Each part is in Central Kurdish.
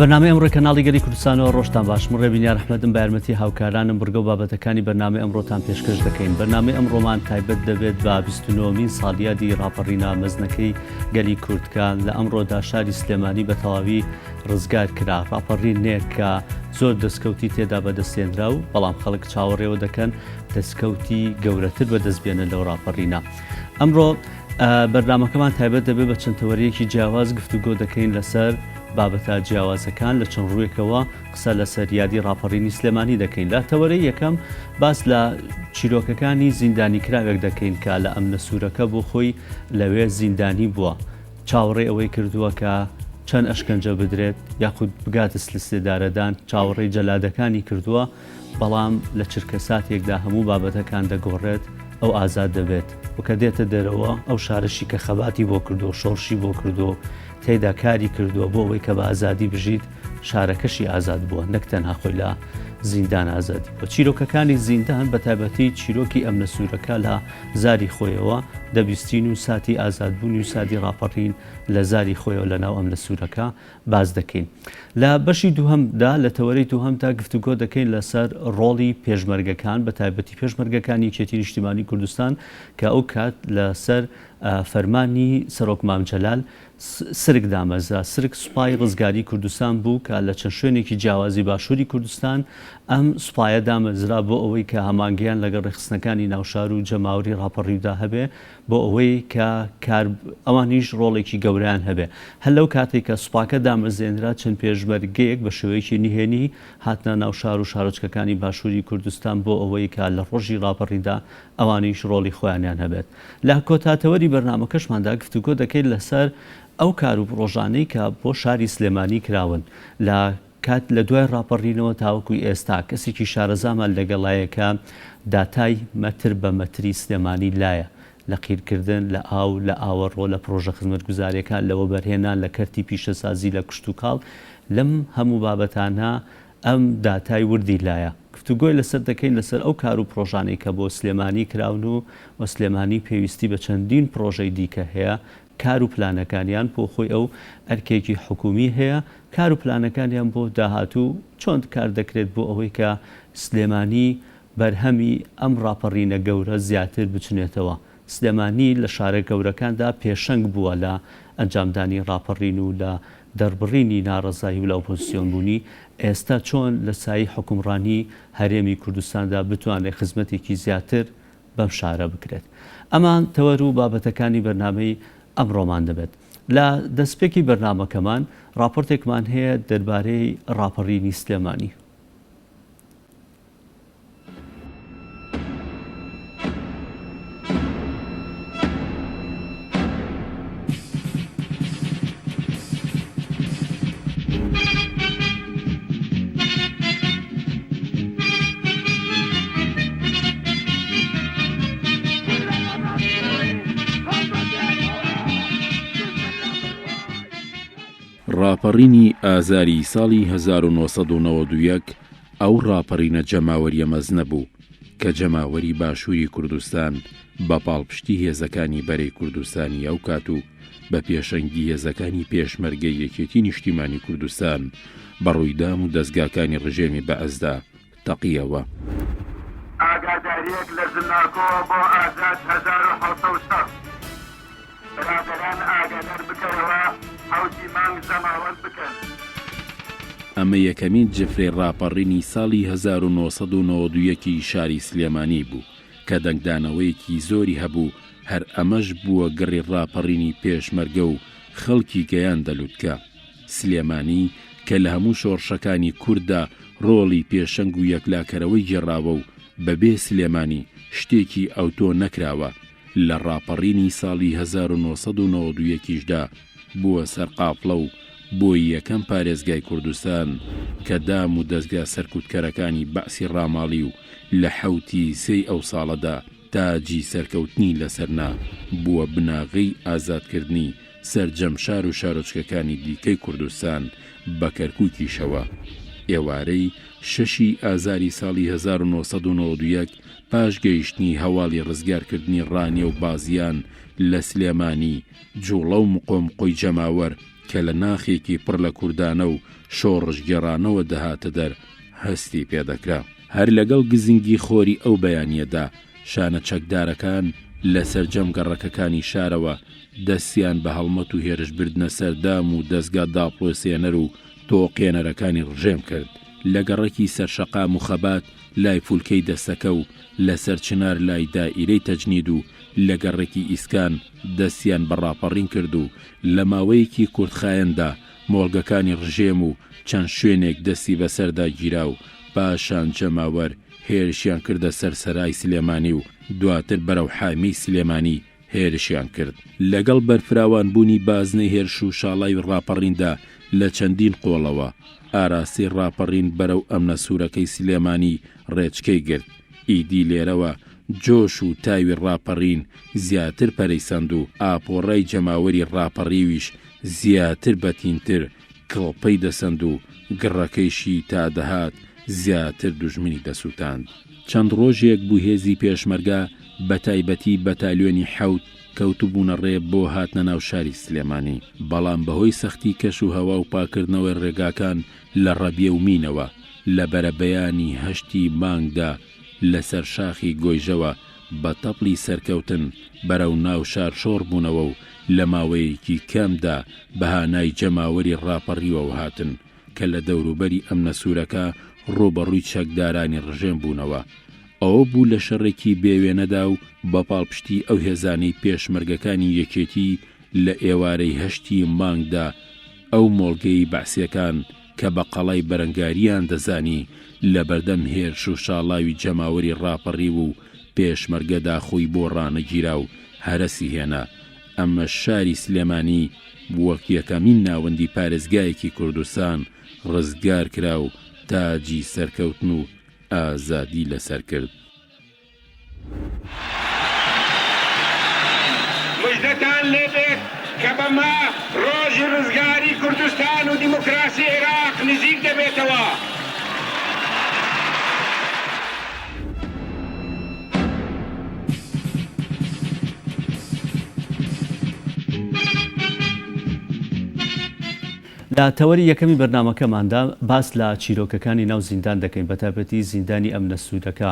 بەنامە ئەمڕۆ کەناڵی گەلی کوردستانەوە ڕۆژتان باش من ڕێبینیار ئەحمەدم بە یارمەتی هاوکارانم بڕگە و بابەتەکانی بەنامە ئەمڕۆتان پێشکەش دەکەین. بەنامە ئەمڕۆمان تایبەت دەبێت بە 29مین ساڵیادی ڕاپەڕینە مەزنەکەی گەلی کوردکان لە ئەمڕۆدا شاری سلێمانی بە تەواوی ڕزگار کرا. ڕاپەڕین نێک کە زۆر دەستکەوتی تێدا بەدەستێنرا و بەڵام خەڵک چاوەڕێوە دەکەن دەستکەوتی گەورەتر بەدەستبێنن لەو ڕاپەڕینە. ئەمڕۆ بەرنامەکەمان تایبەت دەبێت بە چەند تەوەریەکی جیاواز گفتوگۆ دەکەین لەسەر بابەتە جیاوازەکان لە چەند ڕوویەکەوە قسە لەسەر یادی ڕاپەڕینی سلێمانی دەکەین. لە تەوەرەی یەکەم باس لە چیرۆکەکانی زیندانی کراوێک دەکەین کە لە ئەمنە سوورەکە بۆ خۆی لەوێ زیندانی بووە. چاوەڕێ ئەوەی کردووە کە چەند ئەشکەنجە بدرێت یاخود بگاتە سلسلێدارەدان، چاوەڕێی جەلادەکانی کردووە، بەڵام لە چرکە ساتێکدا هەموو بابەتەکان دەگۆڕێت ئەو ئازاد دەبێت و کە دێتە دەرەوە ئەو شارەشی کە خەباتی بۆ کردو شۆڕشی بۆ کردو تێدا کاری کردووە بۆ ئەوەی کە بە ئازادی بژیت شارەکەشی ئازاد بووە نەک تەنها خۆی لە زیندان ئازادی بۆ. چیرۆکەکانی زیندان بە تایبەتی چیرۆکی ئەمنە سوورەکە لە زاری خۆیەوە دەبیستین و ساتی ئازادبوونی و سادی ڕاپەڕین لە زاری خۆیەوە لە ناو ئەمنە سوورەکە باز دەکەین. لە بەشی دووهەمدا لە تەوەرەی دووهەمدا گفتوگۆ دەکەین لەسەر ڕۆڵی پێشمەرگەکان بە تایبەتی پێشمەرگەکانی یەکێتی نیشتیمانی کوردستان کە ئەو کات لەسەر فەرمانی سەرۆک مام جەلال سرک دامەزرا. سرک سوپای ڕزگاری کوردستان بوو کە لە چەند شوێنێکی جیاوازی باشووری کوردستان ئەم سوپایە دامەزرا بۆ ئەوەی کە هەمانگیان لەگەڵ ڕێخستنەکانی ناوشار و جەماوەری ڕاپەڕیدا هەبێ بۆ ئەوەی کە ئەوانیش ڕۆڵێکی گەوریان هەبێ. هەر لەو کاتێک کە سوپاکە دامەزێنرا چەند پێشمەرگەیەک بە شێوەیەکی نهێنی هاتنە ناوشار و شارۆچکەکانی باشووری کوردستان بۆ ئەوەی کە لە ڕۆژی ڕاپەڕیدا ئەوانیش ڕۆڵی خۆیانیان هەبێت. لە کۆتاتەوەری بەرنامەکەشماندا گفتوگۆ دەکەین لەسەر ئەو کار و ڕۆژانەی کە بۆ شاری سلێمانی کراون لە کات لە دوای ڕاپەڕینەوە تاوەکوی ئێستا کەسێکی شارەزامان لەگەڵایەکە داتای مەتر بە مەتری سلێمانی لایە لە قیرکردن لە ئاو لە ئاوەڕۆ لە پرۆژە خزمەتگوزاریەکان لەوە بەرهێنان لە کەرتی پیشەسازی لە کشت و کاڵ لەم هەموو بابەتانە ئەم داتای وردی لایە. گفتوگۆی لەسەر دەکەین لەسەر ئەو کار و پرۆژانەی کە بۆ سلێمانی کراون و سلێمانی پێویستی بە چەندین پرۆژەی دیکە هەیە. کار و پلانەکانیان بۆ خۆی ئەو ئەرکێکی حکومی هەیە، کار و پلانەکانیان بۆ داهاتوو چۆن کار دەکرێت بۆ ئەوەی کە سلێمانی بەرهەمی ئەم ڕاپەڕینە گەورە زیاتر بچنێتەوە. سلێمانی لە شارە گەورەکاندا پێشەنگ بووە لە ئەنجامدانی ڕاپەڕین و لە دەربڕینی ناڕەزایی و لە ئۆپۆزیسیۆن بوونی. ئێستا چۆن لە سایی حکومڕانی هەرێمی کوردستاندا بتوانێت خزمەتێکی زیاتر بەم شارە بکرێت. ئەمان تەوەر و بابەتەکانی بەرنامەی ئەمڕۆمان دەبێت. لە دەستپێکی بەرنامەکەمان راپۆرتێکمان هەیە دەربارەی ڕاپەڕینی سلێمانی. ڕاپەڕینی ئازاری ساڵی 1992 ئەو ڕاپەڕینە جەماوەریە مەزنە بوو کە جەماوەری باشووری کوردستان بە پاڵپشتی هێزەکانی بەرەی کوردستانی ئەو کات و بە پێشەنگی هێزەکانی پێشمەرگەی یەکێتی نیشتیمانی کوردستان بە ڕوویدام و دەستگاکانی ڕژێمی بەعەزدا تەقیەوە. ئاگاداریەک لە زناکۆوە بۆ ئازاد 1970 برادران ئاگادار بکەرەوە حوتی مانگ زەماوەند بکەن. ئەمە یەکەمین جفرێ ڕاپەڕینی ساڵی 1992 شاری سلێمانی بوو کە دەنگدانەوەیەکی زۆری هەبوو. هەر ئەمەش بووە گەڕی ڕاپەڕینی پێشمەرگە و خەڵکی گەیان دەلووتکە. سلێمانی کە لە هەموو شۆڕشەکانی کووردا ڕۆڵی پێشەنگ و یەکلاکەرەوەی گێڕاوە و بەبێ سلێمانی شتێکی ئەوتۆ نەکراوە. لە ڕاپەڕینی ساڵی 1992دا بووە سەرقاپڵە و بۆی یەکەم پارێزگای کوردستان کە دام و دەستگا سەرکوتکەرەکانی بەعسی ڕاماڵی و لە حەوتی سێی ئەو ساڵەدا تاجی سەرکەوتنی لەسەرنا بووە بناغی ئازادکردنی سەرجەم شار و شارۆچکەکانی دیکەی کوردستان بە کەرکووکیشەوە. ئێوارەی 6 ئازاری ساڵی 1992 پاش گەیشتنی هەواڵی ڕزگارکردنی ڕانیە و بازیان لە سلێمانی، جوڵە و مقۆم قۆی جەماوەر کە لە ناخێکی پڕ لە کوردانە و شۆڕش گێڕانەوە دەهاتە دەر هەستی پێدەکرا. هەر لەگەڵ گزنگی خۆری ئەو بەیانیەدا شانە چەکدارەکان لە سەرجەم گەڕەکەکانی شارەوە دەستیان بە هەڵمەت و هێرشبردنە سەردام و دەستگا داپۆسێنەر و تۆقێنەرەکانی ڕژێم کرد. لە گەڕێکی سەرشەقام و خەبات لای فولکەی دەستەکە و لەسەر چنار لای دائیرەی تەجنید و لە گەڕێکی ئیسکان دەستیان بەڕاپەڕین کرد و لە ماوەیەکی کورتخایەندا مۆڵگەکانی ڕژێم و چەند شوێنێک دەستی بەسەردا گیرا و پاشان جەماوەر هێرشیان کردە سەر سەرای سلێمانی و دواتر بەرەو حامی سلێمانی هێرشیان کرد. لەگەڵ بەرفراوان بوونی بازنەی هێرش و شاڵای ڕاپەڕیندا لە چەندین قۆڵەوە ئاراسی ڕاپەڕین بەرەو ئەمنە سوورەکەی سلێمانی ڕێچکەی گرت. ئیدی لێرەوە جۆش و تاوی ڕاپەڕین زیاتر پەرەیسەند و ئاپۆڕای جەماوەری ڕاپەڕیویش زیاتر بەتینتر کڵپەی دەسەند و گڕەکەیشی تا دەهات زیاتر دوژمنی دەسووتاند. چەند ڕۆژێک بوو هێزی پێشمەرگا بە تایبەتی بەتالیۆنی حەوت کەوتبوونە ڕێ بۆ هاتنە ناو شاری سلێمانی، بەڵام بەهۆی سەختی کەش و هەوا و پاکردنەوەی ڕێگاکان لە ڕەبیە و مینەوە لە بەرەبەیانی هەشتی مانگدا لەسەر شاخی گۆیژەوە بە تەپڵی سەرکەوتن بەرەو ناو شار شۆڕ بوونەوە و لە ماوەیەکی کەمدا بەهانای جەماوەری ڕاپەڕیوە هاتن کە لە دەوروبەری ئەمنە سوورەکە ڕۆبەڕووی چەکدارانی ڕژێم بوونەوە. ئەوە بوو لە شەڕێکی بێوێنەدا و بە پاڵپشتی ئەو هێزانەی پێشمەرگەکانی یەکێتی لە ئێوارەی هەشتی مانگدا ئەو مۆڵگەی بەعسیەکان کە بە قەڵای بەرەنگاریان دەزانی لە بەردەم هێرش و شاڵاوی جەماوەری ڕاپەڕی و پێشمەرگەدا خۆی بۆ ڕانەگیرا و هەرەسی هێنا. ئەمە شاری سلێمانی وەک یەکەمین ناوەندی پارێزگایەکی کوردستان ڕزگار کرا و تاجی سەرکەوتن و ئازادی لەسەر کرد. مژدەتان لێبێت کە بەما ڕۆژی ڕزگاری کوردستان و دیموکراسی عێراق نزیک دەبێتەوە. لە تەوەری یەکەمی بەرنامەکەماندا باس لە چیرۆکەکانی ناو زیندان دەکەین، بە تایبەتی زیندانی ئەمنە سوودەکە.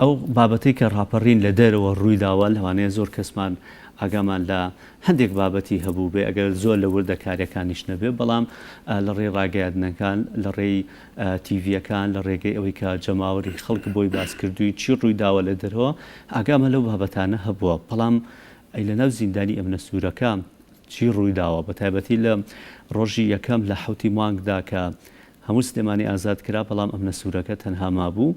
ئەو بابەتەی کە ڕاپەڕین لە دەرەوە ڕوویداوە لەوانەیە زۆر کەسمان ئاگامان لە هەندێک بابەتی هەبوو بێ ئەگەر زۆر لە وردە کاریەکانیش نەبێ، بەڵام لە ڕێی ڕاگەیاندنەکان، لە ڕێی تیڤیەکان، لە ڕێگەی ئەوەی کە جەماوەری خەڵک بۆی باسکردووی چی ڕوویداوە لە دەرەوە ئاگامە لەو بابەتانە هەبووە. بەڵام لە ناو زیندانی ئەمنە سوورەکە چی ڕوویداوە؟ بە تایبەتی لە ڕۆژی یەکەم لە حوتی مانگدا کە هەموو سلێمانی ئازاد کرا، بەڵام ئەمنە سوورەکە تەنها مابوو.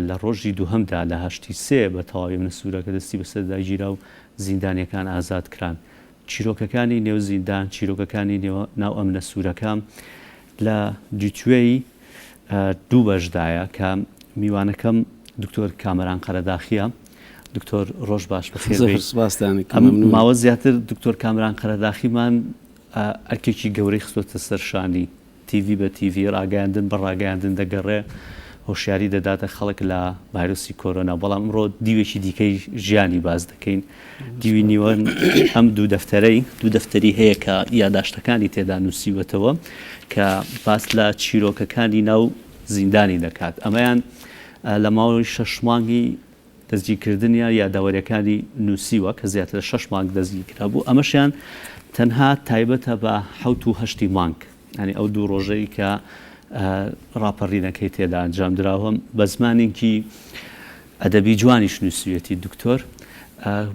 لە ڕۆژی دووهەمدا لە هەشتی سێ بە تەواوی ئەمنە سوورەکە دەستی بەسەردا گیرا و زیندانیەکان ئازاد کران. چیرۆکەکانی نێو زیندان، چیرۆکەکانی ناو ئەمنە سوورەکە لە دووتوێی دوو بەشدایە کە میوانەکەم دکتۆر کامەران قەرەداخیە. دکتۆر ڕۆژ باش بەخێر. ماوە زیاتر دکتۆر کامەران قەرەداخیمان ئەرکێکی گەورەی خستۆتە سەرشانی تیڤی بە تیڤی ڕاگەاندن بە ڕاگەاندن دەگەڕێ، هۆشیاری دەداتە خەڵک لە ڤایرۆسی کۆرۆنا. بەڵام ئەمڕۆ دیوێکی دیکەی ژیانی باز دەکەین. دیوی نیوەن ئەم دوو دەفتەری هەیە کە یاداشتەکانی تێدا نووسیوەتەوە کە باس لە چیرۆکەکانی ناو زیندانی دەکات. ئەمەیان لە ماوەی 6 مانگی دەستگیرکردنیان یاداوەریەکانی نووسیوە کە زیاتر لە 6 مانگ دەستگیرکرا بوو. ئەمەشیان تەنها تایبەتە بە 7 و 8 مانگ، ینی ئەو دوو ڕۆژەی کە ڕاپەڕینەکەی تێدا ئەنجام دراوە بە زمانێکی ئەدەبی جوانیش نووسیوێتی. دکتۆر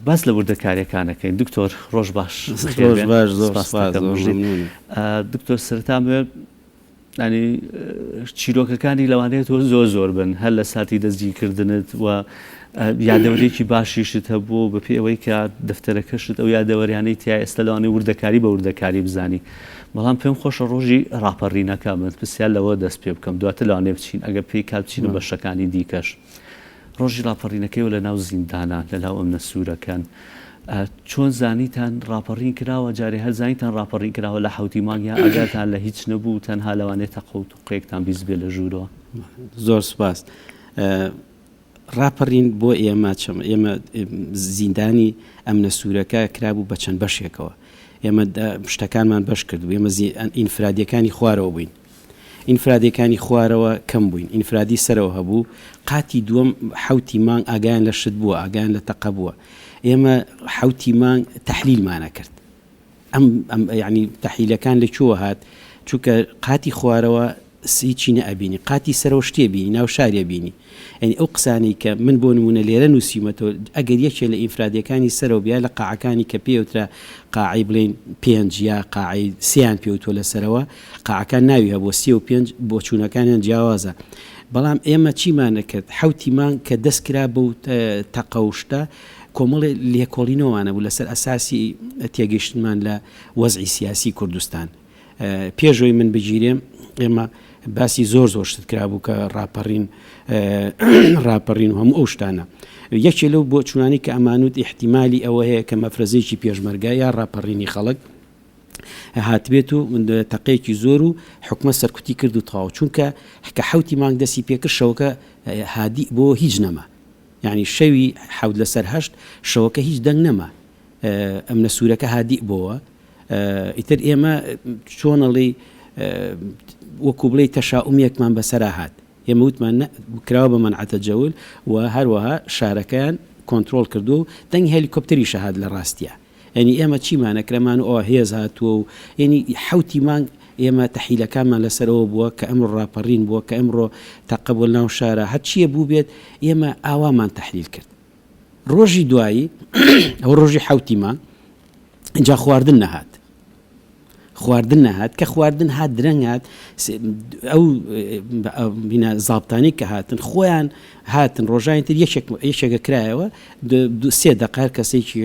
باس لە وردەکاریەکانەکەین. دکتۆر ڕۆژ باش. دکتۆر سەرەتا ینی چیرۆکەکانی لەوانەیە تۆ زۆر بن، هەر لە ساتی دەستگیرکردنت و یادەوەرێکی باشیشت هەبوو بە پێی ئەوەی کە دەفتەرەکەشت ئەو یادەوەریانەی تیا ئێستا لەوانەیە وردەکاری بە وردەکاری بزانی. بەڵام پێم خۆشە ڕۆژی ڕاپەڕینەکە من پرسیار لەوە دەست پێ بکەم، دواتر لەوانەیە بچین ئەگە پێی کاتچین و بەشەکانی دیکەش. ڕۆژی ڕاپەڕینەکەیەوە لە ناو زیندانە لە ناو ئەمنە سوورەکان چۆن زانیتان ڕاپەڕین کراوە؟ جارێ هەر زانیتان ڕاپەڕین کراوە لە حوتی مانگیان ئەگاتان لە هیچ نەبوو، تەنها لەوانێت تەقەوت و قەیەکتان بیست بێ لە ژوورەوە؟ زۆر سوپاس. ڕاپەڕین بۆ ئێمە زیندانی ئەمنە سوورەکە کرابوو بە چەند بەشێکەوە. ئێمە شتەکانمان بەش کردو ئێمە ئینفرادیەکانی خوارەوە بووین ئینفرادیەکانی خوارەوە کەم بووین ئینفرادی سەرەوە هەبوو قاتی دووەم حوتی مانگ ئاگایان لە شت بووە ئاگایان لە تەقە بووە ئێمە حوتی مانگ تەحلیلمانە کرد ئەم یعنی تەحلیلەکان لەکوێوە هات چونکە قاتی خوارەوە هیچی نەئەبینی قاتی سەرەوە شتێ بینی ناو شارێ بینی یعنی ئەو قسانەی کە من بۆ نمونە لێرە نووسیمەتەوە ئەگەر یەکێ لە ئینفرادیەکانی سەرەوە بیا لە قاعەکانی کە پێوترا قاعی بڵێن 5 یا قاعی 3 پێوتۆ لەسەرەوە قاعەکان ناوی هەبووە 35 بۆ چوونەکانیان جیاوازە بەڵام ئێمە چیمان نەکرد حوتیمان کە دەستکرا بەو تەقەوشتە کۆمەڵی لێکۆڵینەوەوانە بوو لەسەر ئەساسی تێگەیشتمان لە وەزعی سیاسی کوردستان پێشەوەی من بگیرێم ئێمە باسی زۆر شت کرابوو کە ڕاپەڕین و هەموو ئەو شتانە یەکێ لەو بۆ چونانی کە ئەمانوت احتیمالی ئەوە هەیە کە مەفرەزێکی پێشمەرگە یا ڕاپەڕینی خەڵک هاتبێت و تەقەیەکی زۆر و حکومە سەرکوتی کرد و تەواو چونکە کە حوتی مانگ دەستی پێکرد شەوەکە هادی بۆ هیچ نەما یعنی شەوی حەوت لەسەر هەشت شەوەکە هیچ دەنگ نەما ئەم لە سوورەکە هادی بۆوە ئیتر ئێمە چۆنەڵی وەکو بڵێ تەشاؤمیەکمان بەسەرا هات ئێمە وتمان کراوە بە مەنعەتە جەول و هەروەها شارەکەیان کۆنتترۆل کردو و دەنگ هێلیکۆپتەری شەهاد لە ڕاستیە ئەنی ئێمە چیمانەکرەمان و ئەوە هێز هاتووە و ینی حوتی مانگ ئێمە تەحیلەکانمان لەسەرەوە بووە کە ئەمڕۆ ڕاپەڕین بووە کە ئەمڕۆ تەقەبول ناو شارە هەرچیە بوو بێت ئێمە ئاوامان تەحلیل کرد ڕۆژی دوایی ئەو ڕۆژی حوتی مانگ اینجا خواردن نەهات کە خواردن هات درەنگ هات ئەو زابطانی کە هاتن خۆیان هاتن ڕۆژانی تر یەکێکە کرایەوە 3 دقار کەسێکی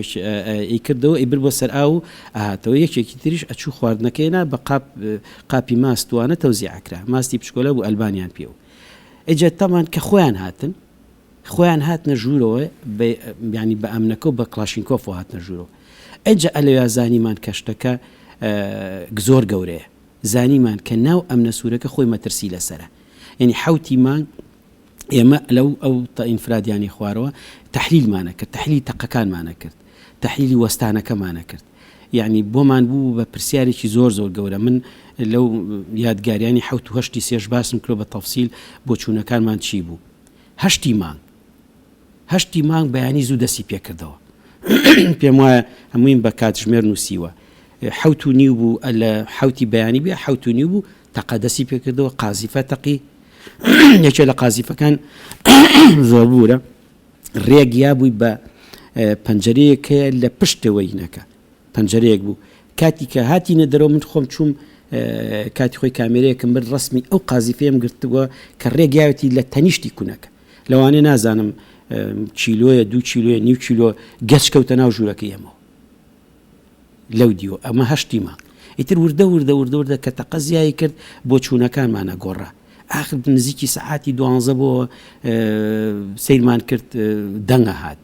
کردەوە ئیبر بۆ سەر ئاو هاتەوە یەکێکی تریش ئەچوو خواردنەکەینا بە قاپی ماستوانە تەوزیعکرا ماستی پشکۆلە بوو ئەلبانیان پێوە ئەجا تەمان کە خۆیان هاتنە ژوورەوە ینی بە ئەمنەکە و بە کلاشینکۆف هاتنە ژوورەوە ئەجا ئەلەوێ زانیمان کەشتەکە زۆر گەورەیە زانیمان کە ناو ئەمنە سوورەکە خۆی مەترسی لەسرە یعنی حوتی مانگ ئێمە لەو ئەو ئینفرادیانی خوارەوە تەحلیلمانە کرد تەحلیلی تەقەکانمانە کرد تەحلیلی وەستانەکەمانە کرد یعنی بۆمان بوو بە پرسیارێکی زۆر گەورە من لەو یادگاریانی 1970 سێش باسم کرد بە تەفسیل بۆ چوونەکانمان چی بوو هەشتی مانگ بەیانی زوو دەستی پێکردەوە پێم وایە هەمووین بە کاتژمێر نووسیوە 7:30 بوو لە حوتی بەیانی بێ 7:30 بوو تەقە دەستی پێکردەوە قازیفە تەقی یەکێ لە قازیفەکان زۆر بوورە ڕێگیا بووی بە پەنجەرەیەکە لە پشتەوەی نەکە پەنجەرەیەک بوو کاتی کە هاتیینە دەرەوە من خۆم چوم کاتی خۆی کامێرەیەکم بر ڕسمی ئەو قازیفەیەم گرتووە کە ڕێگیاوەتی لە تەنیشتی کوونەکە لەوانێ نازانم کیلۆیە 2 کیلۆیە نیو کیلۆ گەچ کەوتە ناو ژوورەکە ئێمەوە لەو دیوە ئەمە هەشتی مانگ ئیتر وردە کە تەقە زیایی کرد بۆ چوونەکانمانە گۆڕا ئاخر نزیکی سەعاتی 12 بۆ سیرمان کرد دەنگە هات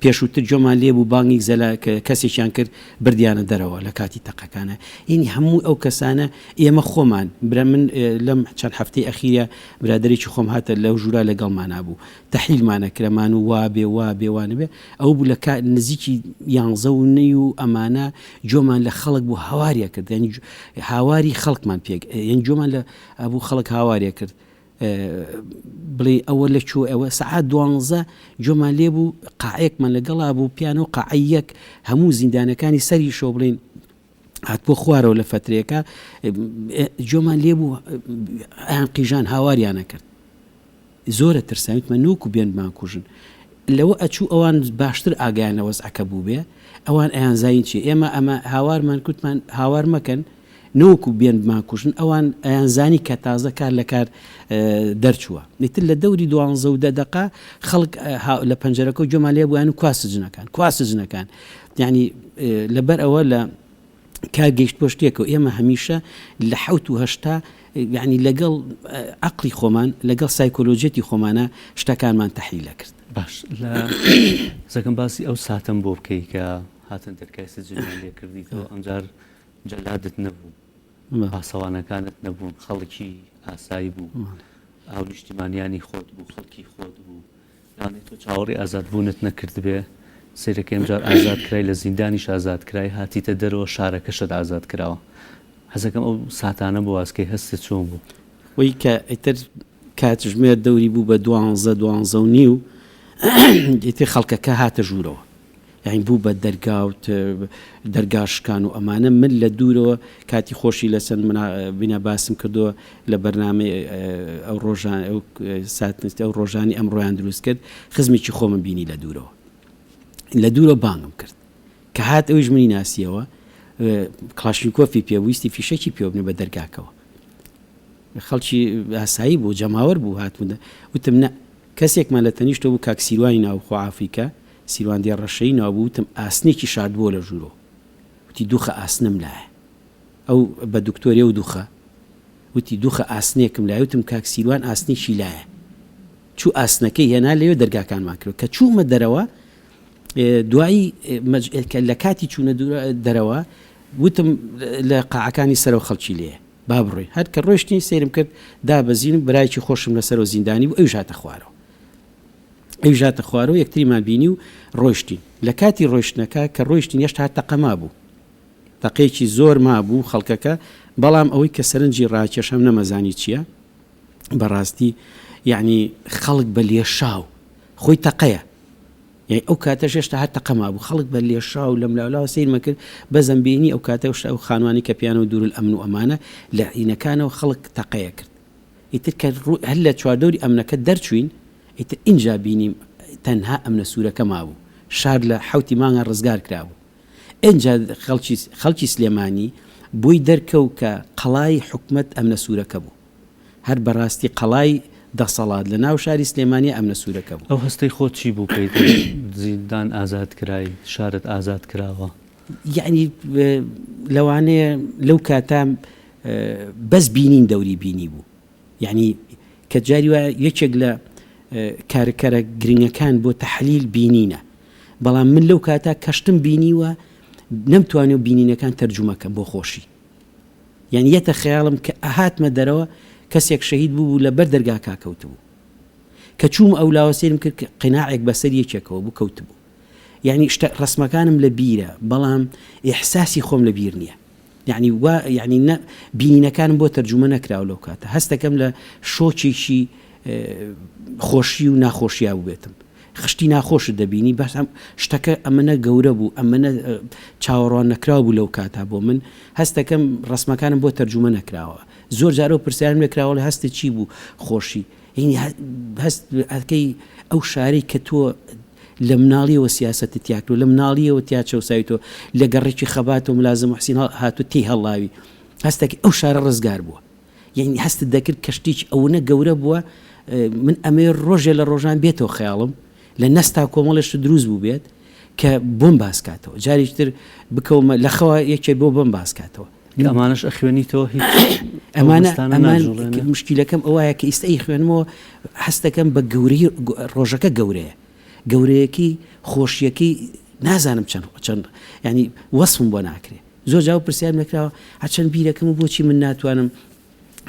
پێشووتر جۆمان لێ بوو بانگی زەلا کەسێکیان کرد بردیانە دەرەوە لە کاتی تەقەکانە ینی هەموو ئەو کەسانە ئێمە خۆمان برا من لەم چەند هەفتەی ئەخیرە برادێکی خۆم هاتە لەو ژوورا لەگەڵمانە بوو تەحلیلمانە کرەمان و وانە بێ ئەو بوو لە نزیکی 11 و ئەمانە جۆمان لە خەڵک بوو هاواریە کرد ینی هاواری خەڵکمان پێک یعنی جۆمان لە ئەبوو خەڵک هاواریە کرد بڵێ ئەوە لە چوو ئەوە سەعات 12 جۆمان لێ بوو قاعەیەکمان لەگەڵا بوو پیان و قاعەیەک هەموو زیندانەکانی سەری شۆ بڵێن هات بۆ خوارەوە لە فترێکە جۆمان لێ بوو ئەیان قیژان هاواریانە کرد زۆرە ترساویتمە نوکو بێن بانکوژن لەوە ئەچوو ئەوان باشتر ئاگیان لە وەزعەکە بوو بێ ئەوان ئەیان زاین چی ئێمە ئەمە هاوارمان کوتمان هاوار مەکەن نوکو بێن بماکوژن ئەوان ئەیان زانی کە تازە کار لە کار دەرچووە نیتر لە دەوری 12 دقا خەڵک لە پەنجەرەکە و جۆمان لێ بوویان و کواسجنەکان یعنی لەبەر ئەوە لە کار گەیشت بۆ شتێکەوە ئێمە هەمیشە لە 1970 یعنی لەگەڵ عەقڵی خۆمان لەگەڵ سایکۆلۆجێتی خۆمانە شتەکانمان تەحلیل کرد باش لە زەکەم باسی ئەو ساتم بۆ بکەی کە هاتن دەرکای سجنیان لێ کردیتەوە ئەمجار جەلادت نەبوو پاسەوانەکانت نەبوون خەڵکی ئاسایی بوو ئاو نیشتیمانیانی خۆت بوو خەڵکی خۆت بوو یانی تۆ چاوەڕی ئازادبوونت نەکرد بێ سیرەکەی ئەمجار ئازاد کرای لە زیندانیش ئازاد کرای هاتیتە دەرەوە شارەکەشت ئازاد کراوە حەزەکەم ئەو ساتانە بۆ واسکەی هەستت چۆن بوو وەی کە ئیتر کاتژمێر دەوری بوو بە 12 ئیتر خەڵکەکە هاتە ژوورەوە یعنی بوو بە دەرگاوت دەرگاشکان و ئەمانە من لە دوورەوە کاتی خۆشی لەسەر بینە باسم کردووە لە بەرنامە ئەو ڕۆژان ئەو ساتنستی ئەو ڕۆژانی ئەمڕۆیان دروست کرد خزمێکی خۆمە بینی لە دوورەوە لە دوورە بانگم کرد کە هات ئەویش منی ناسیەوە کلاشنکۆفی پێویستی فیشەکی پێبنێ بە دەرگاکەوە خەڵکی ئاسایی بوو جەماوەر بوو هاتمونە وتم نە کەسێکمان لە تەنیشتە بوو کاک سیروانی ناو خۆعافریکە سیروان دیێ ڕەشەی ناوبوو وتم ئاسنێکی شاردبووە لە ژوورۆ وتی دووخە ئاسنم لایە ئەو بە دکتۆری و دووخە وتی دووخە ئاسنێکم لای وتم کاک سیروان ئاسنێکی لایە چوو ئاسنەکەی هێنا لەوێ دەرگاکانمان کرد کە چوومە دەرەوە دوایی لە کاتی چوونە دەرەوە وتم لە قاعەکانی سەرەوە خەڵکی لێ با بڕۆی هەر کە ڕۆیشتنی سێرم کرد دابەزینم برایکی خۆشم لەسەرەوە زیندانی بوو ئەو ژاتە خوارەوە ئەو ژاتە خوارەوە یەکتریمان بینی و ڕۆیشتین لە کاتی ڕۆیشتنەکە کە ڕۆیشتین هێشتا تەقەما بوو تەقەیەکی زۆر مابوو خەڵکەکە بەڵام ئەوەی کە سەرنجی ڕاکێشەم نەمەزانی چییە بەڕاستی یعنی خەڵک بە لێشاو خۆی تەقەیە یعنی ئەو کاتەش هێشتا هەر تەقەما بوو خەڵک بە لێشاو لەم لاولاوە سیرمە کرد بەزەم بینی ئەو کاتە ئەو خانوانی کە پیانە و دوور ئەمن و ئەمانە لە عینەکانەوە خەڵک تەقەیە کرد ئیتر کە هەر لە چواردەوری ئەمنەکە دەرچوین ئیتر اینجا بینیم تەنها ئەمنە سوورەکە مابوو شار لە حوتی مانگە ڕزگار کرابوو اینجا خەڵکی سلێمانی بۆی دەرکەوت کە قەڵای حکومەت ئەمنە سوورەکە بوو هەر بەڕاستی قەڵای دەسەڵات لە ناو شاری سلێمانی ئەمنە سوورەکە بوو ئەو هەستەی خۆت چی بوو کەیت زیندان ئازاد کرای شارت ئازاد کراوە یعنی لەوانەیە لەو کاتام بەس بینین دەوری بینی بوو یعنی کە جاری وایە یەکێک لە کارەکەرە گرنگەکان بۆ تەحلیل بینینە بەڵام من لەو کاتا کەشتم بینیوە نەمتوانێت بینینەکان تەرجومەکەم بۆ خۆشی یعنی یەتە خەیاڵم کە ئەهاتمە دەرەوە کەسێک شەهید بوو لە بەر دەرگا کاکەوت بوو کە چووم ئەو لاوەسێرم کرد کە قیناعێک بەسەر یەکێکەوە بوو کەوت بوو یعنی ڕسمەکانم لە بیرە بەڵام ئیحساسی خۆم لە بیر نییە یعنی بینینەکانم بۆ تەرجومە نەکراوە لەو کاتە هەستەکەم لە شۆچێکی خۆشی و ناخۆشییا بێتم خشتی ناخۆشت دەبینی بەس شتەکە ئەمەنە گەورە بوو ئەمەنە چاوەڕوان نەکراو بوو لەو کاتا بۆ من هەستەکەم ڕسمەکانم بۆ تەرجومە نەکراوە زۆر جارەوە پرسیارم لێکراوە لە هەستە چی بوو خۆشی هەست ئەکەی ئەو شارەی کە تۆ لە مناڵیەوە سیاسەتت تیاکر و لە مناڵیەوە تیا چەوسایتەوە لە گەڕێکی خەبات و ملازم حوسین هاتو تی هەڵاوی هەستێکی ئەو شارە ڕزگار بووە یعنی هەستت دەکرد کەشتێک ئەوەنە گەورە بووە من ئەمێ ڕۆژێ لە ڕۆژان بێتەوە خەیاڵم لە نەستا کۆمەڵێشت دروست بوو بێت کە بۆم باسکاتەوە جاریشتر بکەومە لەخەوە یەکێ بۆ بم باسکاتەوە ئەمانش ئەخوێنیتەوە هیچ ئەمان مشکلەکەم ئەوەیە کە ئیستی خوێنمەوە هەستەکەم بە گەورەی ڕۆژەکە گەورەیە گەورەیەکی خۆشیەکەی نازانم چەند ینی وەسم بۆ ناکرێت زۆر جاو پرسیار نەکراوە هەچەند بیرەکەم و بۆچی من ناتوانم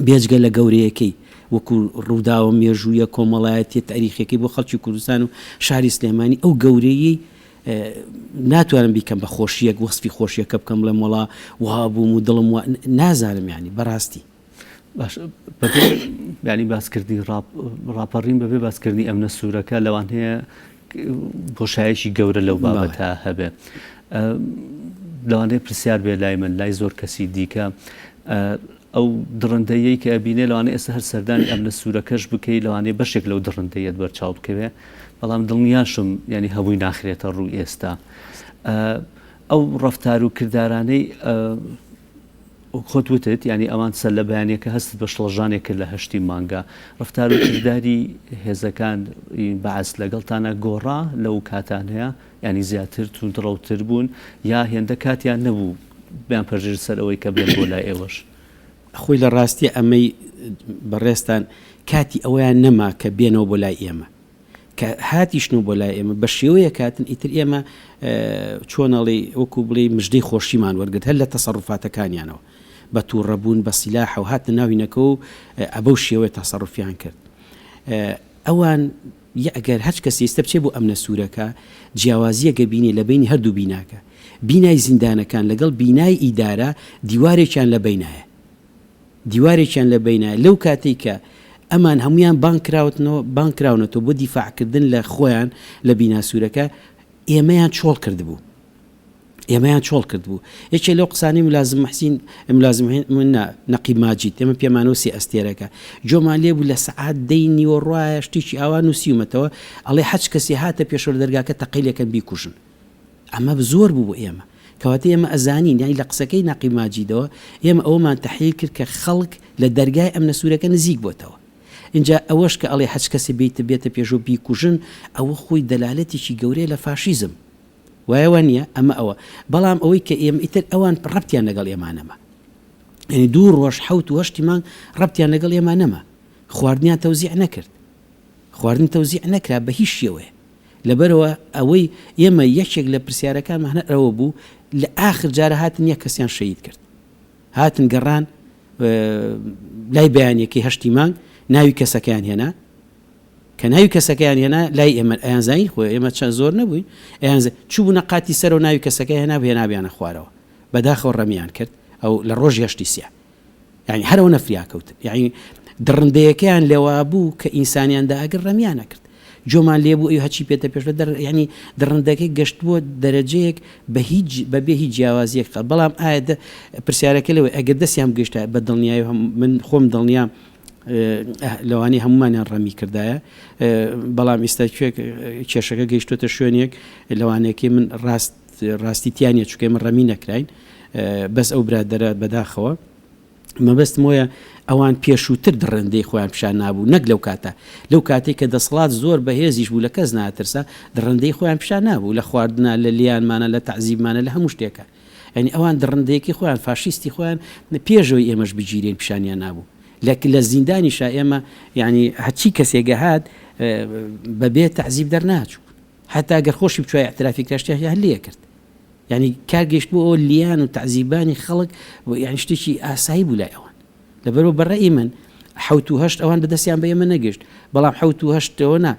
بێجگە لە گەورەیەکەی وەکو ڕووداوە مێژوویە کۆمەڵایەتی تاریخەکەی بۆ خەڵکی کوردستان و شاری سلێمانی ئەو گەورەیی ناتوانم بیکەم بە خۆشیەک وەسفی خۆشیەکە بکەم لە مەڵا وهابووم و دڵم نازانم ینی بەڕاستی باش ینی باسکردی ڕاپەڕین بەبێ باسکردنی ئەمنە سوورەکە لەوان هەیە بۆشایەکی گەورە لەو بابەتە هەبێ لەوانەیە پرسیار بێ لای من لای زۆر کەسی دیکە ئەو دڕندەیەی کە ئەبینێ لەوانەیە ئێستا هەر سەردانی ئەمنە سوورەکەش بکەی لەوانەیە بەشێک لەو دڕندەیەت بەرچاو بکەوێ بەڵام دڵنیاشم ینی هەبووی ناخرێتە ڕووی ئێستا ئەو ڕەفتار و کردارانەی خۆت وتت ینی ئەمان سەر لە بەیانێکە هەستت بە شڵەژانێک کرد لە هەشتی مانگا ڕەفتار و کردداری هێزەکان بەعەس لەگەڵتانە گۆڕا لەو کاتان هەیە ینی زیاتر تون دڕەوتر بوون یا هێندە کاتیان نەبوو بیان پەرژێر سەر ئەوەی کە بێن بۆ لای ئێوەش خۆی لە ڕاستی ئەمەی بەڕێستان کاتی ئەویان نەما کە بێنەوە بۆ لای ئێمە کە هاتیشنەوە بۆ لای ئێمە بە شێوەیە کاتن ئیتر ئێمە چۆنەڵی وەکو بڵێ مژدەی خۆشیمان وەرگرت هەر لە تەسەڕوفاتەکانیانەوە بە تووڕەبوون بە سیلاح و هاتن ناوینەکە و ئەبەو شێوەیە تەسەڕوفیان کرد ئەوان ئەگەر هەچ کەس ئێستا بچێ بۆ ئەمنە سوورەکە جیاوازیەکە بینێ لە بینی هەردوو بیناکە بینای زیندانەکان لەگەڵ بینای ئیدارە دیوارێکیان لە بینایە دیوارێکیان لە بینایە لەو کاتێک کە ئەمان هەمویان بانکراونەوە بۆ دیفاعکردن لە خۆیان لە بینا سوورەکە ئێمەیان چۆڵ کرد بوو یەکێ لەو قسانی ملازم محسین نەقیب ماجید ئێمە پێمانەوە سێ ئەستێرەکە جۆمان لێبوو لە سەعات دەینی و ڕایە شتێکی ئاوا نووسیومەتەوە ئەڵێ حەج کەسی هاتە پێشەوە دەرگاکە تەقیلەکەن بیکوژن ئەمە زۆر بوو بۆ ئێمە کەواتە ئێمە ئەزانین یانی لە قسەکەی نەقیب ماجیدەوە ئێمە ئەومان تەحلیل کرد کە خەڵک لە دەرگای ئەمنە سوورەکە نزیک بۆتەوە اینجا ئەوەش کە ئەڵێ حەج کەسی بێتە پێشەوە بیکوژن ئەوە خۆی دەلالەتێکی گەورەیە لە فاشیزم وایەوە نییە ئەمە ئەوە بەڵام ئەوەی کە ئێمە ئیتر ئەوان ڕەبتیان لەگەڵ ئێمانەمە ینی 2 ڕۆژ 7 مانگ ڕەبتیان لەگەڵ ئێمانەمە خواردنیان تەوزیع نەکرد خواردن تەوزیع نەکرا بە هیچ شێوەیە لەبەرەوە ئەوەی ئێمە یەکێک لە پرسیارەکان هەنە ئەوە بوو لە ئاخر جارە هاتن یەک کەسیان شەهید کرد هاتن گەڕان لای بەیانیەکەی 8 مانگ ناوی کەسەکەیان هێنا کە ناوی کەسەکەیان هێنا لای ئێمە ئەیانزانی خۆ ئێمە چەند زۆر نەبووین چوو بوو نەقاتی سەر و ناوی کەسەکە هێنا هێنابیانە خوارەوە بەداخەوە ڕەمیان کرد ئەو لە ڕۆژی 8 سیا یعنی هەرەوە نەفریا کەوتن یعنی دڕندەیەکەیان لێوا بوو کە ئینسانیاندا ئەگەر ڕەمیانە کرد جۆمان لێبوو ئەو هەچی پێتە پێش ینی دڕندەکەی گەشتبووە دەرەجەیەک بەبێ هیچ جیاوازیەک بەڵام ئایا پرسیارەکە لەوە ئەگەر دەستیان گەشتە بە دڵنیایی من خۆم دڵنیا لەوانی هەمومانیان ڕەمی کردایە بەڵام ئێستا کێشەکە گەیشتۆتە شوێنێک لەوانەیەکی من ڕاستیتیانە چکە من ڕەمی نەکراین بەس ئەو برادەرە بەداخەوە مەبەستم وایە ئەوان پێشووتر دڕندەی خۆیان پیشان نابوو نەک لەو کاتە لەو کاتێک کە دەسەڵات زۆر بەهێزیش بوو لە کەس ناترسا دڕندەی خۆیان پیشان نابوو لە خواردنە لە لیانمانە لە تەعزیبمانە لە هەموو شتێکە ینی ئەوان دڕندەیەکی خۆیان فاشیستی خۆیان پێشەوەی ئێمەش بگیرێن پیشانیان نابوو لە زیندانیشا ئێمە ینی هەچی کەسێکە هات بەبێ تەعزیب دەرناچوو حتا ئەگەر خۆشی بچوای اعترافی کراشتیا هەلەیە کرد ینی کار گەشت بۆ ئەو لیان و تەعزیبانی خەڵک یانی شتێکی ئاسایی بوو لای ئەوان لەبەرەوە بەڕێی من 7 ئەوان بەدەستیان بە ئێمە نەگەشت بەڵام 7 نا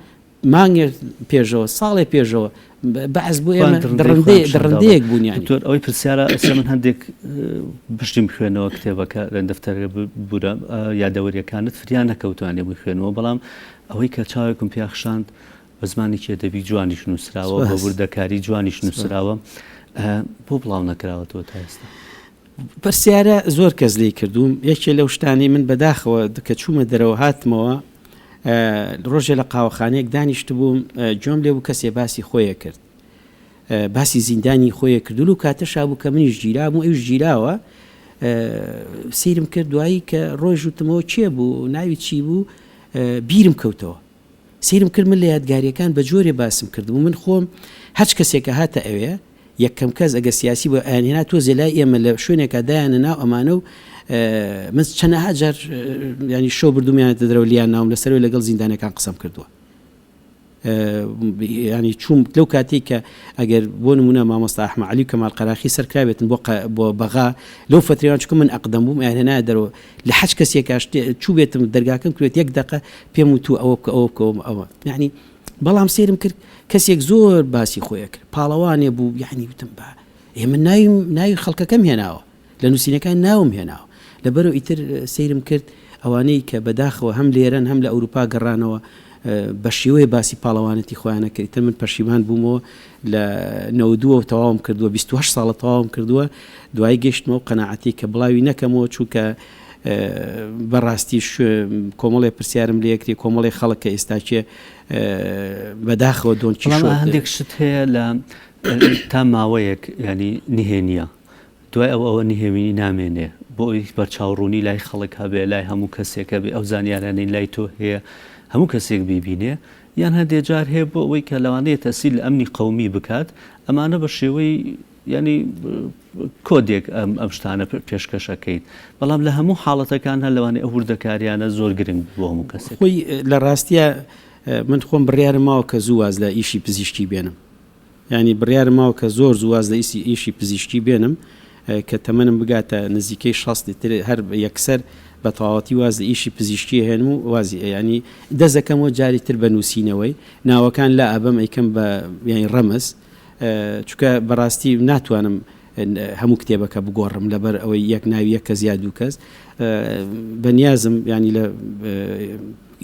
مانگێ پێشەوە ساڵێ پێشەوە بەعز بۆ ئێمە دڕندەیەک بوونیان ئەوەی پرسیارە ئەسە من هەندێک بشتیم خوێنەوە کتێبەکە لە دەفتەرە بوورە یادەوەریەکانت فریان نەکەوتوانێ بووی خوێنەوە بەڵام ئەوەی کە چاوێکم پیاخشاند بە زمانی کێدەبی جوانیش نووسراوە بە وردەکاری جوانیش نووسراوە بۆ بڵاو نەکراوەتەوە تا ئێستا پرسیارە زۆر کەس لێی کردوم یەکێ لەو شتانی من بەداخەوە کە چوومە دەرەوە هاتمەوە ڕۆژێ لە قاوەخانەیەک دانیشت بووم جۆم لێ بوو کەسێ باسی خۆیە کرد باسی زیندانی خۆیە کردول و کاتەشا بوو کە منیش گیرام و ئەوش گیراوە سیرم کرد دوایی کە ڕۆژ وتمەوە چێ بوو ناوی چی بوو بیرم کەوتەوە سیرم کرد من لە یادگاریەکان بە جۆرێ باسم کردبوو من خۆم هەچ کەسێکە هاتە ئەوێ یەکەم کەس ئەگە سیاسی بۆ ئاهێنا تۆ زێلای ئێمە لە شوێنێکە دایانە ناو ئەمانە و من چەندەها جار ینی شۆ بردومیانێتە دەرەوە لیان ناوم لەسەرەوەی لەگەڵ زیندانەکان قسەم کردووە ینی چوم لەو کاتێک کە ئەگەر بۆ نمونە مامۆستا ئەحمەد عەلی و کەمال قەراخی سەرکرابێتن بۆ بەغا لەو فترەیان چکە من ئەقدەم بووم ئاهێنایە دەرەوە لە حەج کەسێکە چوو بێتم دەرگاکەم کرێت 1 دقە پێم وتو ئەوە بکە ئەوە بکەوم ئەوە یعنی بەڵام سێرم کرد کەسێک زۆر باسی خۆیە کرد پاڵەوانێ بوو یعنی وتم بە ئێمە ناوی خەڵکەکەم هێناوە لە نووسینەکان ناوم هێناوە لەبەرەوە ئیتر سەیرم کرد ئەوانەی کە بەداخەوە هەم لێرەن هەم لە ئەوروپا گەڕانەوە بە شێوەیە باسی پاڵەوانەتی خۆیانە کردتە من پەشیمان بوومەوە لە 92 تەواوم کردووە 28 ساڵە تەواوم کردووە دوای گەشتمەوە قەناعەتی کە بڵاوی نەکەمەوە چووکە بەڕاستیش کۆمەڵی پرسیارم لێ یەکری کۆمەڵی خەڵک کە ئێستاچێ بەداخەوە دۆنچی هەندێک شت هەیە لە تا ماوەیەک ینی نهێنیە دوای ئەوە نهێوینی نامێنێ بۆ ئەوی بەرچاوڕوونی لای خەڵک هەبێ لای هەموو کەسێکە بێ ئەو زانیارانەی لای تۆ هەیە هەموو کەسێک بیبینێ یان هەندێک جار هەیە بۆ ئەوەی کە لەوانەیە تەسیل لە ئەمنی قەومی بکات ئەمانە بە شێوەی ینی کۆدێک ئەم شتانە پێشکەشەکەیت بەڵام لە هەموو حاڵەتەکان هە لەوانەیە ئەو وردەکاریانە زۆر گرنگ بۆ هەموو کەسێک خۆی لە ڕاستیە من خۆم بڕیارم ماوە کە زوو واز لە ئیشی پزیشکی بێنم ینی بڕیارم ماوە کە زۆر زوواز لە ئیشی پزیشکی بێنم کە تەمەنم بگاتە نزیکەی 60 هەر یەکسەر بە تەواوەتی واز لە ئیشی پزیشکی هێن و وازی ینی دەزەکەمەوە جاری تر بە نووسینەوەی ناوەکان لا ئەبەم ئەیکەم بە ینی ڕەمز چونکە بەڕاستی ناتوانم هەموو کتێبەکە بگۆڕم لەبەر ئەوەی یەک ناوی یەک کەس یا دوو کەس بەنیازم ینی لە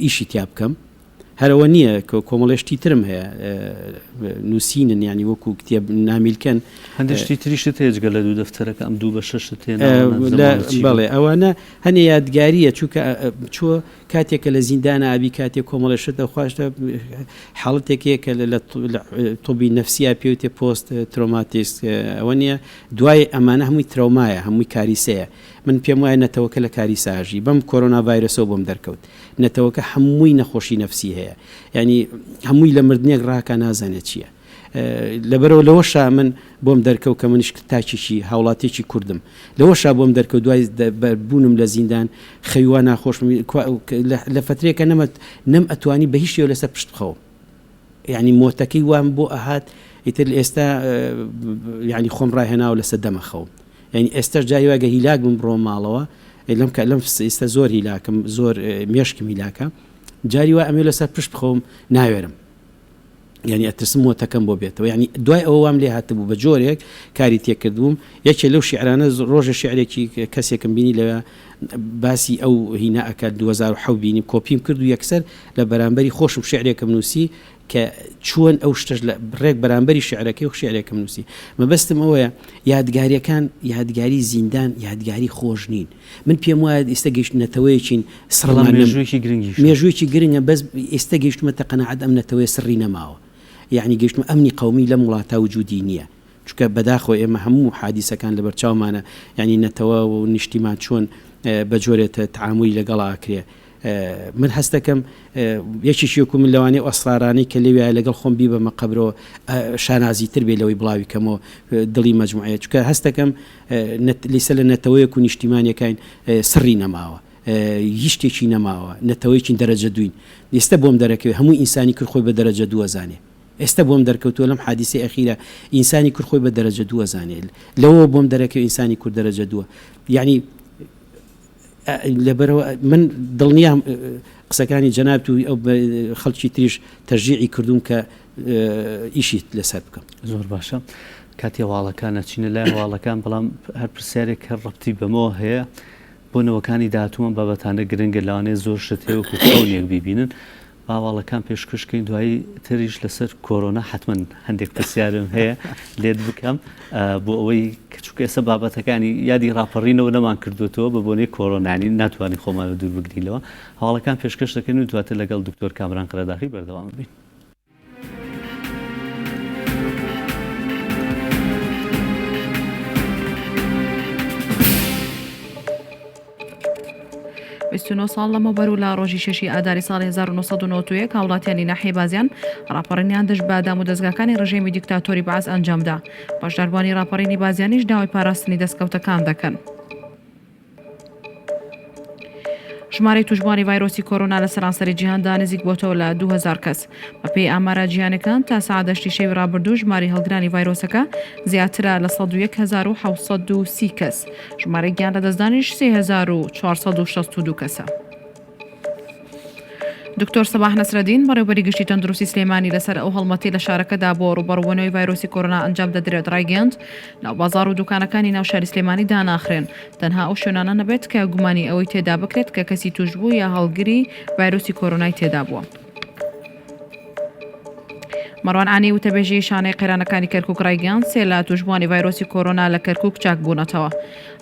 ئیشی تیا بکەم هەرەوە نییە کۆمەڵێشتی ترم هەیە نووسینن ینی وەکو کتێب نامیلکەن هەندێشتی تریشت هێجگە لە دوو دەفتەرەکە ئەم دوو بە شەشت بەڵێ ئەوانە هەنێ یادگاریە چووکە چوە کاتێکە لە زیندانە ئابی کاتێک کۆمەڵێشت دەخواشتە حاڵەتێکەکە لە تۆبی نەفسیا پێوتێ پۆست ترۆماتیس ئەوە نییە دوای ئەمانە هەمووی ترۆمایە هەمووی کاریسەیە من پێم وایە نەتەوەکە لە کاریساژی بەم کۆرۆنا ڤایرۆسەوە بۆم دەرکەوت نەتەوەکە هەمووی نەخۆشی نەفسی هەیە ینی هەمووی لە مردنێک ڕاکە نازانێت چییە لەبەرەوە لەوەشا من بۆم دەرکەوت کە منیش تاچێکی هاوڵاتێکی کوردم لەوەشا بۆم دەرکەوت دوای بوونم لە زیندان خەیوان ناخۆش لە فترێکە نەم ئەتوانی بە هیچ شێوە لەسەر پشت بخەوم ینی مۆتەکەی وام بۆ ئەهات ئیتر ئێستا ینی خۆم ڕاهێناوە لەسەر دەمەخەوم ینی ئێستش جای واگە هیلاک بم بڕۆ ماڵەوە لەم ئێستا زۆر هیلاکم زۆر مێشکم هیلاکە جاری وا ئەمێ لەسەر پشت بخەوم ناوێرم ینی ئەترسم مۆتەکەم بۆ بێتەوە ینی دوای ئەوە وام لێ هاتبوو بە جۆرێک کاری تێکردوم یەکێ لەو شیعرانە ڕۆژە شعرێکی کەسێکم بینی لەوە باسی ئەو هینا ئەکات 2007 بینی کۆپیم کرد و یەکسەر لە بەرامبەری خۆشم شعرێکم نووسی کە چۆن ئەو شتەش لە ڕێک بەرامبەری شعرەکەی و شعرێکم نووسی مەبەستم ئەوەیە یادگاریەکان یادگاری زیندان یادگاری خۆش نین من پێم وایە ئێستا گەیشتنەتەوەیەکین سڕمان مێژوویکی گرنگە بەس ئێستا گەیشتمەتە قەناعەت ئەم نەتەوەی سڕی نەماوە یعنی گەیشتمە ئەمنی قەومی لە وڵاتە وجودی نییە چونکە بەداخۆ ئێمە هەموو حادیسەکان لە بەرچاومانە ینی نەتەوە و نیشتیمان چۆن بە جۆرێتە تعاملی لەگەڵاکرێ من هەستەکەم یەکیشیوەکو من لەوانەیە ئەسرارانەی کە لەوێ لەگەڵ خۆم بی بە مەقەبرەوە شانازی تر بێ لەوەی بڵاویکەمەوە دڵی مەجموعەیە چونکە هەستەکەم لیسە لە نەتەوەیەک و نیشتیمانیەکان سڕی نەماوە هیچ شتێکی نەماوە نەتەوەیەکی دەرەجە دوین ئێستا بۆم دەرەکەوێت هەموو ئینسانی کرد خۆی بە دەرەجە دووە زانێ ئێستا بۆم دەرکەوتووە لەم حادیسەی ئەخیرە ئینسانی کرد خۆی بە دەرەجە دووە زانێت لەوە بۆم دەرەکەوێت ئینسانی کورد دەرەجە دووە یعنی لەبەرەوە من دڵنیام قسەکانی جەناب و ئەو خەڵکی تریش تەرژیعی کردوم کە ئیشیت لەسەر بکەم زۆر باشە کاتی هەواڵەکانە چینە لای هەواڵەکان بەڵام هەر پرسیارێک هەر ڕەبتی بەمەوە هەیە بۆ نەوەکانی داهاتووە بابەتانە گرنگە لەوانەیە زۆر شت هەیە وەکو کەونێک بیبینن باواڵەکان پێشکەشکەین دوایی تریش لەسەر کۆرۆنا حتمما هەندێک پرسیارم هەیە لێت بکەم بۆ ئەوەی کەچووکە ئێستا بابەتەکانی یادی ڕاپەڕینەوە نەمان کردوێتەوە بە بۆنەی کۆرۆنانی ناتوانین خۆمان دوور بگرینەوە هەواڵەکان پێشکەش دەکەن و دواتر لەگەڵ دکتۆر کامران قەرەداخی بەردەوام بین. ساڵ لەمەوبەر و لە ڕۆژی شەشی ئاداری ساڵی 1991 هاوڵاتیانی ناحیەی بازیان راپەڕینیان دەست بە دام و دەستگاکانی ڕژێمی دیکتاتۆری بەعاز ئەنجامدا بەشداربوانی راپەڕینی بازیانیش داوای پاراستنی دەستکەوتەکان دەکەن. ژمارەی توشبوانی ڤایرۆسی کۆرۆنا لە سەرانسەری جیهاندا نزیک بۆتەوە لە 2000 کەس بەپێی ئامارە جیهانەکان تا سەعادەشتی شەوی ڕابردوو ژماری هەڵگرانی ڤایرۆسەکە زیاترە لە 11730 کەس ژمارەی گیان لە دەستدانیش 3462 کەسە. دکتۆر سەباح نەسرەدین بەڕێوەبەری گشتی تەندروستی سلێمانی لەسەر ئەو هەڵمەتی لە شارەکەدا بۆ ڕوبەڕوونەوەی ڤایرۆسی کۆرۆنا ئەنجام دەدرێت ڕایگەاند ناو بازاڕ و دوکانەکانی ناو شاری سلێمانی داناخرێن تەنها ئەو شوێنانە نەبێت کە گومانی ئەوەی تێدا بکرێت کە کەسی توشبوو یا هەڵگری ڤایرۆسی کۆرۆنای تێدا بووە. مەڕوان عانی وتەبێژی شانەی قێرانەکانی کەرکووک ڕایگەاند سێ لە توشبوانی ڤایرۆسی کۆرۆنا لە کەرکووک چاک بوونەتەوە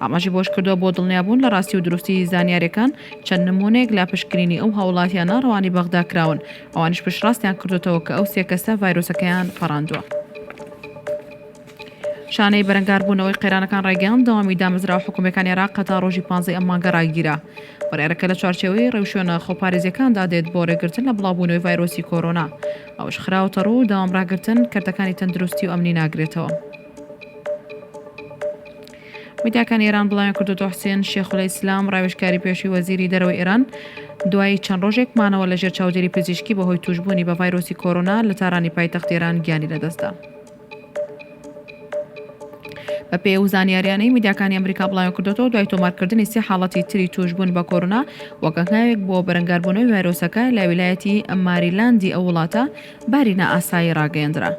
ئاماژی بۆش کردووە بۆ دڵنیابوون لە ڕاستی و دروستی زانیاریەکان چەند نمونێک لە پشتگیرینی ئەو هەوڵاتیانە ڕەوانی بەغدا کراون ئەوانیش پشتڕاستیان کردوتەوە کە ئەو سێ کەسە ڤایرۆسەکەیان پەڕاندووە. شانەی بەرەنگاربوونەوەی قێرانەکان ڕایگەاند دەوامی دامەزرا و حکوومەکانی عێراق هەتا ڕۆژی 15 ئەم مانگە ڕاگیرە بڕیارەکە لە چوارچێوەی ڕێوشوێنە خۆپارێزیەکاندا دێت بۆ ڕێگرتن لە بڵاوبوونەوەی ڤایرۆسی کۆرۆنا ئەوش خراوەتە ڕوو داوامڕاگرتن کردەکانی تەندروستی و ئەمنی ناگرێتەوە. میدیاکانی ئێران بڵاویان کردوتە حوسێن شێخولە ئیسلام ڕاوێژکاری پێشووی وەزیری دەرەوەی ئێران دوای چەند ڕۆژێک مانەوە لەژێر چاودێری پزیشکی بەهۆی توشبوونی بە ڤایرۆسی کۆرۆنا لە تارانی پایتەخت ئێران گیانی لەدەستدا. بە پێ و زانیاریانەی میدیاکانی ئەمریکا بڵاو کردێتەوە دوای تۆمارکردنی سێ حاڵەتی تری توشبوون بە کۆڕۆنا وەکەناوێک بۆ بەرەنگاربوونەوەی ڤایرۆسەکە لە ویلایەتی ماریلاندی ئەو وڵاتە بارینە ئاسایی ڕاگەیاندرا.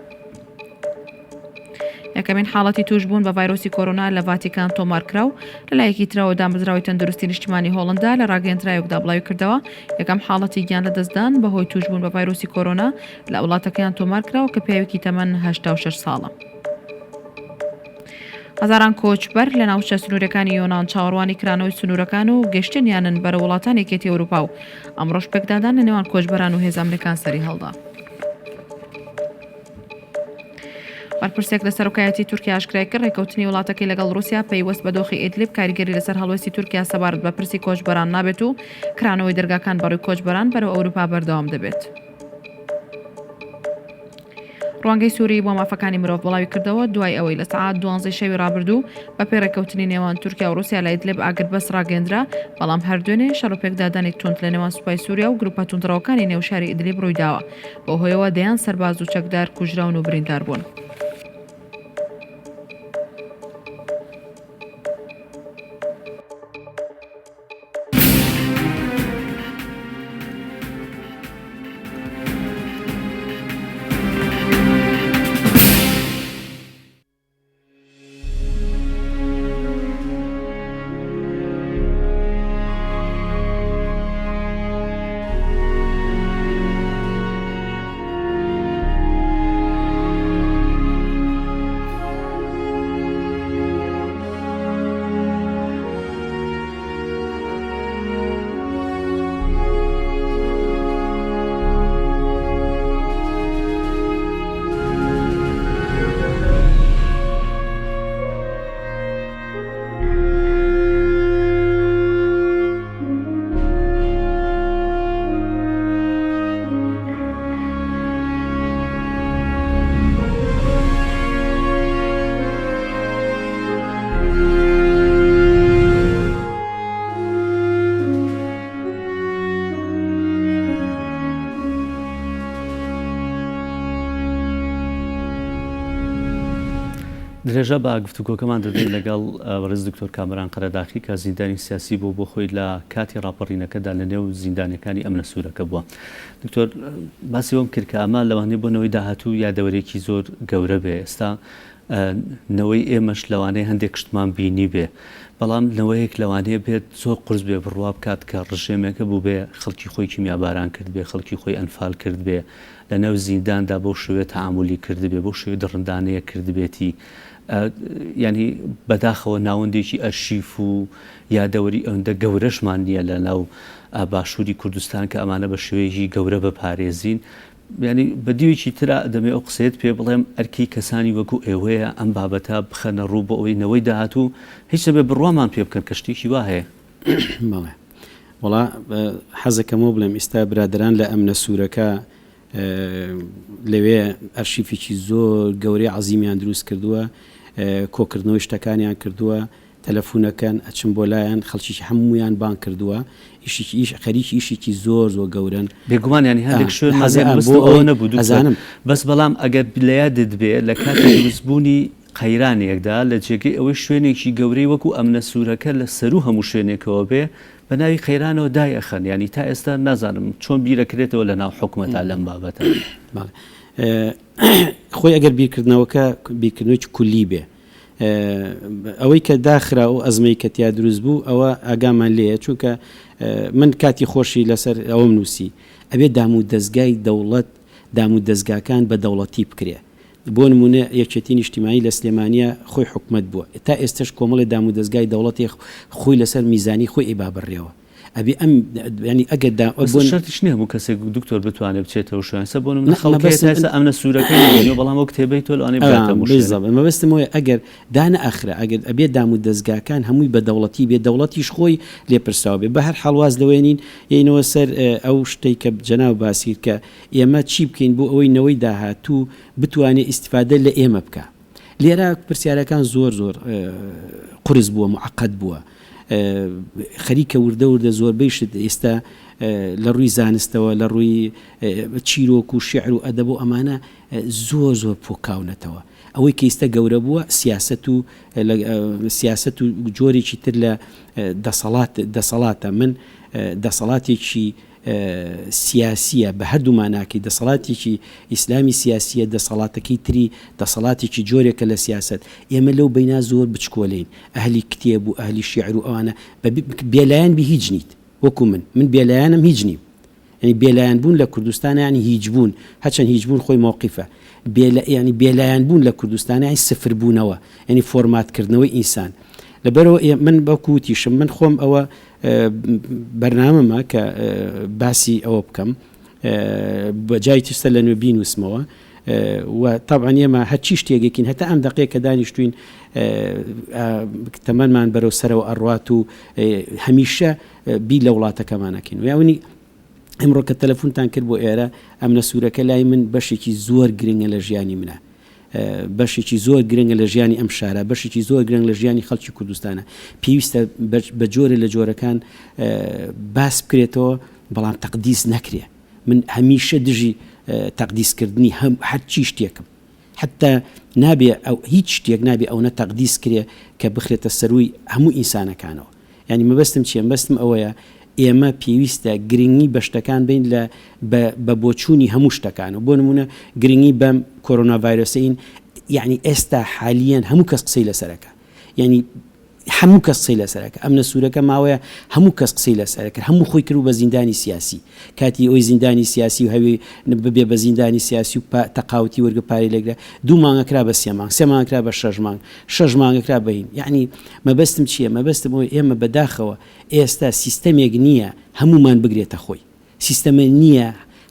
یەکەمین حاڵەتی توشبوون بە ڤایرۆسی کۆڕۆنا لە ڤاتیکان تۆمارکراو لەلایەکی ترەوە دامەزراوی تەندروستی نیشتیمانی هۆڵندا لە ڕاگەیاندراوێکدا بڵاوی کردەوە. یەکەم حاڵەتی گیان لە دەستدان بەهۆی توشبوون بە ڤایرۆسی کۆڕۆنا لە وڵاتەکەیان تۆمارکراوە کە پیاوێکی تەمەن 86 ساڵە. هەزاران کۆچبەر لە ناوچە سنوورەکانی یۆناان چاوەڕوانی کرانەوەی سنوورەکان و گەشتنیانن بەرە وڵاتان یەکێتی ئەوروپا و ئەمڕۆژ پێکدادان لە نێوان کۆچبەران و هێز ئەمریکان سەری هەڵدا. بەرپرسێک لە سەرۆکایەتی تورکیا ئاشکرای کرد ڕێکەوتنی وڵاتەکەی لەگەڵ رووسیا پەیوەست بە دۆخی ئیدلیب کاریگەری لەسەر هەڵوێستی تورکیا سەبارەت بە پرسی کۆچبەران نابێت و کرانەوەی دەرگاکان بەڕووی کۆچبەران بەرەو ئەوروپا بەردەوام دەبێت. ڕوانگەی سووری بۆ مافەکانی مرۆڤ بڵاوی کردەوە دوای ئەوەی لە سەعات 12 شەوی ڕابردوو بە پێ ڕێکەوتنی نێوان تورکیا و رووسیا لە ئیدلیب ئاگربەس ڕاگەندرا، بەڵام هەردوێنێ شەڕۆپێکدادانی تونند لە نێوان سوپای سووریا و گروپە توندڕەوەکانی نێوشاری ئیدلیب ڕوویداوە، بۆ هۆیەوە دەیان سەرباز و چەکدار کوژراون و بریندار بوون. درێژە بە گفتوگۆکەمان دەدەین لەگەڵ ڕێز دکتۆر کامران قەرەداخی کە زیندانی سیاسی بۆ خۆی لە کاتی ڕاپەڕینەکەدا لە نێو زیندانەکانی ئەمنە سوورەکە بووە. دکتۆر باسی ئەوم کرد کە ئەمە لەوانەیە بۆنەوەی داهاتوو یادەوەرێکی زۆر گەورە بێ. ئێستا نەوەی ئێمەش لەوانەیە هەندێک شتمان بینی بێ، بەڵام نەوەیەک لەوانەیە بێت زۆر قورس بێ بڕوا بکات کە ڕژێمێکە بوو بێ خەڵکی خۆی کیمیاباران کرد بێ، خەڵکی خۆی ئەنفال کرد بێ، لە نێو زینداندا بۆ شوێ تەعاملی کرد بێ، بۆ شوێ دڕندانەیە کرد بێتی، ینی بەداخەوە ناوەندێکی ئەرشیف و یادەوەری ئەوەندە گەورەشمان نییە لە ناو باشووری کوردستان کە ئەمانە بە شێوەیەکی گەورە بەپارێزین. ینی بەدیوێکی ترا دەمێ ئەو قسەیت پێ بڵێم ئەرکی کەسانی وەکو ئێوەیە ئەم بابەتە بخەنە ڕوو بۆ ئەوەی نەوەی داهاتوو هیچ دەبێ بڕوامان پێ بکەن کە شتێکی وا هەیە. بەڵێ وڵا حەزەکەمەوە بڵێم ئێستا برادران لە ئەمنە سوورەکە لەوێ ئەرشیفێکی زۆر گەورەی عەزیمیان دروست کردووە، کۆکردنەوەی شتەکانیان کردووە، تەلەفونەکەن ئەچم بۆ لایەن خەڵکیی هەمویان بان کردووە، خەریکی ئیشێکی زۆر زۆر گەورن. بێگومان ینی هەندێک شوێن ئەوە نەبوو ئەزانم، بەس بەڵام ئەگەر لەیادت بێ لە کاتی دروستبوونی قەیرانێکدا لە جێگەی ئەوەی شوێنێکی گەورەی وەکو ئەمنە سوورەکە لە سەرو هەموو شوێنێکەوە بێ بە ناوی قەیرانەوە دایەخەن، ینی تا ئێستا نازانم چۆن بیرەکرێتەوە لە ناو حکومەتا لەم بابەتە. خۆی ئەگەر بیرکردنەوەکە بیرکردنەوەی کولی بێ، ئەوەی کە داخرا و ئەزمەی کە تیا دروست بوو ئەوە ئاگامان لێیە، چونکە من کاتی خۆشی لەسەر ئەوەم نووسی ئەبێ دام و دەستگای دەوڵەت دام و دەستگاکان بە دەوڵەتی بکرێ. بۆ نمونە یەکێتی نیشتیمانی لە سلێمانیە خۆی حکومت بووە، تا ئێستش کۆمەڵی دام و دەستگای دەوڵەتی خۆی لەسەر میزانی خۆی ئێبا بڕێەوە. ئەبێ ئەم ینی ئەگەر شەرتیش نییە هەموو کەسێک دکتۆر بتوانێت بچێتەوە شوێنسە بۆ من خەڵکە ئەمنە سوورەکەی بەڵام ئەو کتێبەی تۆ لەوانەیە مەبەستمەوەی ئەگەر دانە ئاخرە ئەگەر ئەبێ دام و دەستگاکان هەمووی بە دەوڵەتی بێ، دەوڵەتیش خۆی لێپرساوە بێ. بە هەر حاڵواز لەوێنین یینەوە سەر ئەو شتەی کە جەناو باسیر کە ئێمە چی بکەین بۆ ئەوەی نەوەی داهاتوو بتوانێت ئیسیفادە لە ئێمە بکە. لێرە پرسیارەکان زۆر زۆر قورس بووە، معقەد بووە، خەریکە وردە زۆربەی شت ئێستا لە ڕووی زانستەوە لە ڕووی چیرۆک و شێعر و ئەدەب و ئەمانە زۆر زۆر پۆکاونەتەوە. ئەوەی کە ئێستا گەورە بووە سیاست و جۆرێکی تر لە دەسەڵاتە من دەسەڵاتێکی سیاسیە بە هەردوو ماناکەی دەسەڵاتێکی ئیسلامی سیاسیە دەسەڵاتەکەی تری دەسەڵاتێکی جۆرێکە لە سیاست ئێمە لەو بەینا زۆر بچکۆلین ئەهلی کتێب و ئەهلی شیعر و ئەوانە بێلایەن بی هیچ نیت وەکو من بێلایەنم هیچ نیم ینی بێلایەن بوون لە کوردستان ینی هیچ بوون هەچەند هیچ بوون خۆی مووقیفە ینی بێلایەن بوون لە کوردستان ینی سفر بوونەوە ینی فۆرماتکردنەوەی ئینسان لەبەرەوە من بەکوتیشم من خۆم ئەوە بەرنامەمە کە باسی ئەوە بکەم بەجای ترسە لە نوێ بینوسمەوە و طبعا ئێمە هەرچی شتێکێکین هەتا ئەم دقەیە کە دانیشتوین تەمەنمان بەرەو سەرەوە ئەڕوات و هەمیشە بی لە وڵاتەکەمانەکەین و یاونی ئەمڕۆ کە تەلەفۆنتان کرد بۆ ئێرە ئەم نەسوورەکە لای من بەشێکی زۆر گرنگە لە ژیانی منە بەشێکی زۆر گرنگە لە ژیانی ئەم شارە بەشێکی زۆر گرنگ لە ژیانی خەڵکی کوردستانە پێویستە بە جۆرە لە جۆرەکان باس بکرێتەوە بەڵام تەقدیس نەکرێ من هەمیشە دژی تەقدیسکردنی هەرچی شتێکم حتا نابێ ئەو هیچ شتێک نابێ ئەو نە تەقدیس کرێ کە بخرێتە سەروی هەموو ئینسانەکانەوە ینی مەبەستم چیە مەبەستم ئەوەیە ئێمە پێویستە گرنگی بە شتەکان بین لە بە بۆچوونی هەموو شتەکانە بۆ نمونە گرنگی بەم کۆرۆنا ڤایرۆسین یعنی ئێستا حالیان هەموو کەس قسەی لەسەرەکە ینی هەموو کەس قسەی لەسەرەکە ئەم نەسوورەکە ماوەیە هەموو کەس قسەی لەسەرەکە هەموو خۆی کرد بە زیندانی سیاسی کاتی ئەوی زیندانی سیاسی و هەوی ببێ بە زیندانی سیاسی و تەقاوتی وەرگە پارەی لەگرە 2 مانگەکرا بە 3 مانگ 3 مانگەکرا بە 6 مانگ 6 مانگەکرا بەین یعنی مەبەستم چییە مەبەستم ئەوەی ئێمە بەداخەوە ئێستا سیستەمێک نییە هەمومان بگرێتە خۆی سیستەمە نییە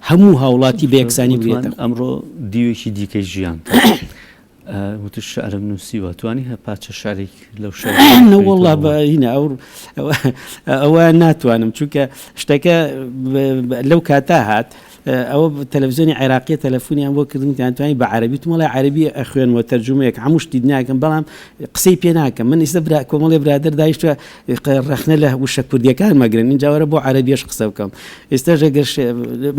هەموو هاوڵاتی بە یەکسانی بگرێتە ئەمڕۆ دیوێکی دیکەی ژیان وتە شعرم نووسیوە توانی هە پاچە شارێک لەو وڵا بەینە ئەوە ناتوانم چونکە شتەکە لەو کاتا هات ئەوە تەلەڤیزیۆنی عێراقیە تەلەفۆنیان بۆ کردن توانی بە عەربی وڵای عەربی ئەخوێنەوە تەرجمەیەک هەموو شتی ناکەم بەڵام قسەی پێ ناکەم من ئێستا کۆمەڵێ برادر دایشتە ڕەخنە لە وشە کوردیەکان مەگرن اینجاوەرە بۆ عەربیەش قسە بکەم ئێستاش ئەگەر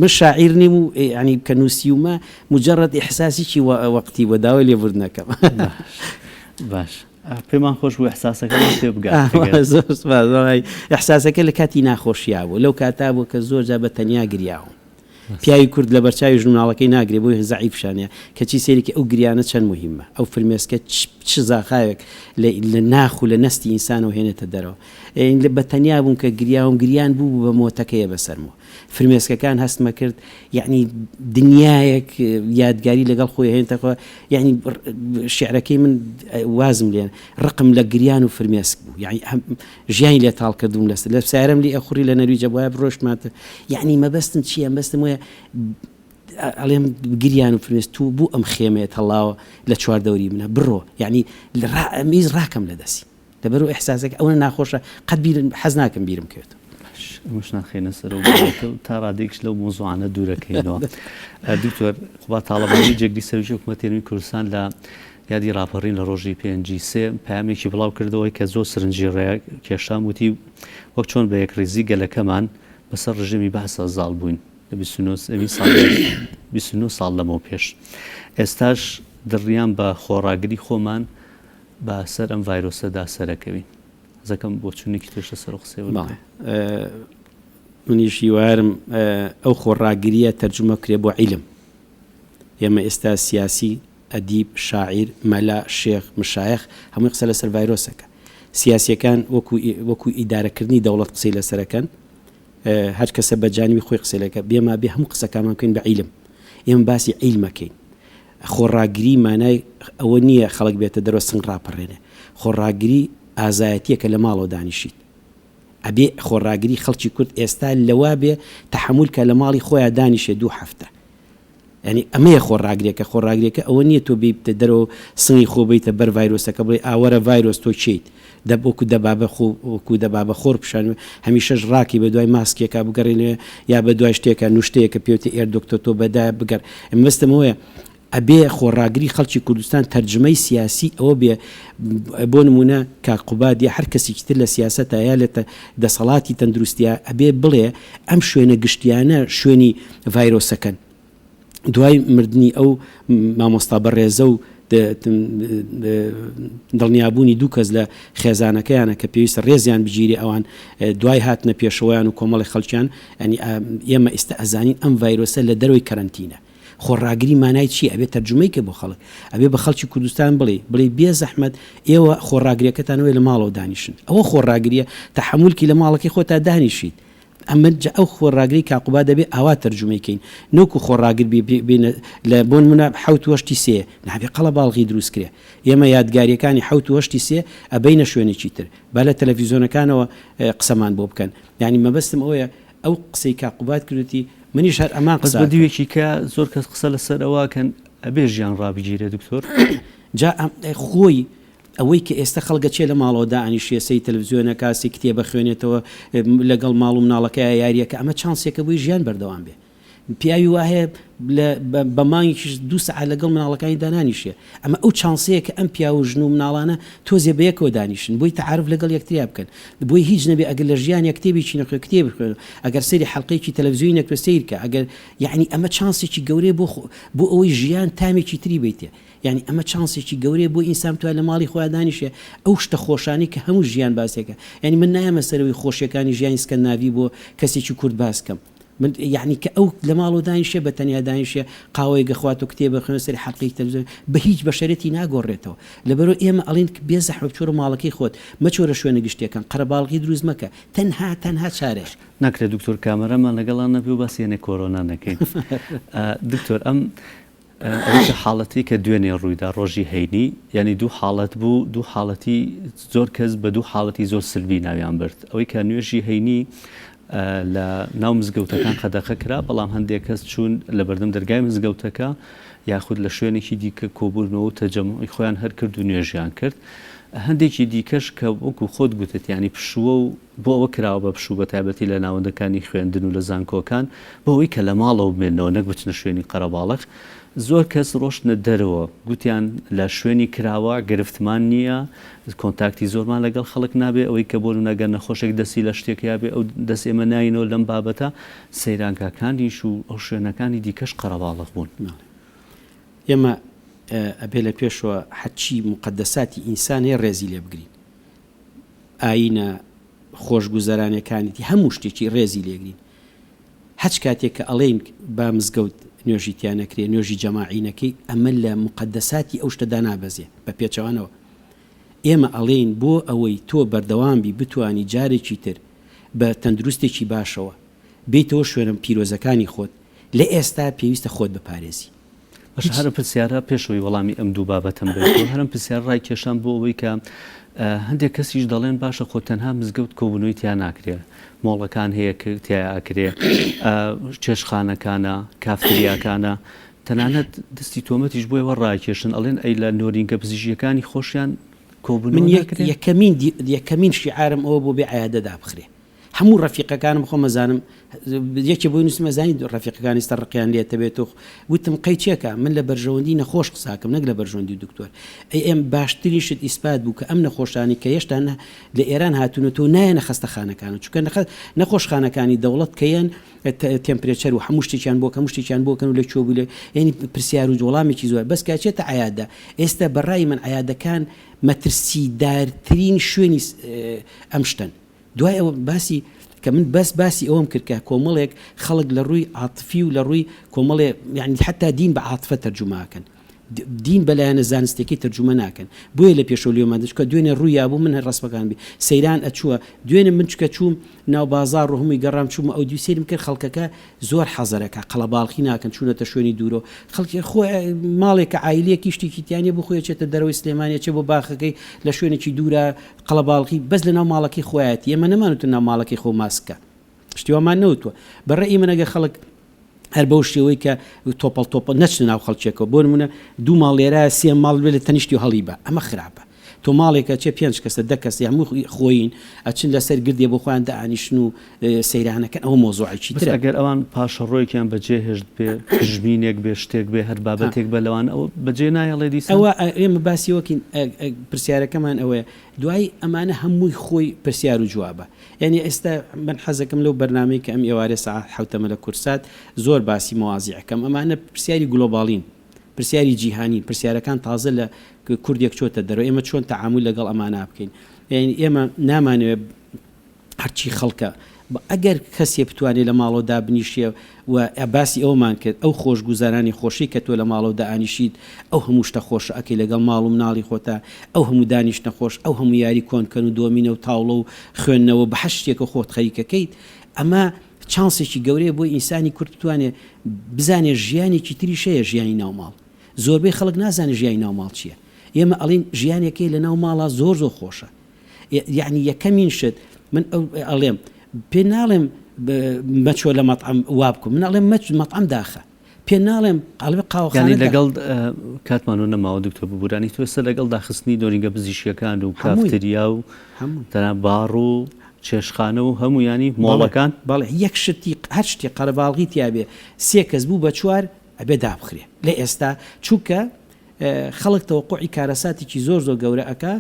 من شاعیر نیم و ینی کە نووسیومە مجرد ئیحساسیی وەقتی بە داوای لێبوردنەکەم باش پێمان خۆش بوو ئەحساسەکە پێ بگات ئەحساسەکە لە کاتی ناخۆشییا بوو لەو کاتا بوو کە زۆر جا بە تەنیا گریاوم پیاوی کورد لە بەرچاوی ژناڵەکەی ناگرێ بۆی زەعیفشانە کەچی سێریکە ئەو گریانە چەند مهمە ئەو فرمێسکە چ زاخاوێک لە ناخ و لە نەستی ئینسانەوە هێنێتە دەرەوە بە تەنیا بوون کە گریان بوو بە مۆتەکەیە بەسەرمەوە فرمێسکەکان هەستمە کرد یعنی دنیایەک یادگاری لەگەڵ خۆی هێنتەخوا یعنی شعرەکەی من وازم لێن ڕقم لە گریان و فرمێسک بوو یعنی ژیانی لێ تاڵ کردوم لەسەر لە سارم لی ئەخوری لە نەرویجە بۆە بڕۆشتماتە یعنی مەبەستم چییە مەبەستم وایە ئەڵێم گریان و فرمێست تو بوو ئەم خێمەیە هەڵاوە لە چواردەوری منە بڕۆ یعنی میز ڕاکەم لە دەستی لەبەرەوە ئیحساسەکە ئەوە ناخۆشە قەت حەز ناکەم بیرم کرد مش ناخێنە سەر تا ڕادێکش لەو مۆزوعانە دوورەکەینەوە دکتۆر خوبا تاڵەبانی جێگری سەرۆکی حکوومەتی کوردستان لە یادی راپەڕین لە ڕۆژی پێنجی پامێکی بڵاو کردەوەی کە زۆر سرنجی ڕێ کێشان وتی وەک چۆن بە یەکڕێزی گەلەکەمان بەسەر ڕژێمی بەحسە زاڵ بووین لە 29 ساڵ لەمەوە پێش ئێستاش دڕیان بە خۆڕاگری خۆمان بە سەر ئەم ڤایرۆسەدا سەرەکەوین زەکەم بۆ چونێکی توێشە سەر قسەوە منیشی وارم ئەو خۆڕاگریە تەرجمە کرێ بۆ عیلم ئێمە ئێستا سیاسی ئەدیب شاعیر مەلا شێخ مشایخ هەمووی قسە لەسەر ڤایرۆسەکە سیاسیەکان وەکو ئیدارەکردنی دەوڵەت قسەی لەسەرەکەن هەر کەسە بەجانبی خۆی قسەلەکە بێمە بێ هەموو قسەکانمان بکەین بە عیلم ئێمە باسی عیلمەکەین خۆڕاگری مانای ئەوە نییە خەڵک بێتە دەرەوە سنگ ڕاپەڕێنێ خۆڕاگری ئازایەتیەکە لە ماڵەوە دانیشیت ئەبێ خۆڕاگری خەڵکی کورد ئێستا لەوا بێ تەحمل کە لە ماڵی خۆیان دانیشێ 2 هەفتە ینی ئەمەیە خۆڕاگریەکە ئەوە نییە تۆ بیتە دەرەوە سنگی خۆ بیتە بەر ڤایرۆسەکە بڵێ ئاوەرە ڤایرۆس تۆ چیت دەبووکو دەبابە خۆر پیشان هەمیشەش ڕاکی بە دوای ماسکێکا بگەڕێنێ یا بە دوای شتێکە نوشتەیەکە پێوتە ئێر دکتۆر تۆ بەدای بگەر ئەمەستمەوەیە ئەبێ خۆڕاگری خەڵکی کوردستان تەرجمەی سیاسی ئەوە بێ بۆ نمونە کاقوبادی هەر کەسێکی تر لە سیاسەتە یا لە دەسەڵاتی تەندروستیە ئەبێ بڵێ ئەم شوێنە گشتیانە شوێنی ڤایرۆسەکەن دوای مردنی ئەو مامۆستا بەڕێزە و دڵنیابوونی دوو کەس لە خێزانەکەیانە کە پێویستە ڕێزیان بگیری ئەوان دوای هاتنە پێشەوەیان و کۆمەڵی خەڵکیان ئەنی ئێمە ئێستا ئەزانین ئەم ڤایرۆسە لە دەروی کەرەنتینە خۆڕاگری مانای چی ئەبێت تەرجمەی کە بۆ خەڵک ئەبێ بە خەڵکی کوردستان بڵێ بێ زەحمەت ئێوە خۆڕاگریەکەتانەوەی لە ماڵەوە دانیشن ئەوە خۆڕاگریە تەحمولکی لە ماڵەکەی خۆتا دانیشیت ئەمە ئەو خۆڕاگری کاقوبا دەبێت ئاوا تەرجمەیکەین نۆکو خۆڕاگر لە بۆن منە حوت وەشتی سێ نابێ قەڵە باڵغی دروستکرێ ئێمە یادگاریەکانی حوت وەشتی سێ ئەبینە شوێنێکی تر با لە تەلەڤیزۆنەکانەوە قسەمان بۆ بکەن یعنی مەبەستم ئەوەیە ئەو قسەی کاقوبات کردوتی منیش هەر ئەمان قسە دیوێکی کە زۆر کەس قسە لەسەرەوەکەن ئەبێ ژیان ڕابگیرێ دکتۆر جا خۆی ئەوەی کە ئێستا خەڵگە چێ لە ماڵەوەدا ئەنیشێسەی تەلەڤیزیۆنە کاسی کتێبە خوێنێتەوە لەگەڵ ماڵ و مناڵەکە یاریەکە ئەمە چانسێکە بۆی ژیان بەردەوام بێ پیاوی وایە بە مانگیش 2 ساعت لەگەڵ مناڵەکانی دانانیشێ ئەمە ئەو چانسەیە کە ئەم پیا و ژن و مناڵانە تۆزێ بەیەکەوە دانیشن بۆی تعارف لەگەڵ یەکتریا بکەن بۆی هیچ نەبێ ئەگەر لە ژیان کتێبێکی نەخوێ کتێب بخوێن ئەگەر سەری حەڵقەیەکی تەلەڤیزیۆنی نەکوێ سیرکە ئەگەر یعنی ئەمە چانسێکی گەورەیە بۆ ئەوەی ژیان تامێکی تری بیتێ یعنی ئەمە چانسێکی گەورەیە بۆ ئینسان توانێت لە ماڵی خۆیان دانیشێ ئەو شتە خۆشانی کە هەموو ژیان باسێکە یعنی من نایەمە سەرەوەی خۆشیەکانی ژیانی سکەندناڤی بۆ کەسێکی کورد باسکەم من یعنی کە ئەو لە ماڵ و دانیشێ بە تەنیا دانیشێ قاوەی گەخوات و کتێبە خوێن سەری حەڵقەی تەلەڤیزیۆن بە هیچ بەشەرەتی ناگۆڕێتەوە لەبەرەوە ئێمە ئەڵێن بێ زەحمەت بچۆرە ماڵەکەی خۆت مەچۆرە شوێنە گشتیەکان قەرەباڵغی دروست مەکە تەنها چارەش ناکرێت دکتۆر کامەرەمان لەگەڵان نەبی و باسیێنێ کۆرۆنا نەکەین دکتۆر ئەم ئەوکە حاڵەتی کە دوێنێ ڕوویدا ڕۆژی هەینی ینی دوو حاڵەت بوو دوو حاڵەتی زۆر کەس بە دوو حاڵەتی زۆر سلبی ناویان برد ئەوەی کە نوێژی هەینی لە ناو مزگەوتەکان قەدەخە کرا بەڵام هەندێک کەس چوون لە بەردەم دەرگای مزگەوتەکە یاخود لە شوێنێکی دیکە کۆبوونەوە تەجەمعی خۆیان هەر کرد و نوێژیان کرد هەندێکی دیکەش کە وەکو خۆت گوتت ینی پشووە و بۆ ئەوە کراوە بە پشوو بە تایبەتی لە ناوەندەکانی خوێندن و لە زانکۆکان بۆ ئەوەی کە لە ماڵەوە بمێنەوە نەک بچنە شوێنی قەرەباڵغ زۆر کەس ڕۆشتنە دەرەوە گوتیان لە شوێنی کراوە گرفتمان نییە کۆنتاکتی زۆرمان لەگەڵ خەڵک نابێ ئەوەی کە بۆ نەگەر نەخۆشێک دەستی لە شتێک یابێ ئەو دەست ئێمە ناینەوە لەم بابەتە سەیرانگاکانیش و ئەو شوێنەکانی دیکەش قەرەباڵغ بوون ئێمە ئەبێ لە پێشەوە حەچی مقدساتی ئینسانی ڕێزی لێ بگرین ئاینە خۆشگوزەرانەکانیتی هەموو شتێکی ڕێزی لێگرین هەچ کاتێک کە ئەڵێن با مزگەوت نوێژیتیان نەکرێ نوێژی جەماعینەکەی ئەمە لە مقدساتی ئەو شتەدا نابەزێ بە پێچەوانەوە ئێمە ئەڵێن بۆ ئەوەی تۆ بەردەوامبی بتوانی جارێکی تر بە تەندروستێکی باشەوە بیتەوە شوێنم پیرۆزەکانی خۆت لە ئێستا پێویستە خۆت بپارێزی هەرم پرسیارە پێشەوەی وەڵامی ئەم دوو بابەتم بێت هەرم پرسیار ڕای کێشان بۆ ئەوەی کە هەندێک کەسیش دەڵێن باشە خۆ تەنها مزگەوت کۆبوونەوەی تیا ناکرێ مۆڵەکان هەیە تیا ئاکرێ چێشخانەکانە کافتریاکانە تەنانەت دەستی تۆمەتیش بۆیەوە ڕاکێشن ئەڵێن ئەی لە نۆرینگە پزیژیەکانی خۆشیان من یەکەمین شیعارم ئەوە بۆ بێ عیادەدا بخرێ هەموو ڕەفیقەکانم خۆ مەزانم یەکێ بۆی نووسمە زانی ڕەفیقەکانی ستەڕقیان لێتە بێت و وتم قەی چێکە من لە بەرژەوەندی نەخۆش قساکەم نەک لە بەرژەوەندی دکتۆر ئەم باشترین شت ئیسپات بوو کە ئەم نەخۆشانی کە هێشتا لە ئێران هاتوونەوە نایەنە خەستەخانەکان چونکە نەخۆشخانەکانی دەوڵەت کەیان تێمپرێچەر و هەموو شتێکیان بۆ هەموو شتێکیان بۆکەن و لە چۆ بوو لێ ینی پرسیار و وەڵامێکی زۆر بەس کاچێتە عیادە ئێستا بەڕای من عیادەکان مەترسیدارترین شوێنی ئەم شتن دوای ئەوە باسی کە من باسی ئەوم کرد کە کۆمەڵێک خەڵک لە ڕووی عاتفی و لە ڕووی کۆمەڵێ یعنی حتا دین بە عاتفە تەرجوماکەن دین بەلایەنە زانستێکی تەرجمە ناکەن بۆیە لە پێشەوە لێمە دەچکە دوێنێ ڕوویا بوو من هەر ڕستەکان بی سەیران ئەچووە دوێنێ من چکە چووم ناو بازار ڕ هەمووی گەڕام چوومە ئەو دوی سێرم کرد خەڵکەکە زۆر حەزەرەکە قەڵەباڵخی ناکەن چوونەتە شوێنی دوورۆ خەڵکی خۆ ماڵێکە عایلەیەکی شتێکی تیانێ بخۆیە چێتە دەرەوەی سلێمانە چێ بۆ باخەکەی لە شوێنێکی دوورە قەڵەباڵخی بەس لە ناو ماڵەکەی خۆیەتی ئێمە نەمانوتن ناو ماڵەکەی خۆ ماسکە شتیوامان نەوتوە بەڕێی منەگە خەڵک هەر بەو شێوەی کە تۆپەڵ نەچنە ناو خەڵکێکەوە بۆ نمونە دوو ماڵ لێرە سێ ماڵ بێ لە تەنیشتی و هەڵی بە ئەمە خراپە تۆ ماڵێکە چێ 5 کەسە 10 کەس هەموو خۆین ئەچن لەسەر گردێ بۆ خۆیان دائانیشن و سەیرانەکەن ئەوە مۆزوعێکی تر ئەگەر ئەوان پاشەڕۆیەکیان بەجێ هێشت بێ ژمینێک بێ شتێک بێ هەر بابەتێک بە لەوان ئەوە بەجێ نایەڵێ دیسە ئەوە ئێمە باسی وەکین پرسیارەکەمان ئەوەیە دوای ئەمانە هەمووی خۆی پرسیار و جوابە یعنی ئێستا من حەزەکەم لەو بەرنامەی کە ئەم ئێوارێ ساعت 7 لە کورسات زۆر باسی مواضیعەکەم ئەمانە پرسیاری گلۆباڵین پرسیاری جیهانی پرسیارەکان تازە لە کوردێک چۆتە دەرەوە ئێمە چۆن تەعامل لەگەڵ ئەمانە بکەین ئێمە نامانوێت هەرچی خەڵکە ئەگەر کەسێ بتوانێت لە ماڵەوەدا بنیشێ و ئەباسی ئەومان کرد ئەو خۆشگوزارانی خۆشی کە تۆ لە ماڵەوەدا ئانیشیت ئەو هەموو شتە خۆشە ئەکەی لەگەڵ ماڵ و مناڵی خۆتا ئەو هەموو دانیش نەخۆش ئەو هەموو یاری کۆنکەن و دۆمینە و تاوڵە و خوێندنەوە بە هەشتێکە خۆت خەریکەکەیت ئەمە چانسێکی گەورەیە بۆی ئینسانی کورد بتوانێت بزانێت ژیانێکی تری شەیە ژیانی ناوماڵ زۆربەی خەڵک نازانێت ژیانی ناوماڵ چییە ئێمە ئەڵین ژیانێکی لە ناو ماڵە زۆر خۆشە یعنی یەکەمین شت من ئەڵێم پێ ناڵێم مەچۆ لە مەطعم وا بکوم من ئەڵێم مەطعم داخە پێ ناڵێم ئەڵێ قاوەخانە لەگەڵ کاتمان نەماوە دکتۆر ببورانی تو ئێستا لەگەڵ داخستنی دۆنیگە پزیشکیەکان و کافتریا و تەنها باڕ و چێشخانە و هەموو ینی مۆڵەکان بەڵێ یەک شتی هەر شتی قەرەباڵغی تیابێ سێ کەس بوو بە چوار ئەبێ دابخرێ لە ئێستا چووکە خەڵک تەوەقوعی کارەساتێکی زۆر گەورە ئەکا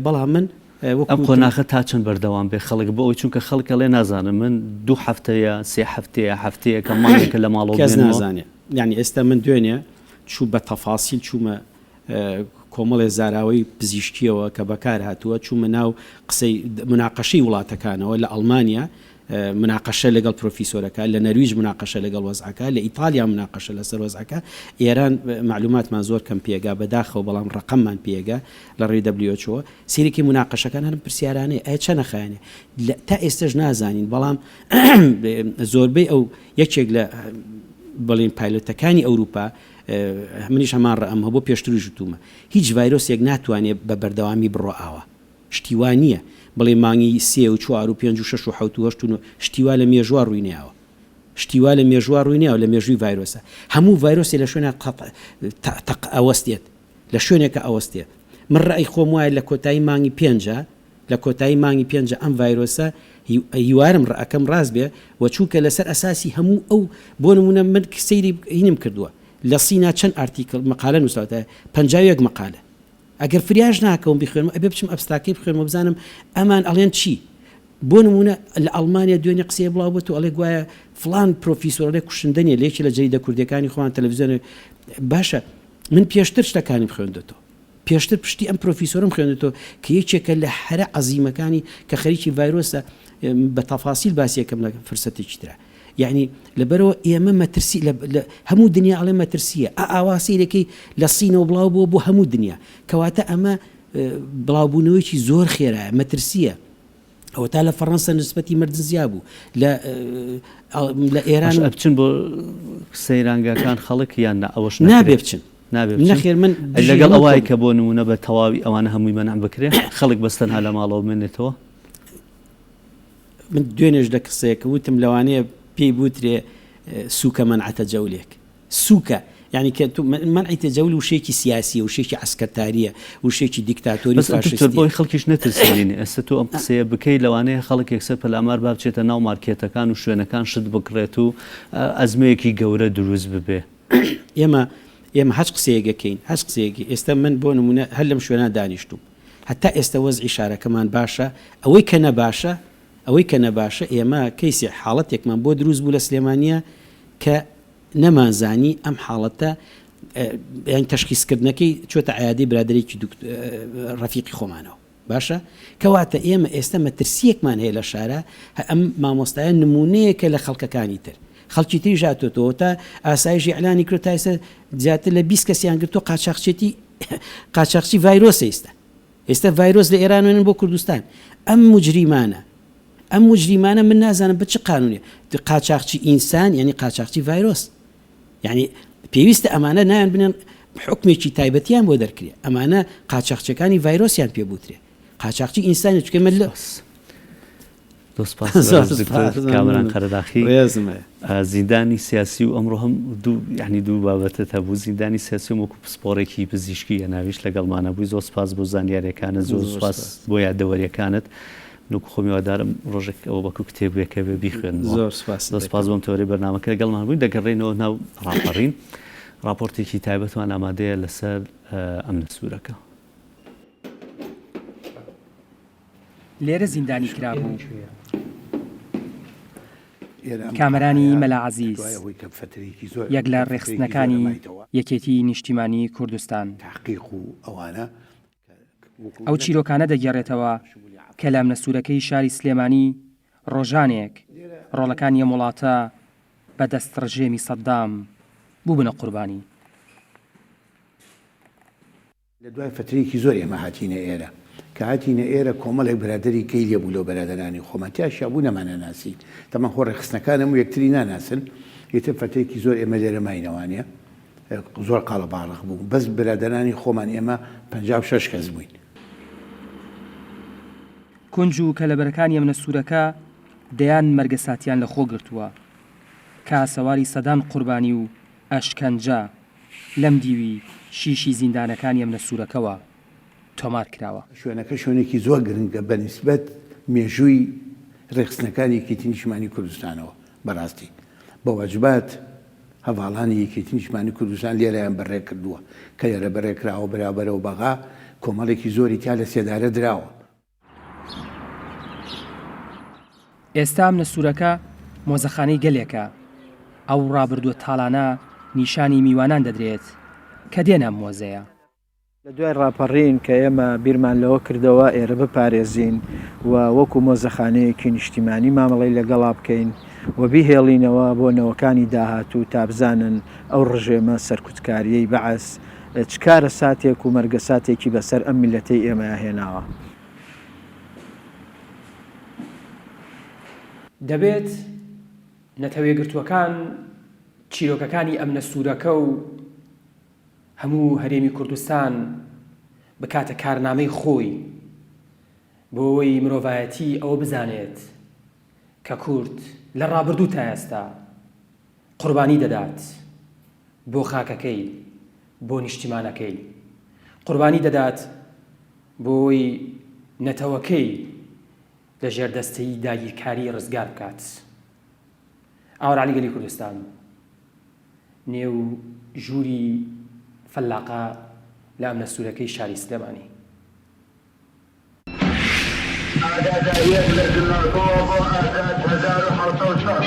بەڵام من ئەم قۆناغە تا چەند بەردەوام بێ خەڵک بۆ ئەوی چونکە خەڵکە لێ نازانم من 2 هەفتەیە 3 هەفتەیە هەفتەیە کە ماڵێکە لە ماڵەوە کەس نازانێ یعنی ئێستا من دوێنێ چوو بە تەفاسیل چوومە کۆمەڵێ زاراوەی پزیشکیەوە کە بەکار هاتووە چوومە ناو قسەی مناقەشەی وڵاتەکانەوە لە ئەڵمانیا مناقەشە لەگەڵ پرۆفیسۆرەکە لە نەرویج مناقەشە لەگەڵ وەزعەکە لە ئیتالیا مناقەشە لەسەر وەزعەکە ئێران معلوماتمان زۆر کەم پێگا بەداخەوە بەڵام ڕقممان پێگا لە ڕێ WHO سیرێکی مناقەشەکان هەرم پرسیارانەیە ئایا چە نەخایەنێ تا ئێستش نازانین بەڵام زۆربەی ئەو یەکێک لە بەڵێن پایلۆتەکانی ئەوروپا منیش هەمان ڕەم هەبوو پێشتری ژوتومە هیچ ڤایرۆسێک ناتوانێت بە بەردەوامی بڕۆ ئاوە شتیوان نییە بڵێ مانگی 3 و 4 و 5 و 6 و 7 و 8 شتیوا لە مێژوار ڕووینەوە شتیوا لە مێژوار ڕووینەوە لە مێژووی ڤایرۆسە هەموو ڤایرۆسی لە شوێنە ئەوەستێت لە شوێنێکە ئەوەستێت من ڕای خۆم وایە لە کۆتایی مانگی 5 لە کۆتایی مانگی 5 ئەم ڤایرۆسە هیوارم ڕەکەم ڕاست بێ و چووکە لەسەر ئەساسی هەموو ئەو بۆ نمونە من سەیری هینم کردووە لە سینا چەند ئارتیکل مەقالە نووسراوەتە 51 مەقالە ئەگەر فریاش ناکەم بخوێنم ئەبێ بچم ئەبستاکەی بخوێنمە بزانم ئەمان ئەڵێن چی بۆ نمونە لە ئەڵمانیا دوێنێ قسەیە بڵاو بێت و ئەڵێ گوایە فلان پرۆفیسۆر لێ کوشندنیە لێکی لە جەریدە کوردەکانی خۆیان تەلەڤیزیۆن باشە من پێشتر شتەکانی بخوێندێتەوە پێشتر پشتی ئەم پرۆفیسۆرم خوێندێتەوە کە یەکێکە لە هەرە عەزیمەکانی کە خەریکی ڤایرۆسە بە تەفاسیل باسیەکەم لە فرسەتێکی ترە یعنی لەبەرەوە ئێمە مەترسی هەموو دنیا ئەڵێ مەترسیە ئاواسیرەکەی لە سینەوە بڵاو بووە بۆ هەموو دنیا کەواتە ئەمە بڵاوبوونەوەیکی زۆر خێرایە مەترسیە ئەوە تا لە فەڕەنسا نسبەتی مردن زیاد بوو لە ئێران بچن بۆ سەیرانگاکان خەڵک یان ئەوەش نابێ بچن نەخێر من لەگەڵ ئەوای کە بۆ نمونە بە تەواوی ئەوانە هەمووی مەنع بکرێ خەڵک بەستەنها لە ماڵەوە بمێنێتەوە من دوێنێش لە قسەیەکە وتم لەوانەیە پێی بوترێ سووکە منعەتە جەولێک سووکە یعنی کە منعیتە جەول وشێکی سیاسیە وشێکی عسکەرتاریە وشێکی دیکتاتۆری فاشیستی بۆی خەڵکیش نەترسێنێ ئێستا تۆ ئەم قسەیە بکەی لەوانەیە خەڵک یەکسەر پەلامار با بچێتە ناو مارکێتەکان و شوێنەکان شت بکرێت و ئەزمەیەکی گەورە دروست ببێ ئێمە هەچ قسەیەکەین هەچ قسەیەکی ئێستا من بۆ نمونە هەر لەم شوێنە دانیشتوم هەتا ئێستا وەزعی شارەکەمان باشە ئەوەی کە نەباشە ئێمە کەیسی حاڵەتێکمان بۆ دروست بوو لە سلێمانیە کە نەمانزانی ئەم حاڵەتە یان تەشخیصکردنەکەی چۆتە عیادی برادێکی ڕەفیقی خۆمانەوە باشە کەواتە ئێمە ئێستا مەترسیەکمان هەیە لە شارە ئەم مامۆستایە نمونەیەکە لە خەڵکەکانی تر خەڵکی تری ژاتۆتەوە تا ئاسایشی ئەعلانی کرد تا ئێستا زیاتر لە 20 کەسیان گرتو قاچاقچی ڤایرۆسە ئێستا ڤایرۆس لە ئێرانێنن بۆ کوردستان ئەم مجریمانە من نازانم بە چ قانونێ قاچاقچی ئینسان یعنی قاچاقچی ڤایرۆس یعنی پێویستە ئەمانە نایان بنێن حکمێکی تایبەتیان بۆ دەرکرێ ئەمانە قاچاقچەکانی ڤایرۆسیان پێبوترێ قاچاقچی ئینسانی چکە من لە کامران قەرەداخی زیندانی سیاسی و ئەمڕۆ هەم دوو بابەتە هەبوو زیندانی سیاسی و وەکو پسپۆڕێکی پزیشکی ناویش لەگەڵمانە بووی زۆر سپاس بۆ زانیاریەکانت زۆر سپاس بۆ یادەوەریەکانت نوک خۆمیوادارم ڕۆژێک ئەوە بەکو کتێبێکە بێ بیخوێن زۆر سپاس بۆم تۆری بەرنامەکە لەگەڵمان بووین دەگەڕێنەوە ناو ڕاپەڕین راپۆرتێکی تایبەتوان ئامادەیە لەسەر ئەم سوورەکە لێرە زیندانی کرابوو کامەرانی مەلا عەزیز، یەک لە ڕێخستنەکانی یەکێتی نیشتیمانی کوردستان. ئەو چیرۆکانە دەگێڕێتەوە کە لە ئەمنەسوورەکەی شاری سلێمانی ڕۆژانێک ڕۆڵەکانی ئەم وڵاتە بە دەستڕژێمی سەددام بوو بنە قوربانی. لە دوای فترێکی زۆر ئێمە هاتینە ئێرە کە هاتینە ئێرە کۆمەڵێک برادری کەی لێبوو لەو بەرادرانی خۆمەتیاشیا بوو نەمانە ناسی تەمان خۆ ڕێخستنەکانم و یەکتری ناناسن یەتر فترێکی زۆر ئێمە لێرە ماینەوانە زۆر قاڵە باڕق بوو بەس برادرانی خۆمان ئێمە 56 کەس بووین. کونج و کەلەبەرەکانی ئەمنەسوورەکە دەیان مەرگەساتیان لە خۆ گرتووە کە سەواری سەدان قوربانی و ئەشکەنجە لەم دیوی شیشی زیندانەکانی ئەمنەسوورەکەوە تۆمار کراوە. شوێنەکە شوێنێکی زۆر گرنگە بەنسبەت مێژووی ڕێخستنەکانی یەکێتی نیشتیمانی کوردستانەوە بەڕاستی بە واجبات هەواڵانی یەکێتی نیشتیمانی کوردستان لێرەیان بەڕێ کردووە کە لێرە بەڕێکراوە بەرابەرەوە بەغا کۆمەڵێکی زۆری تا لە سێدارە دراوە. ئێستا ئەمنەسوورەکە مۆزەخانەی گەلێکە. ئەو ڕابردووە تاڵانە نیشانی میوانان دەدرێت کە دێنە مۆزەیە. لە دوای ڕاپەڕین کە ئێمە بیرمان لەوە کردەوە ئێرە بپارێزین و وەکو مۆزەخانەیەکی نیشتیمانی مامەڵی لەگەڵا بکەین و بیهێڵینەوە بۆ نەوەکانی داهاتوو تا بزانن ئەو ڕژێمە سەرکوتکاریەی بەعەس چکارە ساتێک و مەرگە ساتێکی بەسەر ئەم میلەتەی ئێمە هێناوە. دەبێت نەتەوێگرتووەکان چیرۆکەکانی ئەمنەسوورەکە و هەموو هەرێمی کوردستان بکاتە کارنامەی خۆی بۆ ئەوەی مرۆڤایەتی ئەوە بزانێت کە کورد لە ڕابردوو تا ئێستا قوربانی دەدات بۆ خاکەکەی بۆ نیشتیمانەکەی، قوربانی دەدات بۆ ئەوەی نەتەوەکەی لە ژێردەستەی داگیرکاری ڕزگار بکات. ئاوەڕانی گەلی کوردستان نێو ژووری فەلاقە لە ئەمنەسوورەکەی شاری سلێمانی. ئاگاداریەک لە زمانەوە بۆ ئازاد 1970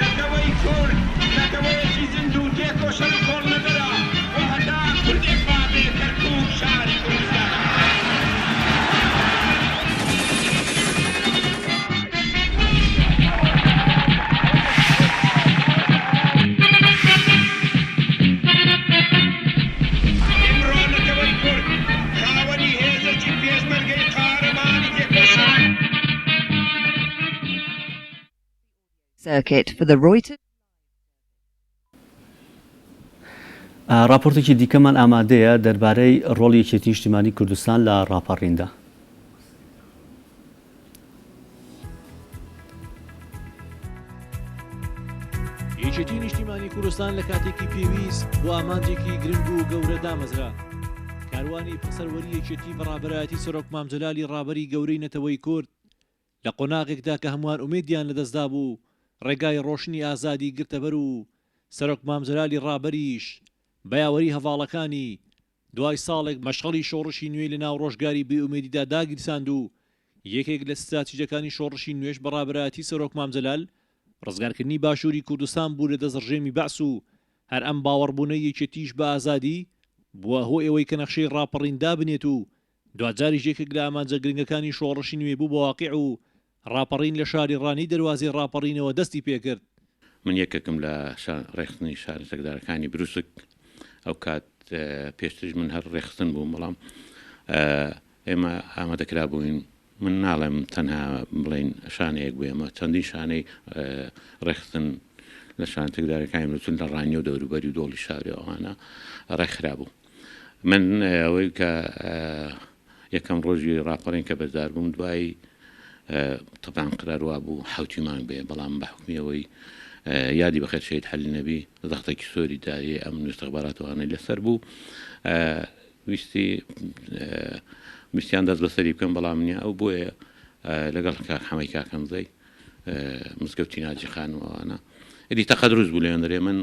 نەکەوەی کورد نەکەوەیەکی زیندوو تێکۆشە کۆڕ نەدەرا و هەتا کوردێک بابێ کەرکووک شاری کوردستان. Circuit for the Reuters. راپۆرتێکی دیکەمان ئامادەیە دەربارەی ڕۆڵی یەکێتی نیشتیمانی کوردستان لە ڕاپەڕیندا. یەکێتی نیشتیمانی کوردستان لە کاتێکی پێویست بۆ ئامانجێکی گرنگ و گەورە دامەزرا. کاروانی پەسەروەری یەکێتی بەڕابەرایەتی سەرۆک مامجەلالی ڕابەری گەورەی نەتەوەی کورد لە قۆناغێکدا کە هەمووان ئومێدیان لەدەستدا بوو ڕێگای ڕۆشنی ئازادی گرتەبەر و سەرۆک مامجەلالی ڕابەریش بەیاوەری هەواڵەکانی دوای ساڵێک مەشغەڵی شۆڕشی نوێی لە ناو ڕۆژگاری بێئومێدیدا داگیرساند و یەکێک لە استراتیژیەکانی شۆڕشی نوێش بەڕابەرایەتی سەرۆک مامجەلال ڕزگارکردنی باشووری کوردستان بوو لە دەستڕژێمی بەعس و هەر ئەم باوەڕبوونەی یەکێتیش بە ئازادی بووە هۆی ئەوەی کە نەخشەی ڕاپەڕیندا بنێت و دوجاریش یەکێک لە ئامانجە گرنگەکانی شۆڕشی نوێ بوو بە واقع و ڕاپەڕین لە شاری ڕانی دەواازەی ڕاپەڕینەوە دەستی پێکرد. من یەکێکم لە ڕێخستنی شاری سەکدارەکانی بروسک ئەو کات پێشترش من هەر ڕێخستن بووم بەڵام ئێمە ئامادەکرا بووین من ناڵێم تەنها بڵین شانەیەک بوو ئێمە چەندین شانەی ڕێخستن لە شان تێکدارەکانی بروسن لە ڕانی و دەوروبەری و دۆڵی شاری ئەوانە ڕێکخرا بوو. من ئەوەی کە یەکەم ڕۆژی ڕاپەڕین کە بەردار بووم دوای طبعا قراروا بوو حوتی مانگ بێ بەڵام بە حکمیەوەی یادی بەخێر شەید حەلی نەبی دەختێکی سۆری داریە ئەم استخباراتوانەی لەسەر بوو ویستیان دەست بەسەری بکەم بەڵام نییە ئەو بۆیە لەگەڵ حەمەی کاکەمزەی مزگەوتی ناجی خانەوەوانە ئەدی تەقە دروست بوو لێن دەرێ من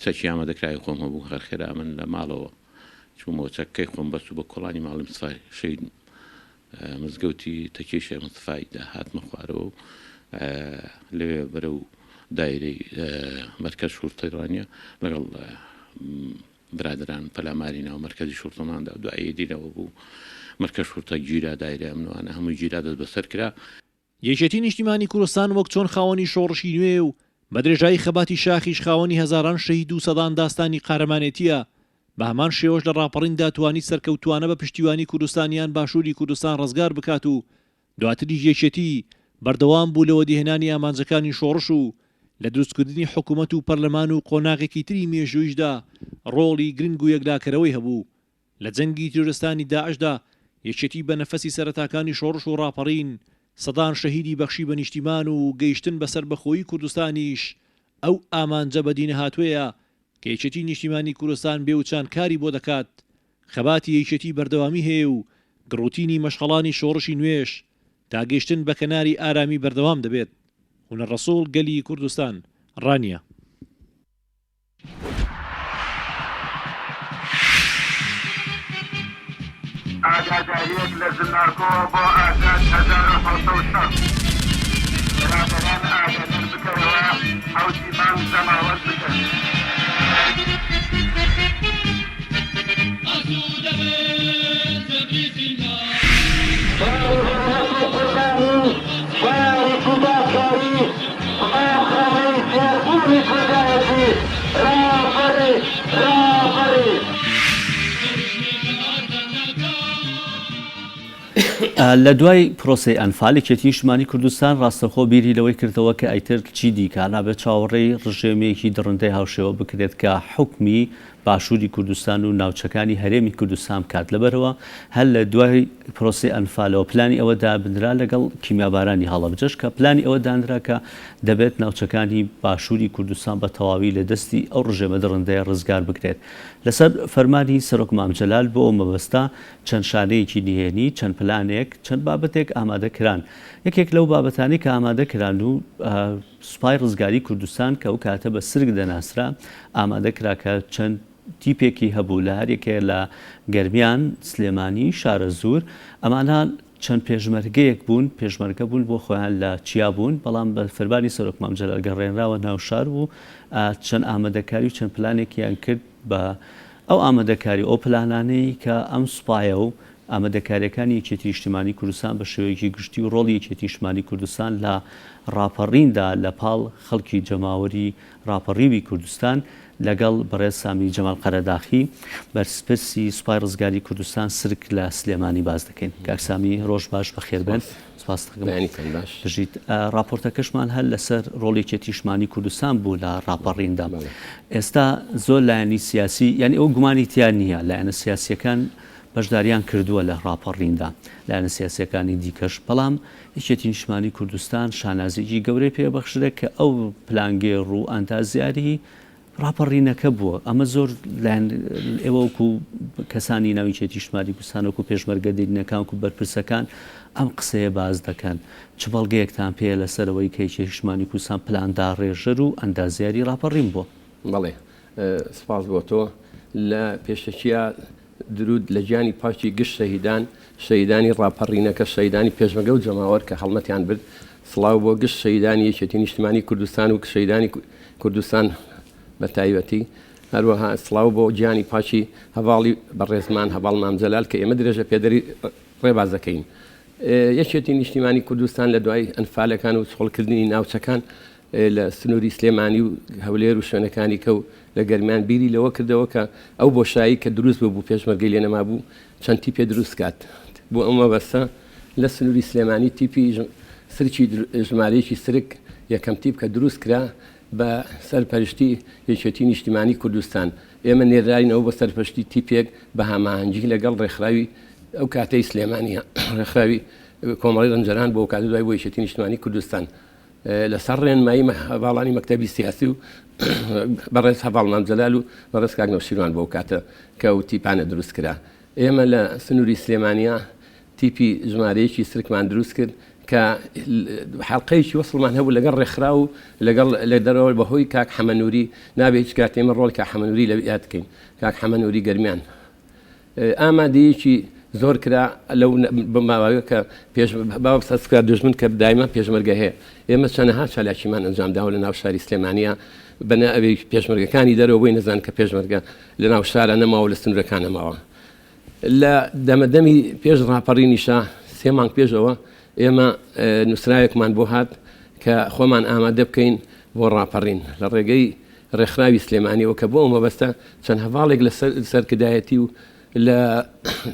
چەکی ئامادەکرای خۆم هەبوو خەرخێرا من لە ماڵەوە چوومەوە چەکەی خۆم بەست و بە کۆڵانی ماڵی مستفای شەید مزگەوتی تەکێشە مستفایدا هاتمە خوارەوە و لەوێ بەرە و دایرەی مەرکەز شورتەی ڕانیە لەگەڵ برادران پەلامارینەوە مەرکەزی شورتەماندا دوایی دیرەوە بوو مەرکەز شورتە گیرا دایرە ئەمنوانە هەمووی گیرا دەست بەسەر کرا. یەکێتی نیشتیمانی کوردستان وەک چۆن خاوەنی شۆڕشی نوێ و بە درێژایی خەباتی شاخیش خاوەنی هەزاران شەهید و سەدان داستانی قارەمانێتیە بە هەمان شێوەش لە ڕاپەڕیندا توانی سەرکەوتوانە بە پشتیوانی کوردستانیان باشووری کوردستان ڕزگار بکات و دواتری یەکێتی بەردەوام بوو لەوە دیهێنانی ئامانجەکانی شۆڕش و لە دروستکردنی حکوومەت و پەرلەمان و قۆناغێکی تری مێژوویشدا ڕۆڵی گرنگ و یەکلاکەرەوەی هەبوو. لە جەنگی تیرۆرستانی داعشدا یەکێتی بە نەفەسی سەرەتاکانی شۆڕش و ڕاپەڕین سەدان شەهیدی بەخشی بە نیشتیمان و گەیشتن بەسەر بەخۆیی کوردستانیش ئەو ئامانجە بەدینە هاتوویە کە یەکێتی نیشتیمانی کوردستان بێوچان کاری بۆ دەکات. خەباتی یەکێتی بەردەوامی هەیە و گڕوتینی مەشغەڵانی شۆڕشی نوێش تا گەیشتن بە کەناری ئارامی بەردەوام دەبێت. هونەر ڕەسوڵ گەلی کوردستان ڕانیە. ئاگاداریەک لە زنارکۆوە بۆ ئازاد 1970 برادران ئاگادار بکەوە حوتی مام زەماوەند بکەن. لە دوای پرۆسی ئەنفالێکێتی نیشتیمانی کوردستان ڕاستەخۆ بیری لەوەی کردەوە کە ئەیتر چی دیکە نابێت چاوەڕێی ڕژێمەیەکی دڕندەی هاوشێوە بکرێت کە حکمی باشووری کوردستان و ناوچەکانی هەرێمی کوردستان کات لەبەرەوە هەر لە دوای پرۆسی ئەنفالەوە پلانی ئەوە دابدرا لەگەڵ کیمیابارانی هەڵەبجەش کە پلانی ئەوە دانرا کە دەبێت ناوچەکانی باشووری کوردستان بە تەواوی لە دەستی ئەو ڕژێمە دڕندەیە ڕزگار بکرێت. لەسەر فەرمانی سەرۆک مامجەلال بۆ ئەو مەبەستا چەند شانەیەکی نهێنی چەند پلانێک چەند بابەتێک ئامادەکران. یەکێک لەو بابەتانی کە ئامادەکران و سوپای ڕزگاری کوردستان کە ئەو کاتە بە سرگ دەناسرا ئامادەکرا کە چەند تیپێکی هەبوو لە هەرێکێ لە گەرمیان سلێمانی شارە زور ئەمانە چەند پێشمەرگەیەک بوون پێشمەرگە بوون بۆ خۆیان لە چیا بوون بەڵام بە فەرمانی سەرۆک مامجەلال گەڕێنراوە ناو شار بوو چەند ئامادەکاری و چەند پلانێکیان کرد بە ئەو ئامادەکاری ئەو پلانانەی کە ئەم سوپایە و ئامادەکاریەکانی یەکێتی نیشتیمانی کوردستان بە شێوەیەکی گشتی و ڕۆڵی یەکێتی نیشتیمانی کوردستان لە ڕاپەڕیندا لە پاڵ خەڵکی جەماوەری ڕاپەڕیوی کوردستان لەگەڵ بەڕێز سامی جەمال قەرەداخی بەرپرسی سوپای ڕزگاری کوردستان سرک لە سلێمانی باز دەکەین. کاک سامی ڕۆژ باش بەخێر بێن. سپاس دەکەم. راپۆرتەکەشمان هەر لەسەر ڕۆڵی یەکێتی نیشتیمانی کوردستان بوو لە ڕاپەڕیندا. ئێستا زۆر لایەنی سیاسی یعنی ئەو گومانی تیان نییە لایەنە سیاسیەکان بەشداریان کردووە لە ڕاپەڕیندا لایەنە سیاسیەکانی دیکەش بەڵام یەکێتی نیشتیمانی کوردستان شانازێکی گەورەی پێبەخشرێت کە ئەو پلانگێڕ و ئەندازیاری ڕاپەڕینەکە بووە. ئەمە زۆر ئێوەکو کەسانی ناوی یەکێتی نیشتیمانی کوردستانەکو پێشمەرگە دینەکان و بەرپرسەکان ئەم قسەیە باز دەکەن. چ بەڵگەیەکتان پێ لەسەرەوەی کە یەکێتی نیشتیمانی کوردستان پلاندا ڕێژەر و ئەندازیاری ڕاپەڕین بووە؟ بەڵێ سپاس بۆ تۆ لە پێشەکیە درود لە گیانی پاشی گشت شەهیدانی ڕاپەڕینەکە شەهیدانی پێشمەرگە و جەماوەر کە هەڵمەتیان برد سڵاو بۆ گشت شەهیدانی یەکێتی نیشتیمانی کوردستان و شەهیدانی کوردستان بە تایبەتی هەروەها سڵاو بۆ گیانی پاشی هەواڵی بەڕێزمان هەواڵ مامجەلال کە ئێمە درێژە پێدەری ڕێباز دەکەین. یەکێتی نیشتیمانی کوردستان لە دوای ئەنفالەکان و سوڵکردنی ناوچەکان لە سنووری سلێمانی و هەولێر و شوێنەکانی کە و لە گەرمیان بیری لەوە کردەوە کە ئەو بۆشایی کە دروست بوو پێشمەرگەی لێ نەما بوو چەند تیپێ دروست کات بۆ ئەمە بەسە لە سنووری سلێمانی تیپی سرکی ژمارەیەکی سرک یەکەم تیپ کە دروست کرا بە سەرپەرشتی یەکێتی نیشتیمانی کوردستان. ئێمە نێراینەوە بە سەرپەرشتی تیپێک بە هەماهەنگی لەگەڵ ڕێکخراوی ئەو کاتەی سلێمانیە ڕێکخراوی کۆمەڵی ڕەنجەران بۆ کاتە دوای بۆ یەکێتی نیشتیمانی کوردستان لەسەر ڕێنمایی هەواڵانی مەکتەبی سیاسی و بەڕێز هەواڵ مامجەلال و بەڕێز کاک نەوشیروان بۆ کاتە کە ئەو تیپانە دروست کرا. ئێمە لە سنووری سلێمانیا تیپی ژمارەیەکی سرکمان دروست کرد کە حەڵقەیەکی وەسڵمان هەبوو لەگەڵ ڕێکخرا و لەگەڵ لە دەرەوە بەهۆی کاک حەمەنووری نابێت هیچ کات ئێمە ڕۆڵ کاک حەمەنووری لە یاد بکەین. کاک حەمەنووری گەرمیان ئامادەیەکی زۆر کرا لەو بماوەیە کە پێش سەسکار دژمن کە دایمە پێشمەرگە هەیە ئێمە چەندەها چالاکیمان ئەنجامداوە لە ناو شاری سلێمانیە بەنە ئەوەی پێشمەرگەکانی دەرەوە بۆی نەزان کە پێشمەرگە لە ناو شارە نەماوە لە سنوورەکان نەماوە لە دەمەدەمی پێش ڕاپەڕینیشە 3 مانگ پێشەوە ئێمە نووسراوێکمان بۆ هات کە خۆمان ئامادە بکەین بۆ ڕاپەڕین لە ڕێگەی ڕێکخراوی سلێمانیەوە کە بۆ مەبەستە چەند هەواڵێک لە سەرکردایەتی و لە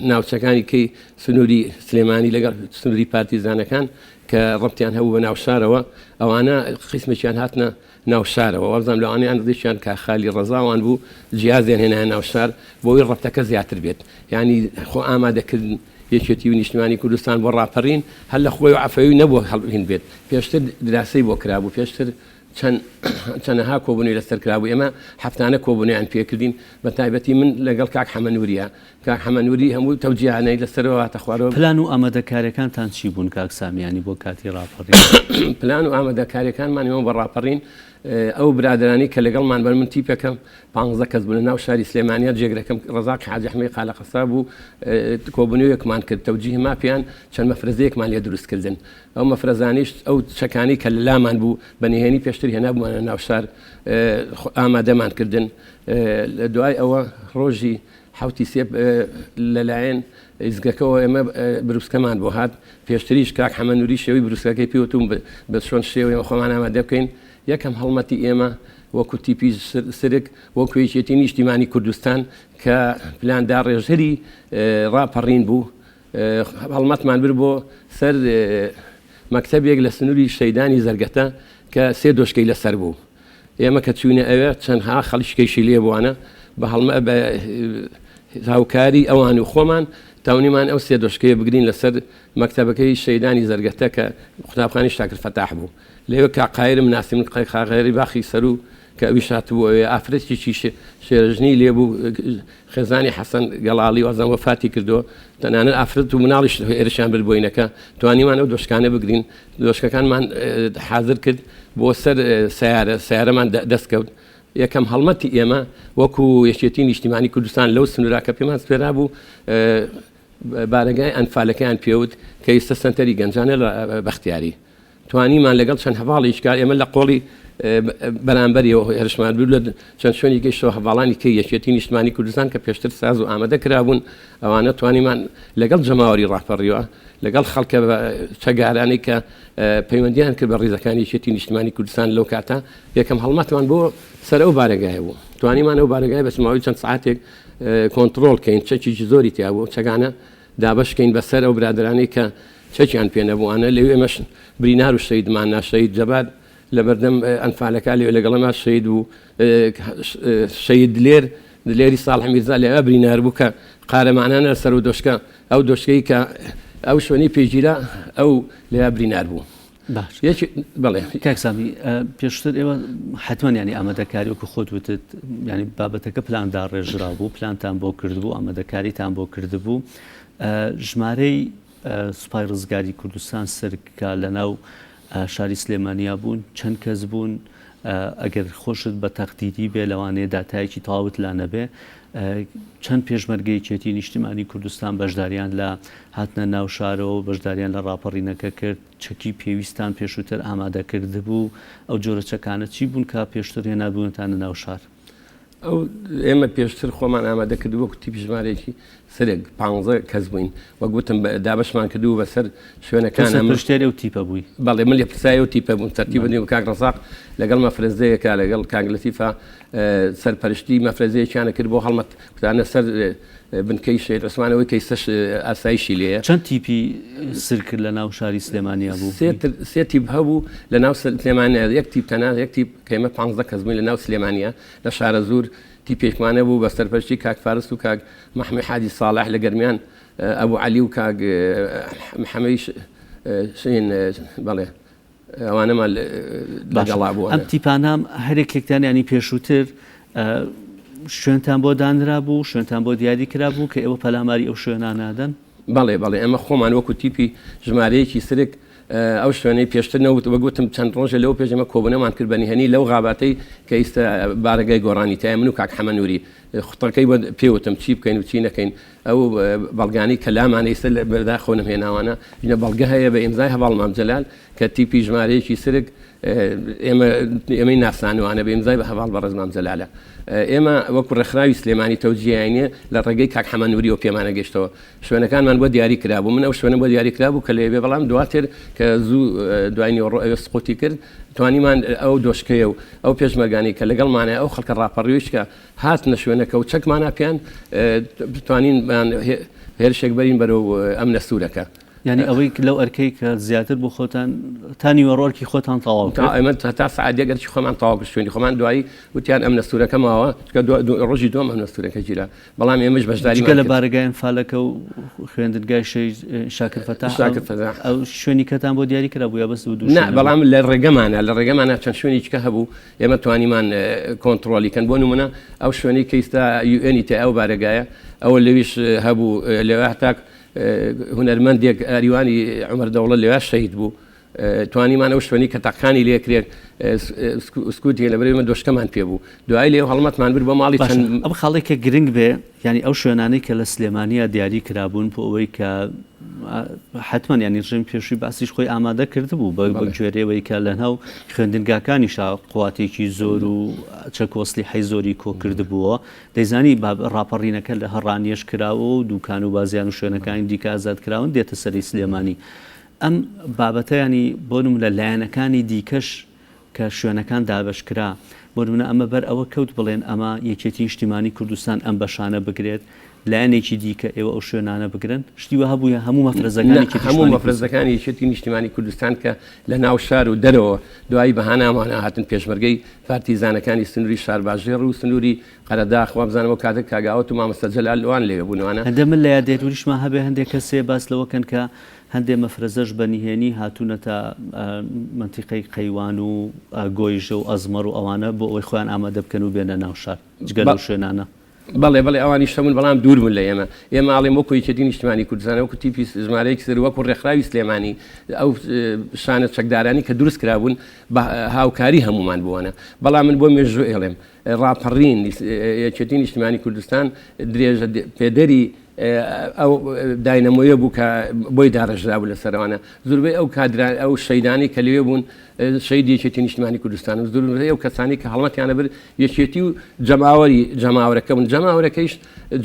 ناوچەکانی کەی سنووری سلێمانی لەگەڵ سنووری پارتیزانەکان کە ڕەبتیان هەبوو بە ناو شارەوە ئەوانە قسمێکیان هاتنە ناو شارەوە وەبزانام لەوانیان ڕدیشیان کە خالی ڕەزاوان بوو جیازیان هێنایە ناو شار بۆی ڕەبتەکە زیاتر بێت یعنی خۆ ئامادەکردن یەکێتی و نیشتیمانی کوردستان بۆ ڕاپەڕین هەر لە خۆی و عەفەوی نەبووە هەڵبهین بێت پێشتر دراسی بۆ کرابوو پێشتر چەندەها کۆبوونی لەسەر کرابوو ئێمە هەفتانە کۆبوونیان پێکردین بە تایبەتی من لەگەڵ کاک حەمەنووریە کاک حەمەنووری هەموو تەوجیهانەی لەسەرەوە هاتە خوارەوە پلان و ئامادەکاریەکانتان چی بوون کاک سامیانی بۆ کاتی ڕاپەڕین پلان و ئامادەکاریەکانمان ئێمە بە ڕاپەڕین ئەو برادرانی کە لەگەڵمان بەر من تیپەکەم 15 کەس بوون لە ناو شاری سلێمانیە جێگرەکەم ڕەزاق حاجی ئەحمەدی قالەقەسا بوو کۆبوونەوەیەکمان کرد تەوجیه ماپیان چەند مەفرەزەیەکمان لێ دروستکردن ئەو مەفرەزانیش ئەو چەکانی کە لامان بوو بەنهێنی پێشتر هێنابوومانە ناو شار ئامادەمان کردن لە دوای ئەوە ڕۆژی حوتی سێ لەلایەن ئیزگەکەەوە ئێمە بروسکەمان بۆ هات پێشتریش کاک حەمەنووری شێوەی بروسەکەی پێوتم بە چۆن شێوەیە خۆمان ئامادە بکەین یەکەم هەڵمەتی ئێمە وەکو تیپی سرک وەکو یەکێتی نیشتیمانی کوردستان کە پلاندا ڕێژەری ڕاپەڕین بوو هەڵمەتمان بر بۆ سەر مەکتەبێک لە سنووری شەیدانی زەرگەتە کە 3 دۆشکەی لەسەر بوو ئێمە کە چوونە ئەوێ چەندها خەڵشکەیشی لێ بووانە بە هەڵمە بە هاوکاری ئەوان و خۆمان تاونیمان ئەو 3 دۆشکەیە بگرین لەسەر مەکتەبەکەی شەیدانی زەرگەتە کە قوتابخانەی شاکر فەتاح بوو لێوە کاقایرم ناسی من قایقاغێری باخی سەر و کە ئەوی شاتبوو ئافرەتێکی شێرژنی لێبوو خێزانی حەسەن گەڵاڵی وەزان وەفاتی کردووە تەنانەت ئافرەت و مناڵیش ئێرشان بردبووینەکە توانیمان ئەو دۆشکانە بگرین دۆشکەکانمان حاضر کرد بۆ سەر سیارەمان دەستکەوت یەکەم هەڵمەتی ئێمە وەکو یەکێتی نیشتیمانی کوردستان لەو سنووراکە پێمان سپێرا بوو بارەگای ئەنفالەکەیان پێوت کە ئێستا سەنتەری گەنجانە لە بەختیاری توانیمان لەگەڵ چەند هەواڵی کار ئێمە لە قۆڵی بەرامبەریەوە هێرشمان بوو لە چەند شوێنی گەیشتەوە هەواڵانی کە یەکێتی نیشتیمانی کوردستان کە پێشتر ساز و ئامادە کرابوون ئەوانە توانیمان لەگەڵ جەماوەری ڕاپەڕیوە لەگەڵ خەڵکە چەگارانی کە پەیوەندیان کرد بە ڕیزەکانی یەکێتی نیشتیمانی کوردستان لەو کاتە یەکەم هەڵمەتمان بۆ سەر ئەو بارەگایە بوو توانیمان ئەو بارەگای بە سماوی چەند سعاتێک کۆنتترۆل کەین چەکی زۆری تیا بوو چەگانە دابشکەین بەسەر ئەو برادرانی کە چەکیان پێ نەبووانە لەوێ ئێمەش برینار و شەیدمان ناشەید جەبات لە بەردەم ئەنفالەکە لێ لەگەڵەما شەید و شەید لێری ساڵح میرزا لێ برینار بوو کە قارەمانانە سەر و دۆشکە ئەو دۆشکەی کە ئەو شوێنی پێگیرە ئەو لێ برینار بوو بەڵێ کاکسامی پێشتر ئێوە حتمما ینی ئامادەکاریوەکو خۆت وتت ینی بابەتەکە پلاندا ڕێژرا بوو پلانتان بۆ کردبوو ئامادەکاریتان بۆ کردبوو ژمارەی سوپای ڕزگاری کوردستان سەرکە لەناو شاری سلێمانیا بوون چەند کەس بوون ئەگەر خۆشت بە تەقدیری بێ لەوانەیە داتایەکی تەواوت لا نەبێ چەند پێشمەرگەی یەکێتی نیشتیمانی کوردستان بەشداریان لە هاتنە ناو شارەوە بەشداریان لە ڕاپەڕینەکە کرد چەکی پێویستان پێشووتر ئامادەکرد بوو ئەو جۆرە چەکانە چی بوون کە پێشتر هێنابوونتانە ناو شار ئەو ئێمە پێشتر خۆمان ئامادە کردو وەکو تیپی ژمارەیەکی سەرێک 15 کەس بووین وەگوتم دابشمان کردو بەسەر شوێنەکان پشتێری و تیپە بووی بەڵێ من لێ پرسایی و تیپە بووم تەرتیب بدیم و کاک ڕەزاق لەگەڵ مەفرەزەیەکە لەگەڵ کاک لەتیفە سەرپەرشتی مەفرەزەیەکیانە کرد بۆ هەڵمەت کوتانە سەر بنکەی شێت ڕسمانەوەی کەیسەش ئاسایشی لێیە چەند تیپی سر کرد لە ناو شاری سلێمانیا بوو 3 تیپ هەبوو لە ناو سلێمانیا یەک تیپ تەنها یەک تیپ کەمە 15 کەس بووین لە ناو سلێمانیا لە شارە زور تیپێکمانە بوو بە سەرپەرشتی کاک فارس و کاک محەممەد حاجی ساڵح لە گەرمیان ئەبوو عەلی و کاک محەممەدی شین بەڵێ ئەوانەمان لەگەڵا بوو ئەم تیپانام هەرێکێکتان ینی پێشووتر شوێنتان بۆ دانرا بوو شوێنتان بۆ دیاری کرا بوو کە ئێوە پەلاماری ئەو شوێنانادەن بەڵێ ئەمە خۆمان وەکو تیپی ژمارەیەکی سرک ئەو شوێنەی پێشتر نەوت وەگوتم چەند ڕۆژە لەو پێشەمە کۆبنەمان کردبنی هەنی لەو غاباتەی کە ئیستا بارەگای گۆڕانی تای من و کاک حەمەنووری خوتەکەی پێوتم چی بکەین و چی نەکەین ئەو بەڵگانی کە لامانەی سەر بەرداخۆنم هێناوانە ینە بەڵگە هەیە بە ئیمزای هەواڵ مام جەلال کە تیپی ژمارەیەکی سرک ئێمەی ناسانوانە بە ئیمزای بە هەواڵ بەڕێز مام جەلالە ئێمە وەکو ڕێکخراوی سلێمانی تەوجیهێنێ لە ڕێگەی کاک حەمەنووری و پێمانە گەشتەوە شوێنەکانمان بۆ دیاری کرابوو من ئەو شوێنە بۆ دیاری کرابوو کە لێبێ بەڵام دواتر کە زوو دوای ئەوێ سقوتی کرد توانیمان ئەو دۆشکەیە و ئەو پێشمەرگانی کە لەگەڵمانە ئەو خەڵکە ڕاپەڕیوش کە هاتنە شوێنەکە و چەکمانە پێیان توانین هێرشێک بەرین بەرەو ئەم نەسوورەکە. ینی ئەوەی لەو ئەرکەی کە زیاتر بۆ خۆتان تانی وەڕۆکی خۆتان تەواو ئەمە تا سعادێگەرچی خۆمان تەواو کرد شوێنی خۆمان دوایی وتیان ئەم نەسوورەکە ماوە ڕۆژی دوم ئەم نەسوورەکە گیرا بەڵام ئێمەش بەشداری لە بارگایان فالەکە و خوێندنگای شاکر فەتا ئەو شوێنی کەتان بۆ دیاری کرا بووە بەس نه بەڵام لە ڕێگەمانە چەند شوێنیچکە هەبوو ئێمە توانیمان کۆنتترۆلیکەن بۆ نمونە ئەو شوێنی کەیستا یUN تا ئەو بارگایە ئەوە لەویش هەبوو لەوێ هەتاک هونەرمەندێک ئاریوانی عمەر دەوڵە لەوێ شەهید بوو توانیمان ئەو شوێنی کە تاقانی لێکرێت سکوتی لە بەرەوەی دۆشکەمان پێ بوو دوای لێ هەڵمەتمان برد بۆ ماڵی ئەم خاڵێکە گرنگ بێ ینی ئەو شوێنانەی کە لە سلێمانیا دیاری کرابوون بۆ ئەوەی کە حتمما ینی ڕژێم پێشووی باسیش خۆی ئامادە کرده بوو بە گوێرەوەی کە لە ناو خوێندنگاکانیشا قواتێکی زۆر و چەکۆسلی حی زۆری کۆ کرده بووە دەیزانی ڕاپەڕینەکە لە هەڕانیەش کراوە و دوکان و بازیان و شوێنەکانی دیکە ئازاد کراون دێتە سەری سلێمانی ئەم بابەتە ینی بۆ نمونە لایەنەکانی دیکەش کە شوێنەکان دابشکرا بۆ نمونە ئەمە بەر ئەوە کەوت بڵێن ئەمە یەکێتی نیشتیمانی کوردستان ئەم بەشانە بگرێت لایەنێکی دیکە ئێوە ئەو شوێنانە بگرن شتیوە هەبووە هەموو مەفرەزەکانی یەکێتی نیشتیمانی کوردستان کە لە ناو شار و دەرەوە دوایی بەهانامان هاتن پێشمەرگەی پارتیزانەکانی سنووری شارباژێر و سنووری قەرەداخ وا بزانەوە کاتە کاگاوت و مامەستە جەلال لەوان لێ بوونەوەنە هەندە من لە یادێتوریشمان هەبێ هەندێک کەسێ باس لەوەکەن کە هەندێ مەفرەزەش بەنیهێنی هاتوونەتە منتیقەی قەیوان و گۆیژە و ئەزمەر و ئەوانە بۆ ئەوەی خۆیان ئامادە بکەن و بێنە ناو شار جگەل و شوێنانە بەڵێ ئەوانی شەمون بەڵام دوورمون لە ئێمە ئاڵێم وەکو یەکێتی نیشتیمانی کوردستان وەکو تیپی ژمارەیەکی سەر وەکو ڕێکخراوی سلێمانی ئەو شانە چەکدارانی کە دروست کرابوون بە هاوکاری هەمومان بووانە بەڵام من بۆ مێژوو ئێڵێم ڕاپەڕین یەکێتی نیشتیمانی کوردستان درێژە پێدەری ئەو داینەمۆیە بوو کە بۆی داڕژرا بوو لە سەرەوانە زۆربەی ئەو کادران ئەو شەیدانی کە لێوێ بوون شەید یەکێتی نیشتیمانی کوردستان و زۆربەی ئەو کەسانی کە هەڵمەتیانە بر یەکێتی و جەماوەرەکە بوون جەماوەرەکەیش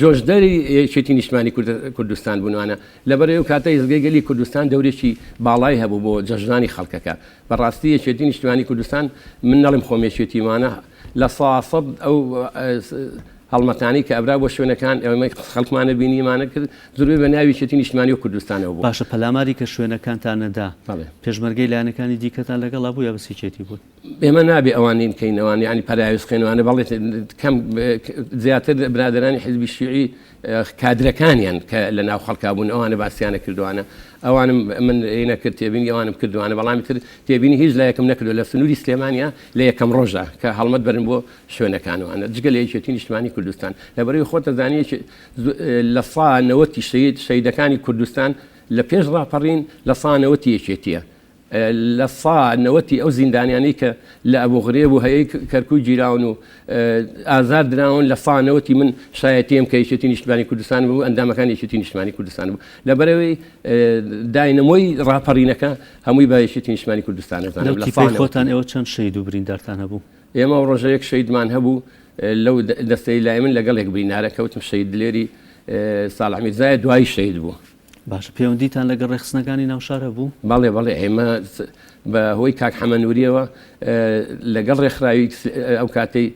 جۆشدەری یەکێتی نیشتیمانی کوردستان بوونوانە لەبەرەوە کاتە ئێزگەی گەلی کوردستان دەورێکی باڵای هەبوو بۆ جەژنانی خەڵکەکە بەڕاستی یەکێتی نیشتیمانی کوردستان من نەڵێم خۆمێکێتیمانە لە ساسەد ئەو هەڵمەتانی کە ئەبرا بۆ شوێنەکان ئەوەی خەڵکمانە بینیمانە کرد زۆربەی بە ناوی یەکێتی نیشتیمانی و کوردستانەوە بوو باشە پەلاماری کە شوێنەکانتانەدا پێشمەرگەی لایەنەکانی دیکەتان لەگەڵا بوو یا بەسیچێتی بوو ئێمە نابێ ئەوانین بکەینەوەی ینی پەراویست خوێنوانە بەڵێ کەم زیاتر برادرانی حیزبی شیوعی کادرەکانیان کە لە ناو خەڵکا بوون ئەوانە باسییانە کردوانە ئەوانم من نەکرد تێبینی ئەوانم کردوانە بەڵامی تر تێبینی هیچ لە یەکەم نەکردو لە سنووری سلێمانیا لە یەکەم ڕۆژە کە هەڵمەت بەرن بۆ شوێنەکانوانە جگە لە یەکێتی نیشتیمانی کوردستان لەبەرەوەی خۆتە زانانی لە سانەوەتی شەیدەکانی کوردستان لە پێش ڕاپەڕین لە سانەوەتی یەکێتیە لە سانەوەتی ئەو زیندانیانی کە لە ئەبوغرێب و هەیەی کەرکووی گیراون و ئازار دراون لە سانەوەتی من شایەتیم کە یەکێتی نیشتیمانی کوردستان بوو ئەندامەکان یەکێتی نیشتیمانی کوردستان بوو لەبەرەوەی داینەمۆی ڕاپەڕینەکە هەمووی با یەکێتی نیشتیمانی کوردستان خۆتان ئێوە چەند شەید و بریندارتان هەبوو ئێمە ڕۆژەیەک شەیدمان هەبوو لەو دەستەی لای من لەگەڵێک برینارە کەوتم شەید دلێری ساڵح میرزایە دوای شەید بوو باشە پەیوەندیتان لەگەڵ ڕێخستنەکانی ناوشارە بوو بەڵێ ئێمە بە هۆی کاک حەمەنووریەوە لەگەڵ ڕێکخراوی ئەو کاتەی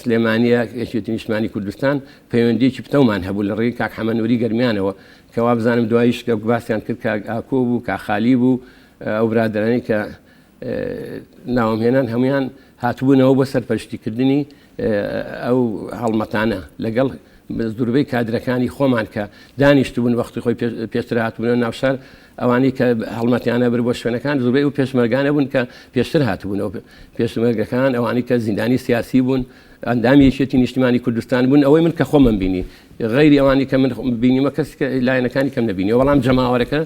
سلێمانیە یەکێتی نیشتیمانی کوردستان پەیوەندیەکی پتەومان هەبوو لە ڕێی کاک حەمەنووری گەرمیانەوە کەوا بزانم دواییش کە باسییان کرد کاک ئاکۆ بوو کاخالی بوو ئەو برادرانی کە ناوم هێنان هەمویان هاتبوونەوە بۆ سەرپەرشتیکردنی ئەو هەڵمەتانە لەگەڵ زۆربەی کادرەکانی خۆمان کە دانیشتبوون وەختی خۆی پێشتر هاتبوونەوە ناوشار ئەوانەی کە هەڵمەتیانە بر بۆ شوێنەکان زۆربەی و پێشمەرگانە بوون کە پێشتر هاتبوونەوە پێشمەرگەکان ئەوانی کە زیندانی سیاسی بوون ئەندامی یەکێتی نیشتیمانی کوردستان بوون ئەوەی من کە خۆمم بینی غیری ئەوانی کە من بینیمە کەس لایەنەکانی کەم نبینی بەڵام جەماوەرەکە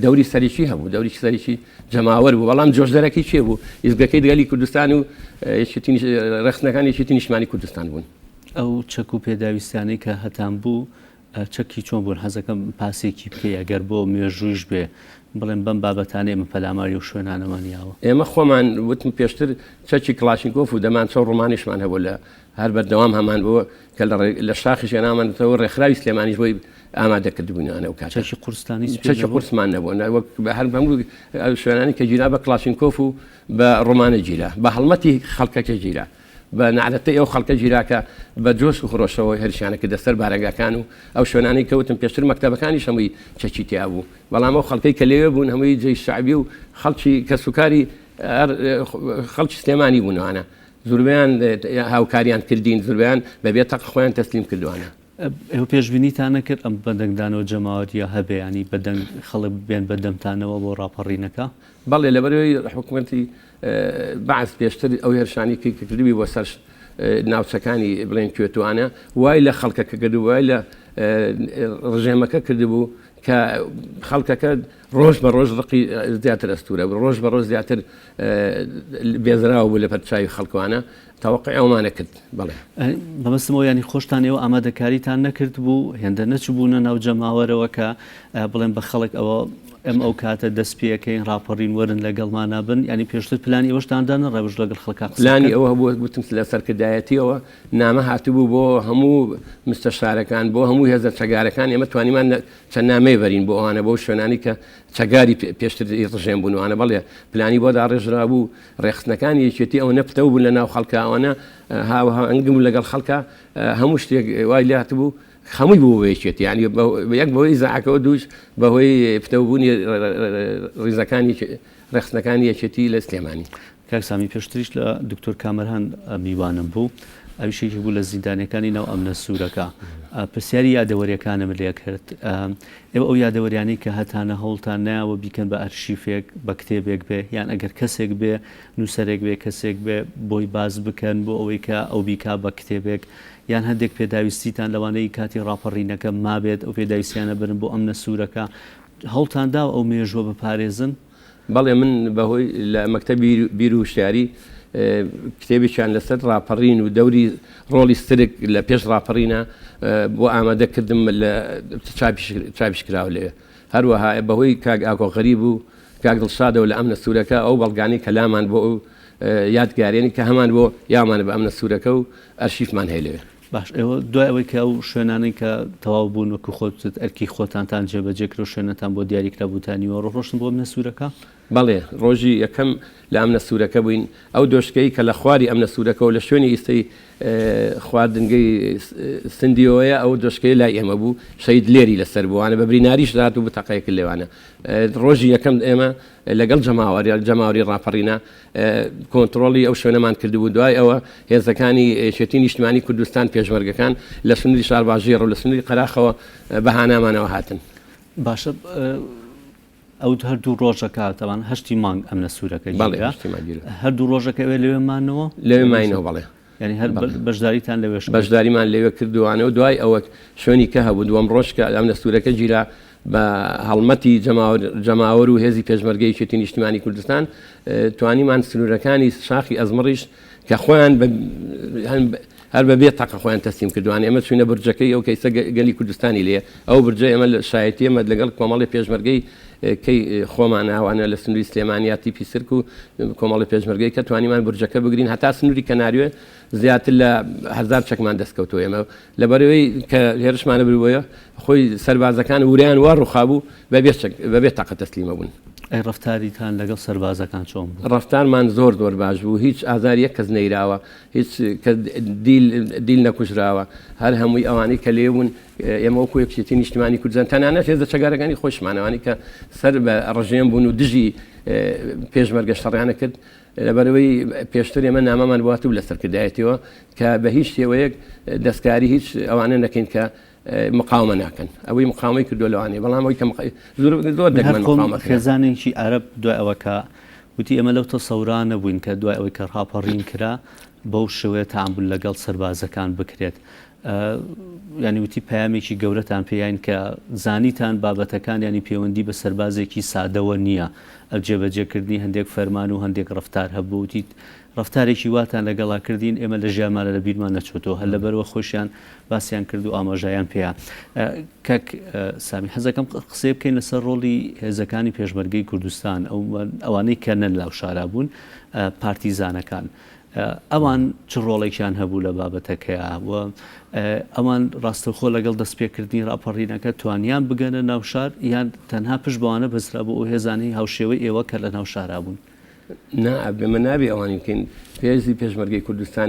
دەوری سەرێکی هەبوو دەوری سەرێکی جەماوەر بوو بەڵام جۆشدەرەکەی چێ بوو ئیزگەکەی دەگەلی کوردستان و ڕێخستنەکان یەکێتی نیشتیمانی کوردستان بوون ئەو چەک و پێداویستیانەی کە هەتان بوو چەکی چۆن بوون حەزەکەم پاسێکی بکەی ئەگەر بۆ مێژوویش بێ بڵێن بەم بابەتانەیە ئمە پەلاماری و شوێنانەمانیاوە ئێمە خۆمان وتم پێشتر چەکی کلاشینکۆف و دەمان چەند ڕۆمانیشمان هەبوو لە هەر بەردەوام هەمان بووە کە لە شاخیش نامانەوە ڕێکخراوی سلێمانیش بۆی ئامادەکردبوونیانە و چەکی قورستانی چەکی قورسمان نەبووە وەک هەر هەموو شوێنانی کە گیرا بە کلاشینکۆف و بە ڕۆمانە گیرا بە هەڵمەتی خەڵکەکە گیرا بە نعرەتەی ئەو خەڵکە گیراکە بە جۆش و خڕۆشەوەی هەرشیانە کە دەسەر بارەگاکان و ئەو شوێنانی کەوتم پێشتر مەکتەبەکانی هەمووی چەکی تیا بوو بەڵام ئەو خەڵکەی کە لێوێ بوون هەمووی جێی شعبی و خەڵکی کە سوکاری خەڵکی سلێمانی بوونەوانە زوربیان هاوکاریان کردین زوربیان بەبێت تەق خۆیان تەسلیم کردوانە ئێوە پێشبینیتان نەکرد ئەم بەدەنگدانەوە جەماوەتیە هەبێ ینی بەدەنگ خەڵک بێن بەدەمتانەوە بۆ ڕاپەڕینەکە بەڵێ لەبەرەوەی حکوومەتی بەعث پێشتر ئەو هێرشانی کردوی بۆ سەر ناوچەکانی بڵێن کوێتوانە وای لە خەڵکەکە کردو وای لە ڕژێمەکە کردبوو کە خەڵکەکە ڕۆژ بە ڕۆژ ڕقی زیاتر ئەستورە ڕۆژ بە ڕۆژ زیاتر بێزراوە بوو لە پەرچاوی خەڵکوانە تاوەقع ئەومانە کرد بڵێ بەمەستمەوە ینی خۆشتان ئێوە ئامادەکاریتان نەکرد بوو هێندە نەچبوونە ناو جەماوەرەوە کە بڵێن بە خەڵک ئەوە ئەم ئەو کاتە دەست پێەکەین ڕاپەڕین وەرن لەگەڵمانە بن ینی پێشتر پلانی ئەوەشتاندان ڕێبش لەگەڵ خەڵکا پلانی ئەوە بوو گوتم لە سەرکردایەتیەوە نامە هاتبوو بۆ هەموو مستەشارەکان بۆ هەموو هێزە چەگارەکان ئێمە توانیمان چەند نامەی بەرین بۆ ئەوانە بۆ شوێنانی کە چەگاری پێشتر ڕژێن بوونوانە بەڵێ پلانی بۆ داڕێژرا بوو ڕێخستنەکانی یەکێتی ئەو نەپتە بوون لە ناو خەڵکاوانە هاوهەنگم لەگەڵ خەڵکا هەموو شتێک وای لێ هاتبوو خەمووی بۆ وێچێت ینی یەک بەهۆی زعکەوە دووش بەهۆی پتەوبوونی ڕیزەکانی ڕێخستنەکانی یەکێتی لە سلێمانی کاکسامی پێشتریش لە دکتۆر کامەرهان میوانم بوو ئەویشێکی بوو لە زیندانەکانی ناو ئەمنە سوورەکە پرسیاری یادەوەریەکانم لێ کرد ئێوە ئەو یادەوەریانی کە هەتانە هەوڵتان نایەوە بیکەن بە ئەرشیفێک بە کتێبێک بێ یان ئەگەر کەسێک بێ نووسەرێک بێ کەسێک بێ بۆی باز بکەن بۆ ئەوەی کە ئەو بیکا بە کتێبێک یان هەندێک پێداویستیتان لەوانەی کاتی ڕاپەڕینەکە مابێت ئەو پێداویستیانە برن بۆ ئەمنە سوورەکە هەوڵتاندا ئەو مێژووە بپارێزن بەڵێ من بەهۆی لە مەکتەبی بیر و شاری کتێبێکیان لەسەر ڕاپەڕین و دەوری ڕۆڵی سترک لە پێش ڕاپەڕینە بۆ ئامادەکردم لە چاپیش کراوە لێ هەروەها بەهۆی کاک ئاکۆ غەریب و کاک دڵشادەوە لە ئەمنە سوورەکە ئەو بەڵگانی کەلامان بۆ ئەو یادگارێنی کە هەمان بۆ یامانە بە ئەمنە سوورەکە و ئەرشیفمان هەیە باش ئێوە دوای ئەوەی کە ئەو شوێنانەی کە تەواو بوون وەکو خۆت ئەرکی خۆتانتان جێبەجێکرا و شوێنەتان بۆ دیاریکرا بوتانیوە ڕۆشتن بۆ ئەمنە سوورەکە بەڵێ ڕۆژی یەکەم لە ئەمنە سوورەکە بووین ئەو دۆشکەی کە لە خواری ئەمنە سوورەکە و لە شوێنی ئیستەی خواردنگەی سندیۆیە ئەو دۆشکەی لای ئێمە بوو شەید لێری لەسەر بووانە بە بریناریش دات و بتەقەیەکرد لێوانە ڕۆژی یەکەم ئێمە لەگەڵ جەماوەری ڕاپەڕینە کۆنتترۆلی ئەو شوێنەمان کردبوو دوای ئەوە هێزەکانی شێتی نیشتیمانی کوردستان پێشمەرگەکان لە سنووری شارباژێڕ و لە سنووری قەراخەوە بەهانامانەوە هاتن باشە ئەو هەردوو ڕۆژەکە تەوان هەشتی مانگ ئەمنە سوورەکە هەردوو ڕۆژەکە لەوێمانەوە لەوێماینەوە بەڵێ ینی هەر بەشداریتان لەوێش بەشداریمان لەوێ کردوانەوە دوای ئەوە شوێنی کە هەبوو دووەم ڕۆژکە ئەمنە سوورەکە گیرا بە هەڵمەتی جەماوەر و هێزی پێشمەرگەی شێتی نیشتیمانی کوردستان توانیمان سنوورەکانی شاخی ئەزمڕیش کە خۆیان هەر بەبێ تاقە خۆیان تەسلیم کردوان ئێمە چوینە برجەکەی ئەو کەیسە گەلی کوردستانی لێ ئەو برجە ئێمە لە شایەتی ئەمە لەگەڵ کۆمەڵی پێشمەرگەی کەی خۆمان ناوانە لە سنووری سلێمانیاتی پیسرک و کۆمەڵی پێشمەرگەی کە توانیمان برجەکە بگرین هەتا سنووری کەناریوێ زیاتر لە 1000 چەکمان دەستکەوتەوە ئێمە لەبەرەوەی کە هێرشمانە برووەیە خۆی سەربازەکان وریان وا ڕووخابوو بەبێت تاقە تەسلیمە بوون ئەی ڕفتاریتان لەگەڵ سەربازەکان چۆن بوو ڕفتارمان زۆر باش بوو هیچ ئازار یەک کەس نەیراوە هیچ دیل نەکوژراوە هەر هەمووی ئەوانەی کە لێبوون ئێمە وەکو یەکێتی نیشتیمانی کوردستان تەنانەت هێزە چەگارەکانی خۆشمانەوەی کە سەر بە ڕژێم بوون و دژی پێشمەرگە شەڕیانە کرد لەبەرەوەی پێشتر ئێمە نامەمان بوات و لە سەرکردایەتەوە کە بە هیچ شێوەیەک دەستکاری هیچ ئەوانە نەکەین کە مقاومە ناکەن ئەوەی مقاومەی کردو لەوانێ بەڵام ئەوی کە زۆر خێزانێکی عەرەب دوای ئەوە کە وتی ئێمە لەو تەسەورانە بووین کە دوای ئەوەی کە ڕاپەڕین کرا بەو شێوەیە تەعامل لەگەڵ سەربازەکان بکرێت ینی وتی پەیامێکی گەورەتان پێیان کە زانیتان بابەتەکان ینی پەیوەندی بە سەربازێکی سادەوە نییە ئەو جێبەجێکردنی هەندێک فەرمان و هەندێک ڕفتار هەبوو وتیت ڕفتارێکی واتان لەگەڵا کردین ئێمە لە ژیانمانە لە بیرمان نەچوتەوە هەر لەبەرەوە خۆشیان باسییان کرد و ئاماژایان پێیان کەک سامی حەزەکەم قسێ بکەین لەسەر ڕۆڵی هێزەکانی پێشمەرگەی کوردستان ئەوانەی کە نەن لاو شارا بوون پارتیزانەکان ئەوان چ ڕۆڵێکیان هەبوو لە بابەتەکەیە و ئەوان ڕاستەخۆ لەگەڵ دەستپێکردنی راپەڕینەکە توانیان بگەنە ناوشار یان تەنها پشت بەوانە بەزرا بۆ ئەو هێزانی هاوشێوەی ئێوە کە لە ناو شارا بوون بێمە نابێ ئەوانی بکەین پێشی پێشمەرگەی کوردستان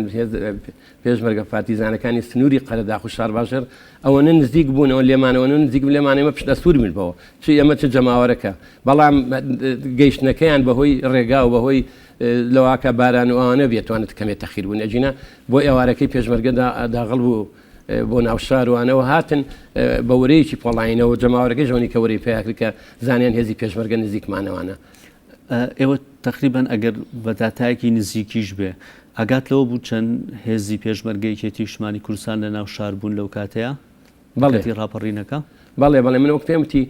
پێشمەرگە پارتیزانەکانی سنووری قەرەداخ و شارباژێر ئەوەنە نزیک بوونەوە لێمانەوەنە نزیک لێمانەوە پشتە سوور من بەوە چ ئەمە چه جەماوەرەکە بەڵام گەیشتنەکەیان بەهۆی ڕێگا و بەهۆی لەواکە باران و ئەوانە بێتوانێت کەمێت تەخیر بوون ئەجینە بۆ ئێوارەکەی پێشمەرگەدا داغڵ بوو بۆ ناوشاروانەوە هاتن بە وەرەیەکی پۆڵاینەوە جەماوەرەکەی ژۆنی کە وەرەی پێیاکرد کە زانیان هێزی پێشمەرگە نزیکمانەوانە ئێوە تقریبان ئەگەر بەداتایەکی نزیکیش بێ ئەگات لەوە بوو چەند هێزی پێشمەرگەیەکی شمانی کوردستان لە ناو شار بوون لەو کاتەیە بەڵێتی ڕاپەڕینەکە بەڵێ من وەک پێمتی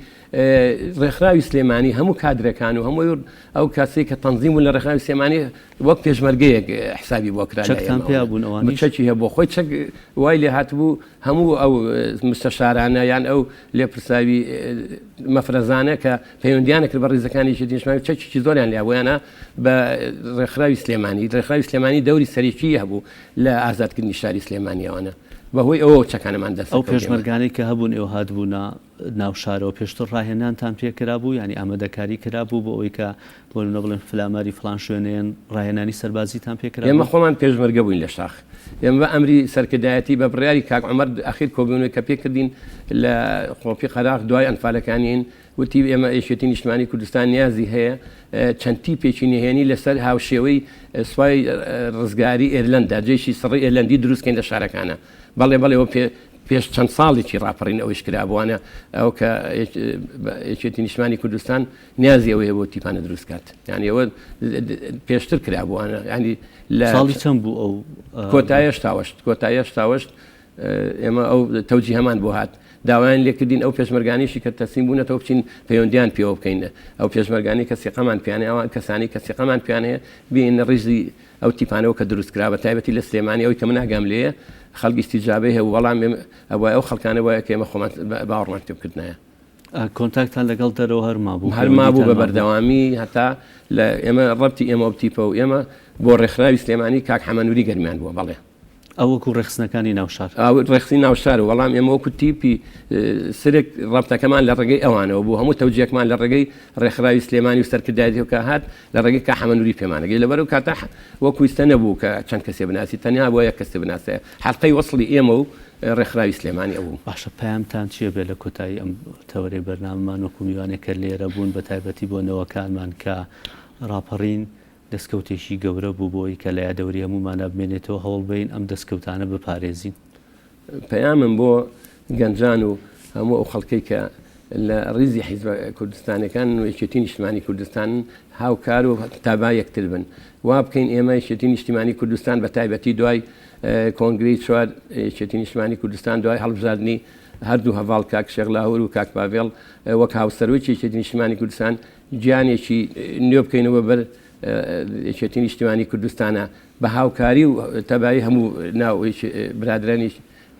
ڕێکخراوی سلێمانی هەموو کادرەکان و هەموو ئەو کاسی کە تەنزیم بوون لە ڕێکخراوی سلێمانی وەک پێشمەرگەیەک حسابی بۆ چەکتان پێیا بوون ئەوانی چەکی هەیە بۆ خۆی چەک وای لێ هاتبوو هەموو ئەو مستەشارانە یان ئەو لێپرساوی مەفرەزانە کە پەیوەندیانە کرد بە ڕێزەکانی شێتیشمانی چەکی زۆریان لیابوویانە بە ڕێکخراوی سلێمانی ڕێکخراوی سلێمانی دەوری سەرێکی هەبوو لە ئازادکردنی شاری سلێمانیەوەنە بەهۆی ئەوە چەکانەمان دەست ئەو پێشمەرگانەی کە هەبوون ئێوە هاتبوونا ناو شارەوە پێشتر ڕاهێنانتان پێکرا بوو ینی ئامادەکاری کرا بوو بۆ ئەوەی کە بۆ نە بڵێن فلاماری فلان شوێنێن ڕاهێنانی سەربازیتان پێکرا ئێمە خۆمان پێشمەرگە بووین لە شاخ ئێمە ئەمری سەرکردایەتی بە بڕیاری کاک عومەر ئەخیر کۆبوونەوەی کە پێکردین لە خۆپی قەراق دوای ئەنفالەکانین وتی ئێمە ئێشێتی نیشتمانی کوردستان نیازی هەیە چەندی پێچی نهێنی لەسەر هاوشێوەی سوپای ڕزگاری ئێرلەندا جێشی سڕی ئێرلەندی دروستکەین لە شارەکانە بەڵێ ئەوە پێش چەند ساڵێکی ڕاپەڕین ئەوەش کرا بووانە ئەو کە ئێچێتی نیشتمانی کوردستان نیازی ئەوەیە بۆ تیپانە دروستکات یعنی ئەوە پێشتر کرا بووانە ینی لە ساڵی چەند بوو ئەو کۆتاییش تاوەشت ئێمە ئەو تەوجی هەمان بۆ هات داوایان لێکردین ئەو پێشمەرگانیشی کە تەسیم بوونەتەوە بچین پەیوەندیان پێوە بکەینە ئەو پێشمەرگانی کە سیقەمان پیانێ ئەوان کەسانی کە سیقەمان پیانەیە بینە ڕیزی ئەو تیپانەوە کە دروستکرا بە تایبەتی لە سلێمانی ئەوی کە من ئاگام لێیە خەڵکی استیجابەی هەیە وەڵام ئەوە ئەو خەڵکانە وایە کە ئێمە خۆمان باوەڕمان پێبکردنایە کۆنتاکتان لەگەڵ دەرەوە هەرما بوو بە بەردەوامی هەتا لە ئێمە ڕەبتی ئێمە ئۆپتیپە و ئێمە بۆ ڕێکخراوی سلێمانی کاک حەمەنووری گەرمیان بووە بەڵێ ئەوەکو ڕێخستنەکانی ناوشار ڕێخستی ناوشار و وەڵام ئێمە وەکو تیپی سرێک ڕابتەکەمان لە ڕێگەی ئەوانەوە بوو هەموو تەوجیەکمان لە ڕێگەی ڕێکخراوی سلێمانی و سەرکردایەتی کە هات لە ڕێگەی کا حەمەنووری پێمانەگەی لەبەرەوە کاتە وەکو ویستە نەبوو کە چەند کەسێ بناسی تەنیا بۆ یەک کەسێ بناسێ حەڵقەی وەصلی ئێمە و ڕێکخراوی سلێمانی ئەوبوو باشە پەیامتان چییە بێ لە کۆتایی ئەم تەوەرەی بەرنامەمان وەکو میوانێکە لێرە بوون بە تایبەتی بۆ نەوەکانمان کە ڕاپەڕین دەستکەوتێکی گەورە بوو بۆی کە لە یادەوری هەمومانە بمێنێتەوە هەوڵ بین ئەم دەستکەوتانە بپارێزین پەیامم بۆ گەنجان و هەموو ئەو خەڵکەی کە لە ڕیزی حیزب کوردستانەکان و یەکێتی نیشتیمانی کوردستان هاوکار و تابا یەکتر بن وا بکەین ئێمە یەکێتی نیشتیمانی کوردستان بە تایبەتی دوای کۆنگرەی چوار یەکێتی نیشتیمانی کوردستان دوای هەڵبژاردننی هەردوو هەڤاڵ کاک شێخ لاهور و کاک پاڤێڵ وەک هاوسەرۆکی یەکێتی نیشتیمانی کوردستان گیانێکی نوێ بکەینەوە بەر یەکێتی نیشتیمانی کوردستانە بە هاوکاری و تەبایی هەموو ناو برادرانی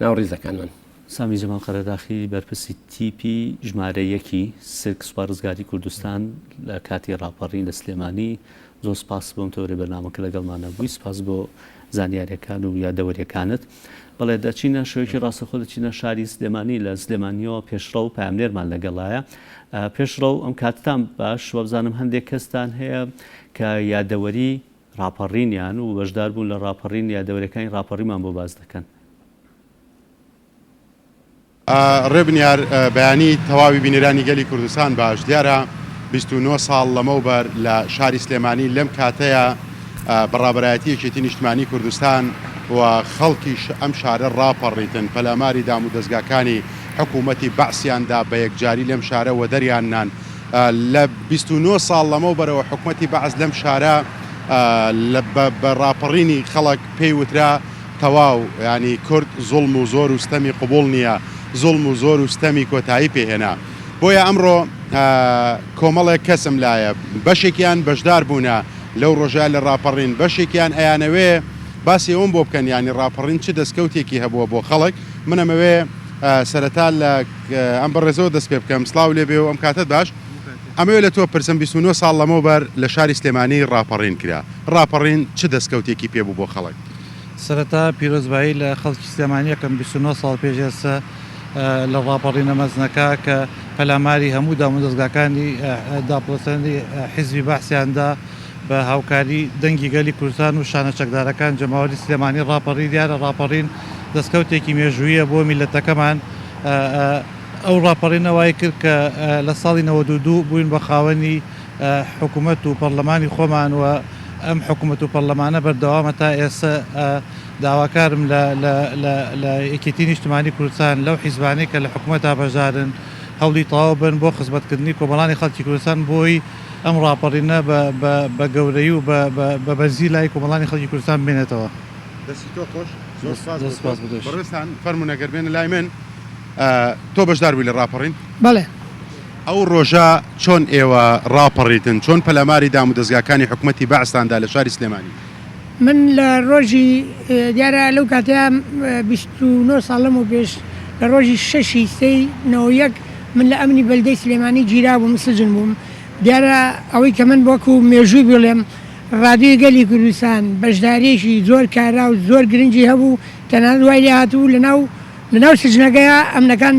ناو ڕیزەکانمان سامی جەمال قەرەداخی بەرپرسی تیپی ژمارە یەکی سرک سوپا ڕزگاری کوردستان لە کاتی ڕاپەڕین لە سلێمانی زۆر سپاس بۆم تۆرە بەرنامەکە لەگەڵمانە بووی سپاس بۆ زانیاریەکان و یادەوەریەکانت بەڵێ دەچینە شوێکی ڕاستەخۆ دەچینە شاری سلێمانی لە سلێمانیەوە پێشڕە و پامنێرمان لەگەڵایە پێشڕە و ئەم کاتتان باش وەبزانم هەندێک کەستان هەیە کە یادەوەری ڕاپەڕینیان و بەشدار بوون لە ڕاپەڕین یادەوەریەکانی ڕاپەڕیمان بۆ باز دەکەن ڕێبنیار بەیانی تەواوی بینێرانی گەلی کوردستان باش دیارە 29 ساڵ لەمەوبەر لە شاری سلێمانی لەم کاتەیە بەڕابەرایەتی یەکێتی نیشتیمانی کوردستان و خەڵکیش ئەم شارە ڕاپەڕیتن پەلاماری دام و دەستگاکانی حکوومەتی بەعسیاندا بە یەکجاری لەم شارە و دەریاننان لە 29 ساڵ لەمەوبەرەوە حکوومەتی بەعس لەم شارە بە ڕاپەڕینی خەڵک پێی وترا تەواو ینی کورد زوڵم و زۆر و ستەمی قبول نییە زوڵم و زۆر و ستەمی کۆتایی پێهێنا بۆیە ئەمڕۆ کۆمەڵێک کەسم لایە بەشێکیان بەشدار بوونە لەو ڕۆژە لە ڕاپەڕین بەشێکیان ئەیانەوێ باسی ئەوم بۆ بکەن ینی ڕاپەڕین چ دەستکەوتێکی هەبووە بۆ خەڵک منەمەوێ سەرەتا لە ئەم بەڕێزەوە دەست پێ بکەم سلااو لێبێ و ئەم کاتت باش ئەمەوێ لە تۆ پرسم 29 ساڵ لەمەوبەر لە شاری سلێمانی ڕاپەڕین کرا ڕاپەڕین چ دەستکەوتێکی پێبوو بۆ خەڵک سەرەتا پیرۆزبایی لە خەڵکی سلێمانیەکەم 29 ساڵ پێشێسە لە ڕاپەڕینە مەزنەکە کە پەلاماری هەموو دامودەستگاکانی داپۆسەندی حیزبی بەحسیاندا بە هاوکاری دەنگی گەلی کوردستان و شانە چەکدارەکان جەماوەری سلێمانی ڕاپەڕی دیارە ڕاپەڕین دەستکەوتێکی مێژوویە بۆ میلەتەکەمان ئەو ڕاپەڕینەوەی کرد کە لە ساڵی 92 بووین بە خاوەنی حکوومەت و پەرلەمانی خۆمان و ئەم حکوومەت و پەرلەمانە بەردەوامە تا ئێستا داواکارم لە یەکێتی نیشتیمانی کوردستان لەو حیزبانەی کە لە حکوومەتا بەژارن هەوڵی تەواو بن بۆ خزمەتکردنی کۆمەڵانی خەڵکی کوردستان بۆی ئەم ڕاپەڕینە بە گەورەی و بە بەرزی لای کۆمەڵانی خەڵکی کوردستان بێنێتەوە. دەستی تۆ خۆش بەڕێستان فەرمونەگەر بێنە لای من تۆ بەشدار بووی لە ڕاپەڕین؟ بەڵێ. ئەو ڕۆژە چۆن ئێوە ڕاپەڕیتن چۆن پەلاماری دامودەستگاکانی حکوومەتی بەعستاندا لە شاری سلێمانی؟ من لە ڕۆژی دیارە لەو کاتەیە 29 ساڵم و پێش لە ڕۆژی 6 سەی 91 من لە ئەمنی بەلدەی سلێمانی گیرا بووم سجن بووم دیارە ئەوەی کە من وەکو مێژووی بڵێم ڕادیۆی گەلی کوردستان بەشداریەکی زۆر کارا و زۆر گرنگی هەبوو تەنانەت دوای لێ هاتوو لەناو سجنەکەیە ئەمنەکان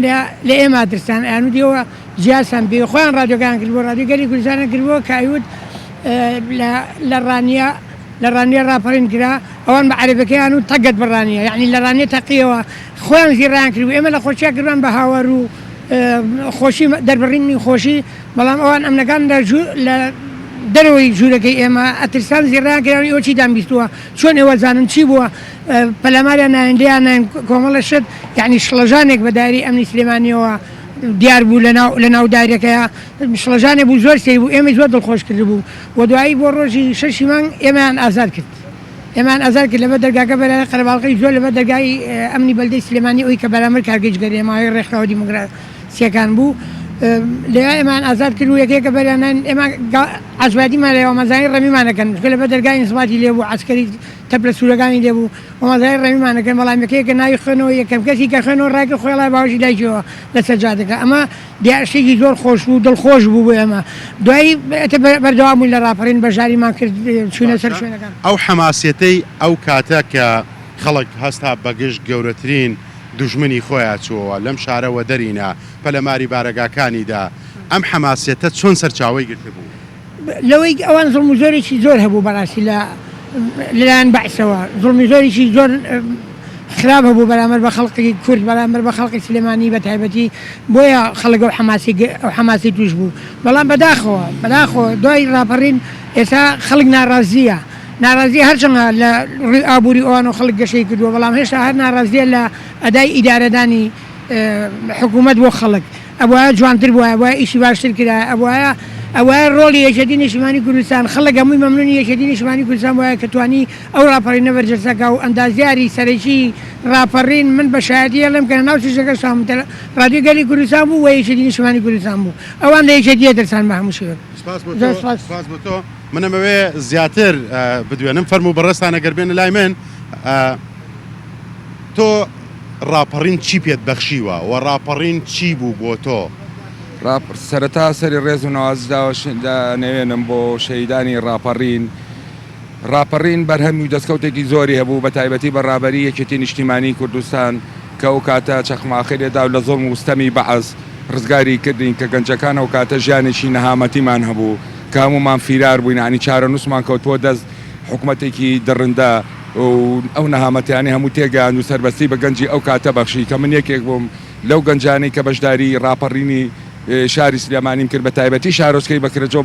لە ئێمە ترسان ئەیانودیەوە جیاسان بێ خۆیان ڕادیۆکان کرد بۆ ڕادیۆی گەلی کوردستانە کردبووە کایوت لە ڕانیە ڕاپەڕین کرا ئەوان بە عەرەبەکەیان و تەگەت بەڕانیە یعنی لە ڕانیە تەقیەوە خۆیان زیڕیان کردبوو ئێمە لە خۆشییا کردوان بە هاوار و خۆشی دەربڕینی خۆشی بەڵام ئەوان ئەمنەکان لە دەرەوەی ژوورەکەی ئێمە ئەترسان زیڕیان کردوی ئەوە چی دامبیستووە چۆن ئێوە زانن چی بووە پەلاماریان نایەندەیان نایەن کۆمەڵە شت یعنی شڵەژانێک بەداری ئەمنی سلێمانیەوە دیار بوو لە ناو دایرەکەیە شڵەژانێک بوو زۆر سێ بوو ئێمە زۆر دڵخۆش کرد بوو و دوایی بۆ ڕۆژی 6 مانگ ئێمەیان ئازاد کرد ئێمان ئازار کرد لەبەر دەرگاکە بەرای قەرەباڵغی زۆر لەبەر دەرگای ئەمنی بەلدەی سلێمانی ئەوی کە بەرامبەر کارگەیشتگەری ئێماوەی ڕێکخراوە دیموکراسیەکان بوو لێ ئێمان ئازاد کرد و یەکێکە بەریانان ئێمە عەجبادیمان لێەوە مەزانی ڕەمیمانەکەن لەبەر دەرگای ئینزماتی لێبوو عەسکەری تەپ لە سوورەکانی لێبوو ومەزانی ڕەمیمانەکەن بەڵام یەکەیەکە ناوی خوێنەوە یەکەم کەسی کە خوێنەوە ڕاکە خۆڵای باوەشی دایکەوە لە سەجادەکە ئەمە دیارشتێکی زۆر خۆش بوو دڵخۆش بوو بۆ ئێمە دوایی بەردەوام بووین لە ڕاپەڕین بەژاریمان کرد چوونە سەر شوێنەکان ئەو حەماسیەتەی ئەو کاتە کە خەڵک هەستا بەگشت گەورەترین دوژمنی خۆیان چووە لەم شارەوە دەرینە پەلەماری بارەگاکانیدا ئەم حەماسیەتە چۆن سەرچاوەی گرتە بوو لەوەی ئەوان زڵم و زۆرێکی زۆر هەبوو بەڕاستی لەلایەن بەعسەوە زڵمی زۆرێکی زۆر خراپ هەبوو بەرامبەر بە خەڵکی کورد بەرامبەر بە خەڵکی سلێمانی بە تایبەتی بۆیە خەڵک ئەو حەماسی توش بوو بەڵام بەداخەوە دوای ڕاپەڕین ئێستا خەڵک ناڕازیە ناڕازی هەرچەنگە لە ڕووی ئابووری ئەوان و خەڵک گەشەی کردووە بەڵام هێشتا هەر ناڕازیە لە ئەدای ئیدارەدانی حکوومەت بۆ خەڵک ئەوە جوانتر بووە ئەوە ئیشی باشتر کرا ئەوە ڕۆڵی یەکێتی نیشتیمانی کوردستان خەڵک هەمووی مەمنونی یەکێتی نیشتیمانی کوردستان وایە کە توانی ئەو ڕاپەڕینە بەرجەستەکە و ئەندازیاری سەرەکی ڕاپەڕین من بە شایەتیە لەم کە ناو سیژەکە شامتە ڕادیۆ گەلی کوردستان بوو و یەکێتی نیشتیمانی کوردستان بوو ئەوان لە یەکێتیە دەرسان بە هەموو شێوە. سپاس بۆ تۆ منەمەوێ زیاتر بدوێنم فەرموو بەڕێستانە گەربێنە لای من تۆ ڕاپەڕین چی پێت بەخشیوە و ڕاپەڕین چی بوو بۆ تۆ؟ سەرەتا سەری ڕێز و نوازدانەوێنم بۆ شەیدانی ڕاپەڕین بەرهەمی و دەستکەوتێکی زۆری هەبوو بە تایبەتی بەڕابەری یەکێتی نیشتیمانی کوردستان کە ئەو کاتە چەخماخێرێدا و لە زۆڵم وستەمی بەعەز ڕزگاری کردین کە گەنجەکان ئەو کاتە ژیانێکی نەهامەتیمان هەبوو کە هەمومان فیرار بووین عنی چارە نووسمان کەوتووە دەست حکوومەتێکی دڕندە ئەو نەهامەتیانی هەموو تێگەیان و سەربەستی بە گەنجی ئەو کاتە بەخشی کە من یەکێک بووم لەو گەنجانەی کە بەشداری ڕاپەڕینی شاری سلێمانیم کرد بە تایبەتی شارۆچکەی بەکرێجەوە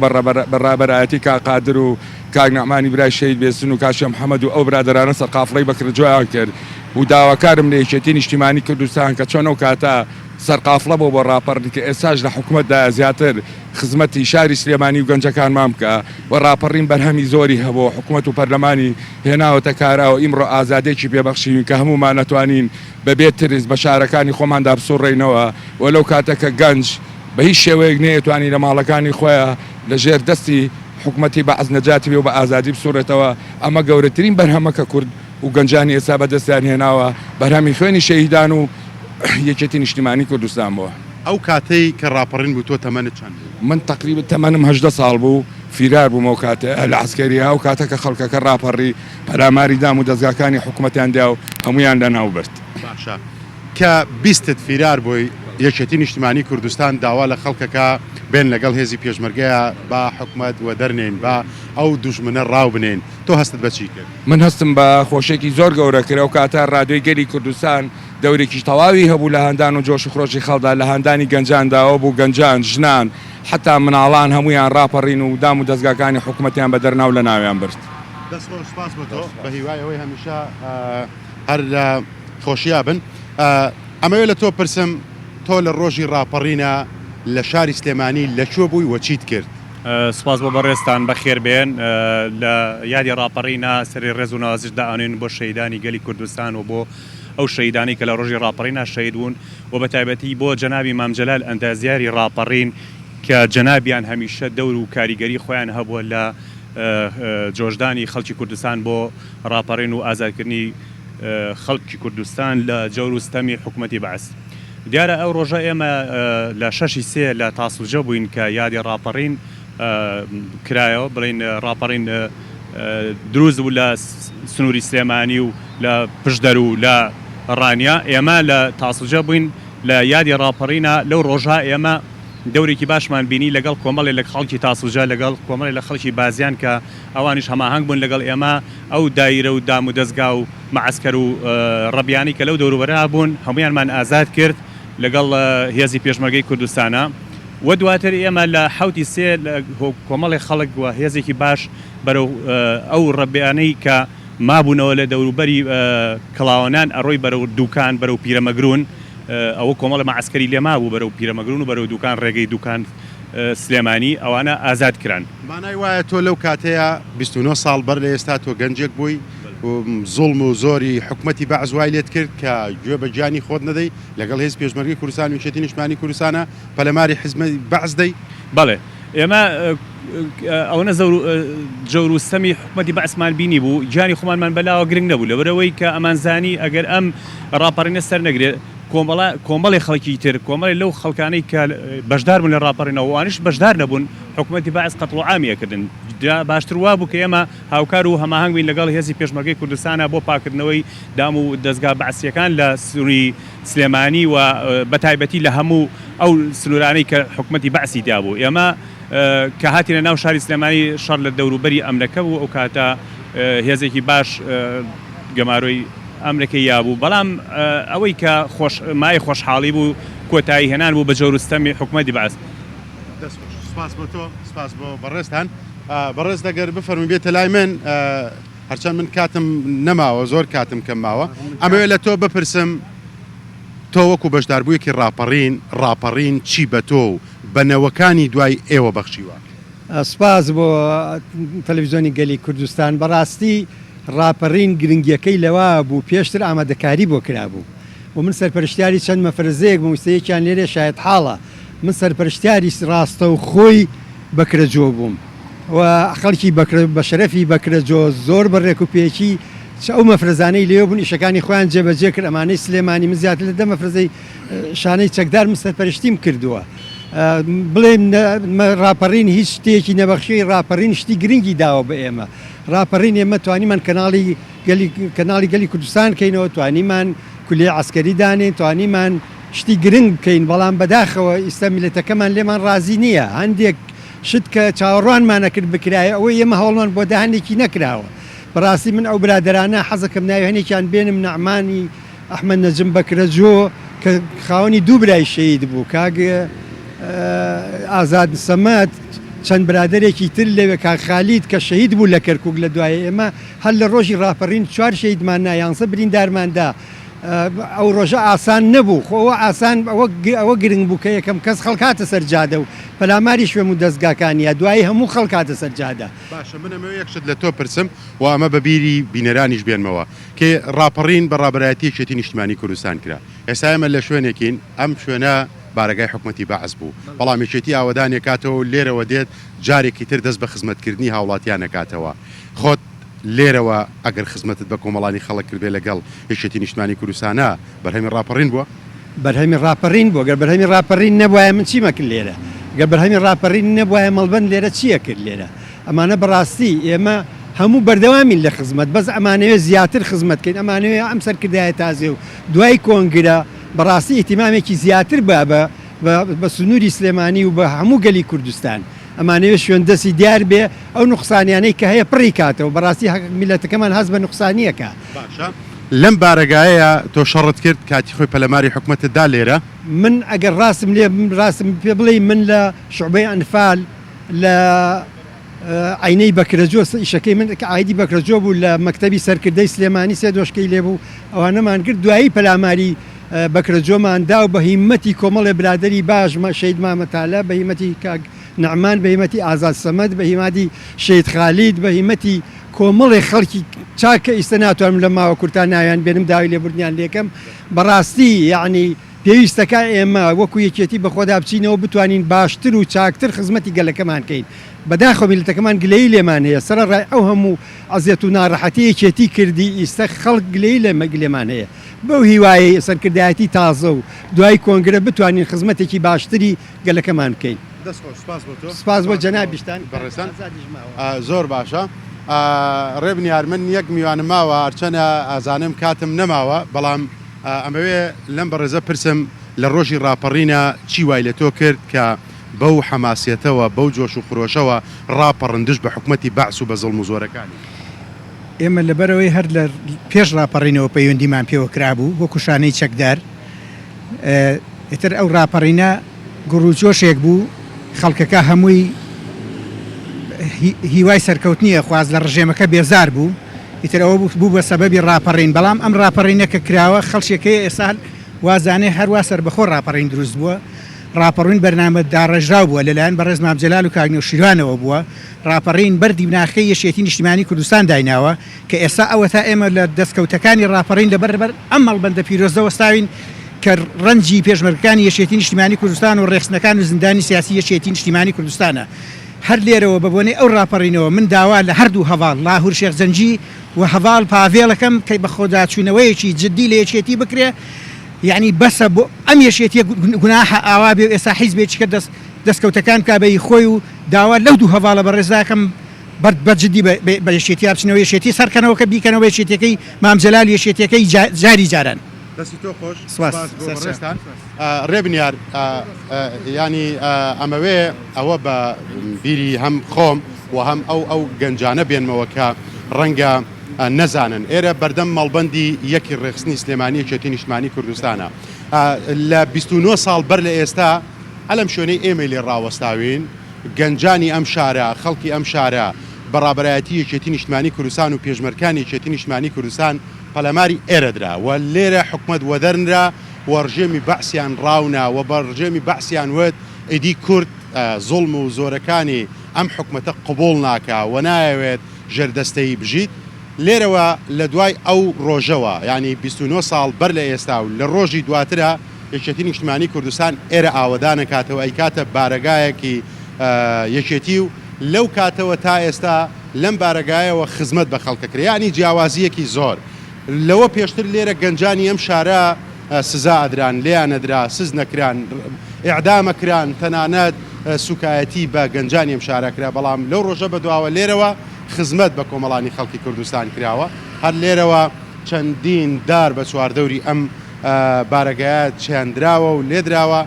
بەڕابەرایەتی کاقادر و کاک نەعمانی برای شەید بێسن و کاشی محەممەد و ئەو برادرانە سەرقافڵەی بەکرێجۆیان کرد و داواکارم لە یەکێتی نیشتیمانی کوردستان کە چۆن ئەو کاتە سەرقافڵە بۆ ڕاپەڕی کە ئێستاش لە حکوومەتدا زیاتر خزمەتی شاری سلێمانی و گەنجەکانمان بکە و ڕاپەڕین بەرهەمی زۆری هەبوو حکوومەت و پەرلەمانی هێناوەتە کارا و ئیمڕۆ ئازادێکی پێبەخشین کە هەمومان نەتوانین بەبێت ترس بە شارەکانی خۆماندا بسوڕێنەوە و لەو کاتەکە گەنج بە هیچ شێوەیەک نەیەتوانی لە ماڵەکانی خۆیان لە ژێر دەستی حکوومەتی بە عەز نەجاتی بێ و بە ئازادی بسوڕێتەوە ئەمە گەورەترین بەرهەمەکە کورد و گەنجانی ئێستا بەدەستیان هێناوە بەرهەمی خوێنی شەهیدان و یەکێتی نیشتیمانی کوردستان بووە. ئەو کاتەی کە ڕاپەڕین بوو تۆ تەمەنت چەند؟ من تقریبا تەمەنم 18 ساڵ بوو فیرار بوومەوە کاتە لە عسکەریە و کاتەکە خەڵکەکە ڕاپەڕی پەلاماری دام و دەستگاکانی حکوومەتیان دا و هەمویان لەناو برد. باشە کە بیستت فیرار بووی یەکێتی نیشتیمانی کوردستان داوا لە خەڵکەکە بێن لەگەڵ هێزی پێشمەرگەیە با حکوومەت و دەرنێن با ئەو دوژمنە ڕاو بنێن تۆ هەستت بەچی کرد؟ من هەستم بە خۆشێکی زۆر گەورە کرد و کاتە ڕادیۆی گەلی کوردستان دەورێکی تەواوی هەبوو لە هەندان و جۆش و خۆشی خەڵدا لە هەندانی گەنجانداوە بوو گەنجان ژنان حتا مناڵان هەمویان ڕاپەڕین و دام و دەستگاکانی حکوومەتیان بە دەرناو لە ناویان برد. دەستخۆش بۆ تۆ بە هیوای ئەوەی هەمیشە هەر لە خۆشییا بن. ئەمەوێ لە تۆ پرسم تۆ لە ڕۆژی ڕاپەڕینە لە شاری سلێمانی لەکوێ بووی وە چیت کرد؟ سپاس بۆ بەڕێستان بەخێر بێن لە یادی ڕاپەڕینە سەری ڕێز و نوازشدا ئەنوێن بۆ شەهیدانی گەلی کوردستان و بۆ ئەو شەهیدانی کە لە ڕۆژی ڕاپەڕینە شەهید بوون و بە تایبەتی بۆ جەنابی مام جەلال ئەندازیاری ڕاپەڕین کە جەنابیان هەمیشە دەور و کاریگەری خۆیان هەبووە لە جۆشدانی خەڵکی کوردستان بۆ ڕاپەڕین و ئازادکردنی خەڵکی کوردستان لە جەور و ستەمی حکوومەتی بەعەز. دیارە ئەو ڕۆژە ئێمە لە 6 لە تاسوجە بووین کە یادی ڕاپەڕین کرایەوە بڵین ڕاپەڕین دروست بوو لە سنووری سلێمانی و لە پشدەر و لە ڕانیا ئێمە لە تاسوجە بووین لە یادی ڕاپەڕینە لەو ڕۆژە ئێمە دەورێکی باشمان بینی لەگەڵ کۆمەڵی لە خەڵکی تاسوجە لەگەڵ کۆمەڵی لە خەڵکی بازیان کە ئەوانیش هەماهەنگ بوون لەگەڵ ئێمە ئەو دایرە و دام و دەستگا و مەعسکەر و ڕەبیانی کە لەو دەوروبەرا بوون هەمویانمان ئازاد کرد لەگەڵ هێزی پێشمەرگەی کوردستانە و دواتر ئێمە لە 7 کۆمەڵی خەڵک وە هێزێکی باش بەرەو ئەو ڕەبیانەی کە مابوونەوە لە دەوروبەری کڵاوانان ئەڕۆی بەرەو دوکان بەرەو پیرەمەگرون ئەوە کۆمەڵە مەعسکەری لێما بوو بەرەو پیرەمەگرون و بەرەو دوکان ڕێگەی دوکان سلێمانی ئەوانە ئازاد کران. مانای وایە تۆ لەو کاتەیە 29 ساڵ بەر لە ئێستا تۆ گەنجێک بووی زوڵم و زۆری حکوومەتی بەعز وای لێت کرد کە گوێ بە گیانی خۆت نەدەی لەگەڵ هێز پێشمەرگەی کوردستان و یەکێتی نیشتیمانی کوردستانە پەلەماری حیزبی بەعز دەی؟ بەڵێ ئێمە ئەوەنە جەور و ستەمی حکوومەتی بەعزمان بینی بوو گیانی خۆمانمان بەلاوە گرنگ نەبوو لەبەرەوەی کە ئەمانزانی ئەگەر ئەم ڕاپەڕینە سەر نەگرێت کۆمەڵی خەڵکی تر کۆمەڵی لەو خەڵکانەی کە بەشدار بوون لە ڕاپەڕینەوە وانش بەشدار نەبوون حکوومەتی بەعز قەتڵ و عامیەکردن باشتر وا بوو کە ئێمە هاوکار و هەماهەنگ بین لەگەڵ هێزی پێشمەرگەی کوردستانە بۆ پاکردنەوەی دام و دەستگا بەعسیەکان لە سنووری سلێمانی و بەتایبەتی لە هەموو ئەو سنوورانەی کە حکوومەتی بەعسی دا بوو ئێمە کە هاتیە ناو شاری سلێمانی شەڕ لە دەوروبەری ئەمرەکە بوو ئەو کاتە هێزێکی باش گەماروی ئەمریکای یابوو بەڵام ئەوەی کە مای خۆشحاڵی بوو کۆتایی هێنان بوو بە جەوروستەمی حکوومەتی بەعز. سپاس بۆ تۆ سپاس بۆ بەڕێستان بەڕێز دەگەر بفەرمووی بێتە لای من هەرچەند من کاتم نەماوە زۆر کاتم کەم ماوە ئەمەوێ لە تۆ بپرسم تۆ وەکو بەشداربوویەکی ڕاپەڕین چی بە تۆ و بەنەوەکانی دوای ئێوە بەخشیوە؟ سپاس بۆ تەلەڤیزیۆنی گەلی کوردستان بەڕاستی ڕاپەڕین گرنگیەکەی لەوە بوو پێشتر ئامادەکاری بۆ کرابوو و من سەرپەرشتیاری چەند مەفرەزەیەک بووم وستەیەکیان لێرە شاید حاڵە من سەرپەرشتیاری ڕاستە و خۆی بەکرەجۆ بووم و خەڵکی بە شەرەفی بەکرەجۆ زۆر بەڕێک و پێکی ئەو مەفرەزانەی لێو بوون ئیشەکانی خۆیان جێبەجێ کرد ئەمانەی سلێمانی من زیاتر لە 10 مەفرەزەی شانەی چەکدار من سەرپەرشتیم کردووە بڵێم ڕاپەڕین هیچ شتێکی نەبەخشی ڕاپەڕین شتی گرنگی داوە بە ئێمە ڕاپەڕین ئێمە توانیمان کەناڵی گەلی کوردستان کەینەوە توانیمان کولێ عسکەری دانێن توانیمان شتی گرنگ بکەین بەڵام بەداخەوە ئێستا میلەتەکەمان لێمان ڕازی نییە هەندێک شت کە چاوەڕوانمانە کرد بکرایە ئەوەی ئێمە هەوڵمان بۆ داهێنێکی نەکراوە بەڕاستی من ئەو برادرانە حەزەکەم ناوی هەنێکیان بێنم نەعمانی ئەحمەد نەجم بەکرەجۆ کە خاوەنی دوو برای شەهید بوو کاگە ئازاد سەمەد چەند برادێکی تر لەوێ کاک خالید کە شەهید بوو لە کەرکووک لە دوایە ئێمە هەر لە ڕۆژی ڕاپەڕین 4 شەهیدمان یانسە بریندارماندا ئەو ڕۆژە ئاسان نەبوو خۆەوە ئاسان ئەوە گرنگ بوو کە یەکەم کەس خەڵکاتە سەرجادە و پەلاماری شوێم و دەستگاکانیە دوایی هەموو خەڵکاتە سەرجادە. باشە منەمەوە یەکشت لە تۆ پرسم و ئەمە بە بیری بینەرانیش بێنمەوە کە ڕاپەڕین بە ڕابەرایەتی یەکێتی نیشتیمانی کوردستان کرا ئێستا ئێمە لە شوێنێکین ئەم شوێنە بارگای حکومەتی بەعز بوو بەڵام یەکێتی ئاوەدان کاتەوە لێرەوە دێت جارێکی تر دەست بە خزمەتکردنی هاوڵاتیان نکاتەوە خۆت لێرەوە ئەگەر خزمەتت بە کۆمەڵانی خەڵک کردێ لەگەڵ یەکێتی نیشتمانی کوردستانە بەرهەمی ڕاپەڕین بووە بەرهەمی ڕاپەڕین بووە گەر بەرهەمی ڕاپەڕین نەبووایە من چیمە کرد لێرە گەر بەرهەمی ڕاپەڕین نەبووایە مەڵبەند لێرە چییە کرد لێرە ئەمانە بەڕاستی ئێمە هەموو بەردەوامین لە خزمەت بەس ئەمانەوێ زیاتر خزمەتکەین ئەمانەوێ ئەم سەرکردایە تازێ و دوای کۆنگرە بەڕاستی ئیتیمامێکی زیاتر بە سنووری سلێمانی و بە هەموو گەلی کوردستان ئەمانەوێ شوێندەسی دیار بێ ئەو نوقسانیانەی کە هەیە پڕی کاتەوە بەڕاستی میلەتەکەمان هەست بە نوقسانیەکە لەم بارگایە تۆ شەڕت کرد کاتی خۆی پەلەماری حکومەتتدا لێرە من ئەگەر ڕاستم پێ بڵێ من لە شعبەی ئەنفال لە عینەی بەکرەجۆ ئیشەکەی من ئایدی بەکرەجۆ بوو لە مەکتەبی سەرکردەی سلێمانی سێ دۆشکەی لێبوو ئەوانەمان کرد دوایی پەلاماری بەکرەجۆماندا و بە هیمەتی کۆمەڵێ برادری باشمە شەید مامەتالە بە هیمەتی کاک نەعمان بە هیمەتی ئازاد سەمەد بە هیماتی شەید خالید بە هیمەتی کۆمەڵی خەڵکی چاکە ئیستا ناتوانم لە ماوە کورتان ناویان بێنم داوای لێبوردنیان لێکەم بەڕاستی یعنی پێویستەکە ئێمە وەکو یەکێتی بە خۆدا بچینەوە بتوانین باشتر و چاکتر خزمەتی گەلەکەمان کەین بەداخۆ میلەتەکەمان گلەی لێمان هەیە سەرڕای ئەو هەموو ئەزیەت و ناڕەحەتی یەکێتی کردی ئیستا خەڵک گلەی لێمان هەیە بەو هیوایە سەرکردایەتی تازە و دوای کۆنگرە بتوانین خزمەتێکی باشتری گەلەکەمان بکەین سپاس بۆ جەنابیشتان بەڕێستان زۆر باشە ڕێبنیار من یەک میوانم ماوە هەرچەنە ئازانم کاتم نەماوە بەڵام ئەمەوێ لەم بەڕێزە پرسم لە ڕۆژی ڕاپەڕینە چی وای لە تۆ کرد کە بەو حەماسیەتەوە بەو جۆش و خرۆشەوە ڕاپەڕندش بە حکومەتی بەعس و بە زەڵم و زۆرەکانی ئێمە لەبەرەوەی هەر لە پێش ڕاپەڕینەوە پەیوەندیمان پێوە کرابوو وەکو شانەی چەکدار ئێتر ئەو ڕاپەڕینە گوڕوجۆشێک بوو خەڵکەکە هەمووی هیوای سەرکەوتنیە خواز لە ڕژێمەکە بێزار بوو ئیتر ئەوە بوو بە سەبەبی ڕاپەڕین بەڵام ئەم ڕاپەڕینەکە کراوە خەڵکێکی ئێستا وازانێ هەروە سەربەخۆ ڕاپەڕین دروست بووە ڕاپەڕین بەرنامە داڕێژراو بووە لەلایەن بەڕێز مامجەلال و کاگنێ و شیروانەوە بووە ڕاپەڕین بەردی بناخی یەکێتی نیشتیمانی کوردستان دایناوە کە ئێستا ئەوە تا ئێمە لە دەستکەوتەکانی ڕاپەڕین لەبەربەر ئەم مەڵبەندە پیرۆزەوە ستاوین کە ڕەنجی پێشمەرگەکانی یەکێتی نیشتیمانی کوردستان و ڕێخستنەکان و زیندانی سیاسی یەکێتی نیشتیمانی کوردستانە هەر لێرەوە بەبوونی ئەو ڕاپەڕینەوە من داوا لە هەردوو هەواڵ لاهور شێخزەنجی و هەواڵ پاڤێڵەکەم کە بە خۆداچوونەوەیەکی جددی لە یەکێتی بکرێ یعنی بەسە بۆ ئەم یەشێتی گوناحە ئاوا بێ ئێستا حیزبێکی کە دەستکەوتەکان کابەی خۆی و داوا لەو دوو هەواڵە بەڕێزاکەم بەجددی بە یەشێتی بچنەوە یەشێتی سەرکەنەوە کە بیکەنەوە یەشێتەکەی مامجەلال یەشێتەکەی جاری جاران دەستی تۆ خۆش ڕێستان ڕێبنیار ینی ئەمەوێ ئەوە بە بیری هەم خۆم و هەم ئەو گەنجانە بێنمەوە کە ڕەنگە نەزانن ئێرە بەردەم مەڵبەندی یەکی ڕێخستنی سلێمانی یەکێتی نیشتیمانی کوردستانە لە 29 ساڵ بەر لە ئێستا ئەلەم شوێنەی ئێمە لێ ڕاوەستاوین گەنجانی ئەم شارە خەڵکی ئەم شارە بەڕابەرایەتی یەکێتی نیشتیمانی کوردستان و پێشمەرگەکانی یەکێتی نیشتیمانی کوردستان پەلەماری ئێرەدرا و لێرە حکومەت وەدەرنرا و ڕژێمی بەعسیان ڕاونا و بە ڕژێمی بەعسیان وت ئیدی کورد زوڵم و زۆرەکانی ئەم حکومەتە قبوڵ ناکا و نایەوێت ژێردەستەی بژیت لێرەوە لە دوای ئەو ڕۆژەوە ینی 29 ساڵ بەر لە ئێستا و لە ڕۆژی دواترە یەکێتی نیشتیمانی کوردستان ئێرە ئاوەدانە کاتەوە ئەی کاتە بارەگایەکی یەکێتی و لەو کاتەوە تا ئێستا لەم بارەگایەوە خزمەت بە خەڵکەکرا ینی جیاوازیەکی زۆر لەوە پێشتر لێرە گەنجانی ئەم شارە سزا ئەدران لیان ئەدرا سز نەکران ئیعدامەکران تەنانەت سوکایەتی بە گەنجانی ئەم شارەکرا بەڵام لەو ڕۆژە بەدواوە لێرەوە خزمەت بە کۆمەڵانی خەڵکی کوردستان کراوە هەر لێرەوە چەندین دار بە چواردەوری ئەم بارەگایە چیاندراوە و لێدراوە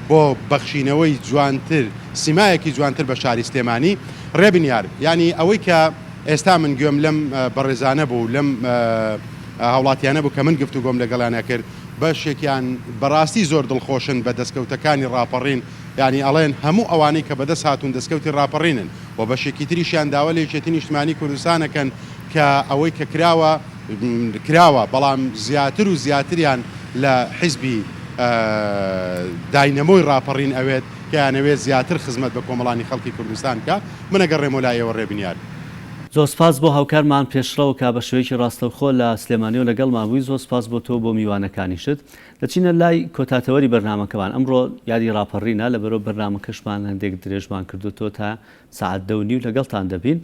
بۆ بەخشینەوەی جوانتر سیمایەکی جوانتر بە شاری سلێمانی ڕێبنیار ینی ئەوەی کە ئێستا من گوێم لەم بەڕێزانە بوو لەم هاوڵاتیانە بوو کە من گفتوگۆم لەگەڵیانە کرد بەشێکیان بەڕاستی زۆر دڵخۆشن بە دەستکەوتەکانی ڕاپەڕین ینی ئەڵێن هەموو ئەوانەی کە بەدەست هاتوون دەستکەوتی ڕاپەڕینن و بەشێکی تریشیان داوا لە یەکێتی نیشتیمانی کوردستانەکەن کە ئەوەی کە کراوە بەڵام زیاتر و زیاتریان لە حیزبی داینەمۆی ڕاپەڕین ئەوێت کە یانەوێت زیاتر خزمەت بە کۆمەڵانی خەڵکی کوردستان کە منەگەڕێمە لایەوە ڕێبنیار زۆر سپاس بۆ هاوکارمان پێشڕەوە کا بە شوەیەکی ڕاستەوخۆ لە سلێمانی و لەگەڵمان بووی. زۆر سپاس بۆ تۆ بۆ میوانەکانیشت. دەچینە لای کۆتاتەوەری بەرنامەکەمان. ئەمڕۆ یادی ڕاپەڕینە لەبەرەوە بەرنامەکەشمان هەندێک درێژمان کردوتۆ تا ساعت 2:30 لەگەڵتان دەبین.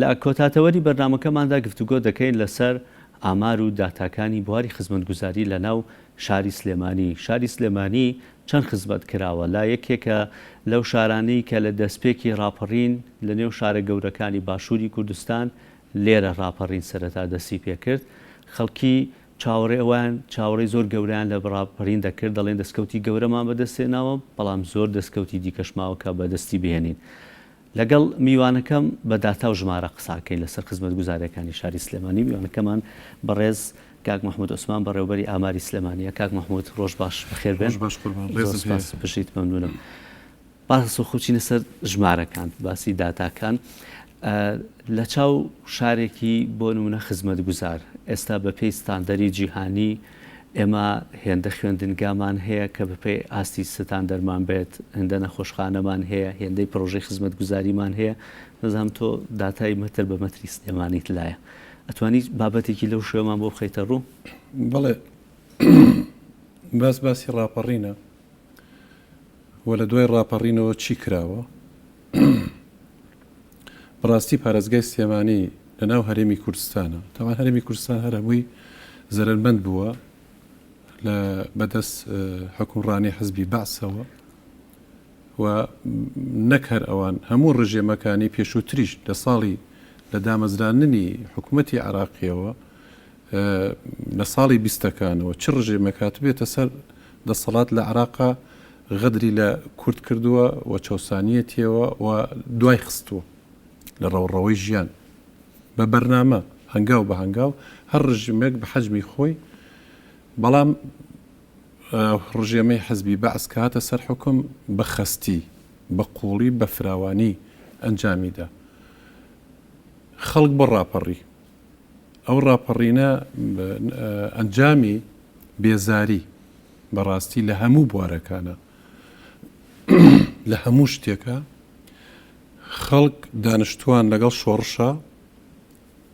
لە کۆتاتەوەری بەرنامەکەماندا گفتوگۆ دەکەین لەسەر ئامار و داتاکانی بواری خزمەتگوزاری لە ناو شاری سلێمانی. شاری سلێمانی چەند خزمەت کراوە لا یەکێکە لەو شارانەی کە لە دەستپێکی ڕاپەڕین لە نێو شارە گەورەکانی باشووری کوردستان لێرە ڕاپەڕین سەرەتا دەستی پێکرد. خەڵکی چاوەڕێوان چاوەڕێی زۆر گەوریان لە ڕاپەڕین دەکرد، دەڵێن دەستکەوتی گەورەمان بەدەستێناوە، بەڵام زۆر دەستکەوتی دیکەشماوە کە بەدەستی بهێنین. لەگەڵ میوانەکەم بە داتا و ژمارە قساکەین لەسەر خزمەتگوزاریەکانی شاری سلێمانی. میوانەکەمان بەڕێز کاک محمود عوسمان بەڕێوەبەری ئاماری سلێمانیە. کاک محمود ڕۆژ باش بەخێر بێن. بشیت مەمنونم. باس و خوچینە سەر ژمارەکان باسی داتاکان لە چاو شارێکی بۆ نمونە خزمەتگوزار ئێستا بە پێی ستاندەری جیهانی ئێمە هێندە خوێندنگامان هەیە کە بەپێی ئاستی ستاندەرمان بێت، هێندە نەخۆشخانەمان هەیە، هێندەی پرۆژەی خزمەتگوزاریمان هەیە. نەزانم تۆ داتای مەتر بە مەتری سلێمانیت لایە، ئەتوانی بابەتێکی لەو شوێمان بۆ بخەیتە ڕوو؟ بەڵێ باسی ڕاپەڕینە و لە دوای ڕاپەڕینەوە چی کراوە. بەڕاستی پارێزگای سلێمانی لە ناو هەرێمی کوردستانە، تاوان هەرێمی کوردستان هەر هەمووی زەرمەند بووە لە بەدەست حکومڕانی حزبی بەعسەوە و نەک هەر ئەوان هەموو ڕژێمەکانی پێشووتریش لە ساڵی لە دامەزراننی حکوومەتی عراقیەوە لە ساڵی 20ەکانەوە چ ڕژێمەکات بێتە سەر دەسەڵات لە عراقا غەدری لە کورد کردووە و چەسانیەتیەوە و دوای خستووە لە ڕەوڕەوەی ژیان بە بەرنامە هەنگاو بە هەنگاو هەر ڕژێمێک بە حەجمی خۆی. بەڵام ڕژێمەی حەزبی بەعس کاتە سەر حکم بە خەستی بە قوڵی بە فراوانی ئەنجامیدا خەڵک بۆ ڕاپەڕی. ئەو ڕاپەڕینە ئەنجامی بێزاری بەڕاستی لە هەموو بوارەکانە لە هەموو شتێکە خەڵک دانیشتوان لەگەڵ شۆڕشە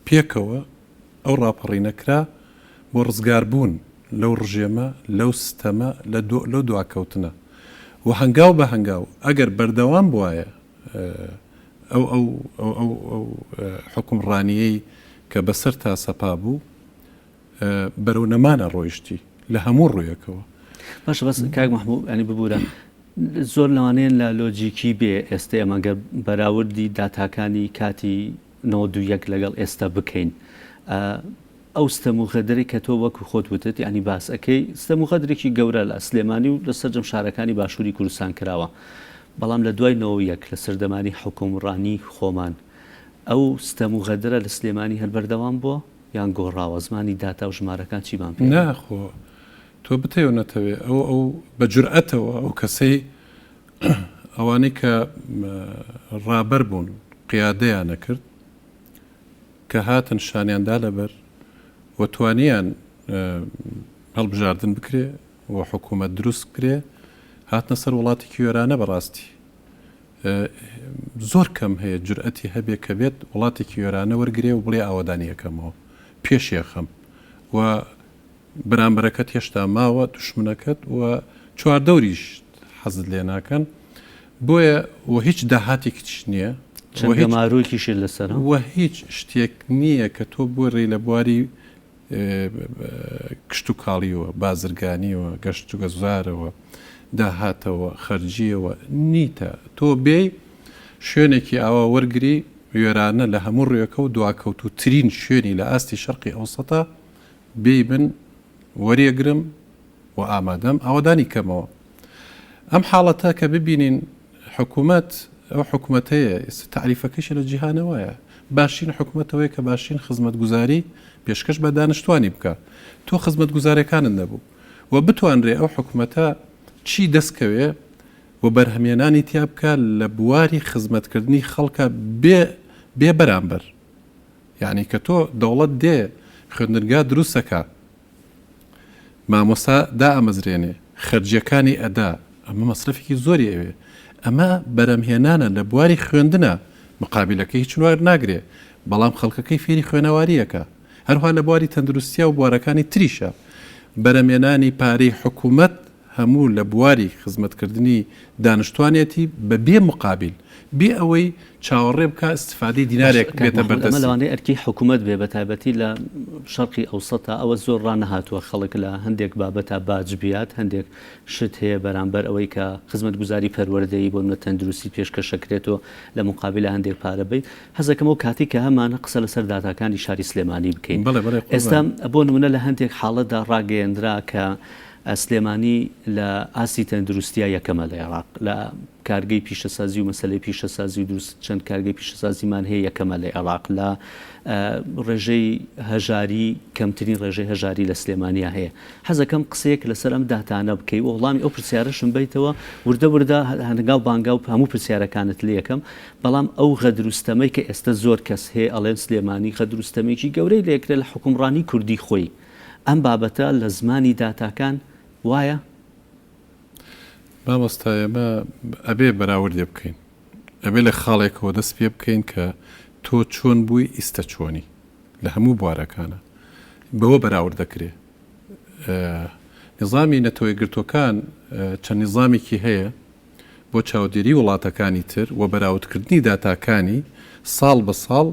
پێکەوە ئەو ڕاپەڕینەکرا بۆ ڕزگاربوون لەو ڕژێمە لەو ستەمە لەو دواکەوتنە و هەنگاو بە هەنگاو ئەگەر بەردەوام بواە ئەو حکومڕانیەی کە بەسەر تا سەپا بوو بەرەو نەمانە ڕۆیشتی لە هەموو ڕوویەکەوە. باش بەس کاک محموود ئەنی ببوورە زۆر لەوانەیە لە لۆجیکی بێ ئێستا ئەمەگە بەراوردی داتاکانی کاتی 91 لەگەڵ ئێستا بکەین. ئەو ستەموخەدرێک کە تۆ وەکو خۆت وتت ینی باسەکەی ستەموخەدرێکی گەورە لە سلێمانی و لە سەرجەم شارەکانی باشووری کوردستان کراوە، بەڵام لە دوای 91 لە سەردەمانی حکومڕانی خۆمان ئەو ستەموخەدرە لە سلێمانی هەر بەردەوام بووە یان گۆڕاوە زمانی داتا و ژمارەکان چیمان پێ ناخۆ تۆ بتەوە نەتەوێ ئەو بە جورئەتەوە ئەو کەسەی ئەوانەی کە ڕابەر بوون قیادەیان نەکرد کە هاتن شانیاندا لەبەر و توانیان هەڵبژاردن بکرێ و حکوومەت دروست کرێ هاتنە سەر وڵاتێکی وێرانە. بەڕاستی زۆر کەم هەیە جورئەتی هەبێ کە بێت وڵاتێکی وێرانە وەرگێ و بڵێ ئاوادانیەکەمەوە پێشێخەم و بەرامبەرەکەت هێشتا ماوە دوشمنەکەت و چواردەوریش حەزت لێ ناکەن. بۆیە و هیچ داهاتێکیش نییە ماروویکیش لەسەر و هیچ شتێک نییە کە تۆ بۆ ڕێ لە بواری کشت و کاڵیەوە بازرگانیەوە گەشت و گەزارەوە داهاتەوە خەرجیەوە نیتە تۆ بێ شوێنێکی ئاوا وەرگری وێرانە لە هەموو ڕێەکە و دواکەوت و ترین شوێنی لە ئاستی شەرقی ئەوسەتا بێ بن وەریەگرم و ئامادەم ئاوادانی کەمەوە. ئەم حاڵەتە کە ببینین حکوومەت ئەو حکوومەتەیە تعریفەکەش لە جیهانەوەیە باشین حکوومەتەوەی کە باشین خزمەت گوزاری پێشکەش بە دانیشتوانی بکە. تۆ خزمەت گوزارەکانت نەبوو و بتوانرێ ئەو حکوومەتە چی دەستکەوێ و بەرهەمێنانی تیا بکە لە بواری خزمەتکردنی خەڵکە بێ بەرامبەر. یعنی کە تۆ دەوڵەت دێ خوێندنگا دروستەکە مامۆستا دا ئەمەزرێنێ خەرجیەکانی ئەدا ئەمە مەسرفێکی زۆری ئەوێ ئەمە بەرەمهێنانە لە بواری خوێندنە مقابلەکە هیچ وار ناگرێ بەڵام خەڵکەکەی فێری خوێنەواریەکە هەروها لە بواری تەندروستیە و بوارەکانی تریشە بەرەمێنانی پارەی حکوومەت هەموو لە بواری خزمەتکردنی دانیشتوانێتی بە بێ مقابل بێ ئەوەی چاوەڕێ بکە استفادەی دینارێک بێتە بەردەست لەوانەیە ئەرکی حکوومەت بێ بە تایبەتی لە شەرقی ئەوسەتا ئەوە زۆر ڕانەهاتووە خەڵک لە هەندێک بابەتە باجبیات هەندێک شت هەیە بەرامبەر ئەوەی کە خزمەت گوزاری پەروەردەیی بۆ منە تەندروستی پێشکەشەکرێتەوە لە مقابل هەندێک پارە بێت حەزەکەم و کاتی کە هەمانە قسە لەسەر داتاکانی شاری سلێمانی بکەین ئێستا بۆ نمونە لە هەندێک حاڵەتدا ڕاگەیەندرا کە سلێمانی لە ئاسی تەندروستیە یەکەمە لە عێراق لە کارگەی پیشەسازی و مەسەلەی پیشەسازی و دروست چەند کارگەی پیشەسازیمان هەیە یەکەمە لە عێراق لە ڕێژەی هەژاری کەمترین ڕێژەی هەژاری لە سلێمانیا هەیە حەزەکەم قسەیەک لەسەر ئەم داتانە بکەی و وەڵامی ئەو پرسیارەشم بیتەوە وردە وردە هەنگاو بانگا و هەموو پرسیارەکانت لێ یەکەم بەڵام ئەو غەدروستەمەی کە ئێستا زۆر کەس هەیە ئەڵێن سلێمانی غەدروستەمێکی گەورەی لێکرێت لە حکومڕانی کوردی خۆی ئەم بابەتە لە زمانی داتاکان وایە؟ مامۆستایەمە ئەبێ بەراوردێ بکەین ئەبێ لە خاڵێکەوە دەست پێ بکەین کە تۆ چۆن بووی ئیستە چۆنی لە هەموو بوارەکانە بەوە بەراورد دەکرێ نظامی نەتەوەی گرتوەکان چەند نظامێکی هەیە بۆ چاودێری وڵاتەکانی تر و بەراوردکردنی داتاکانی ساڵ بە ساڵ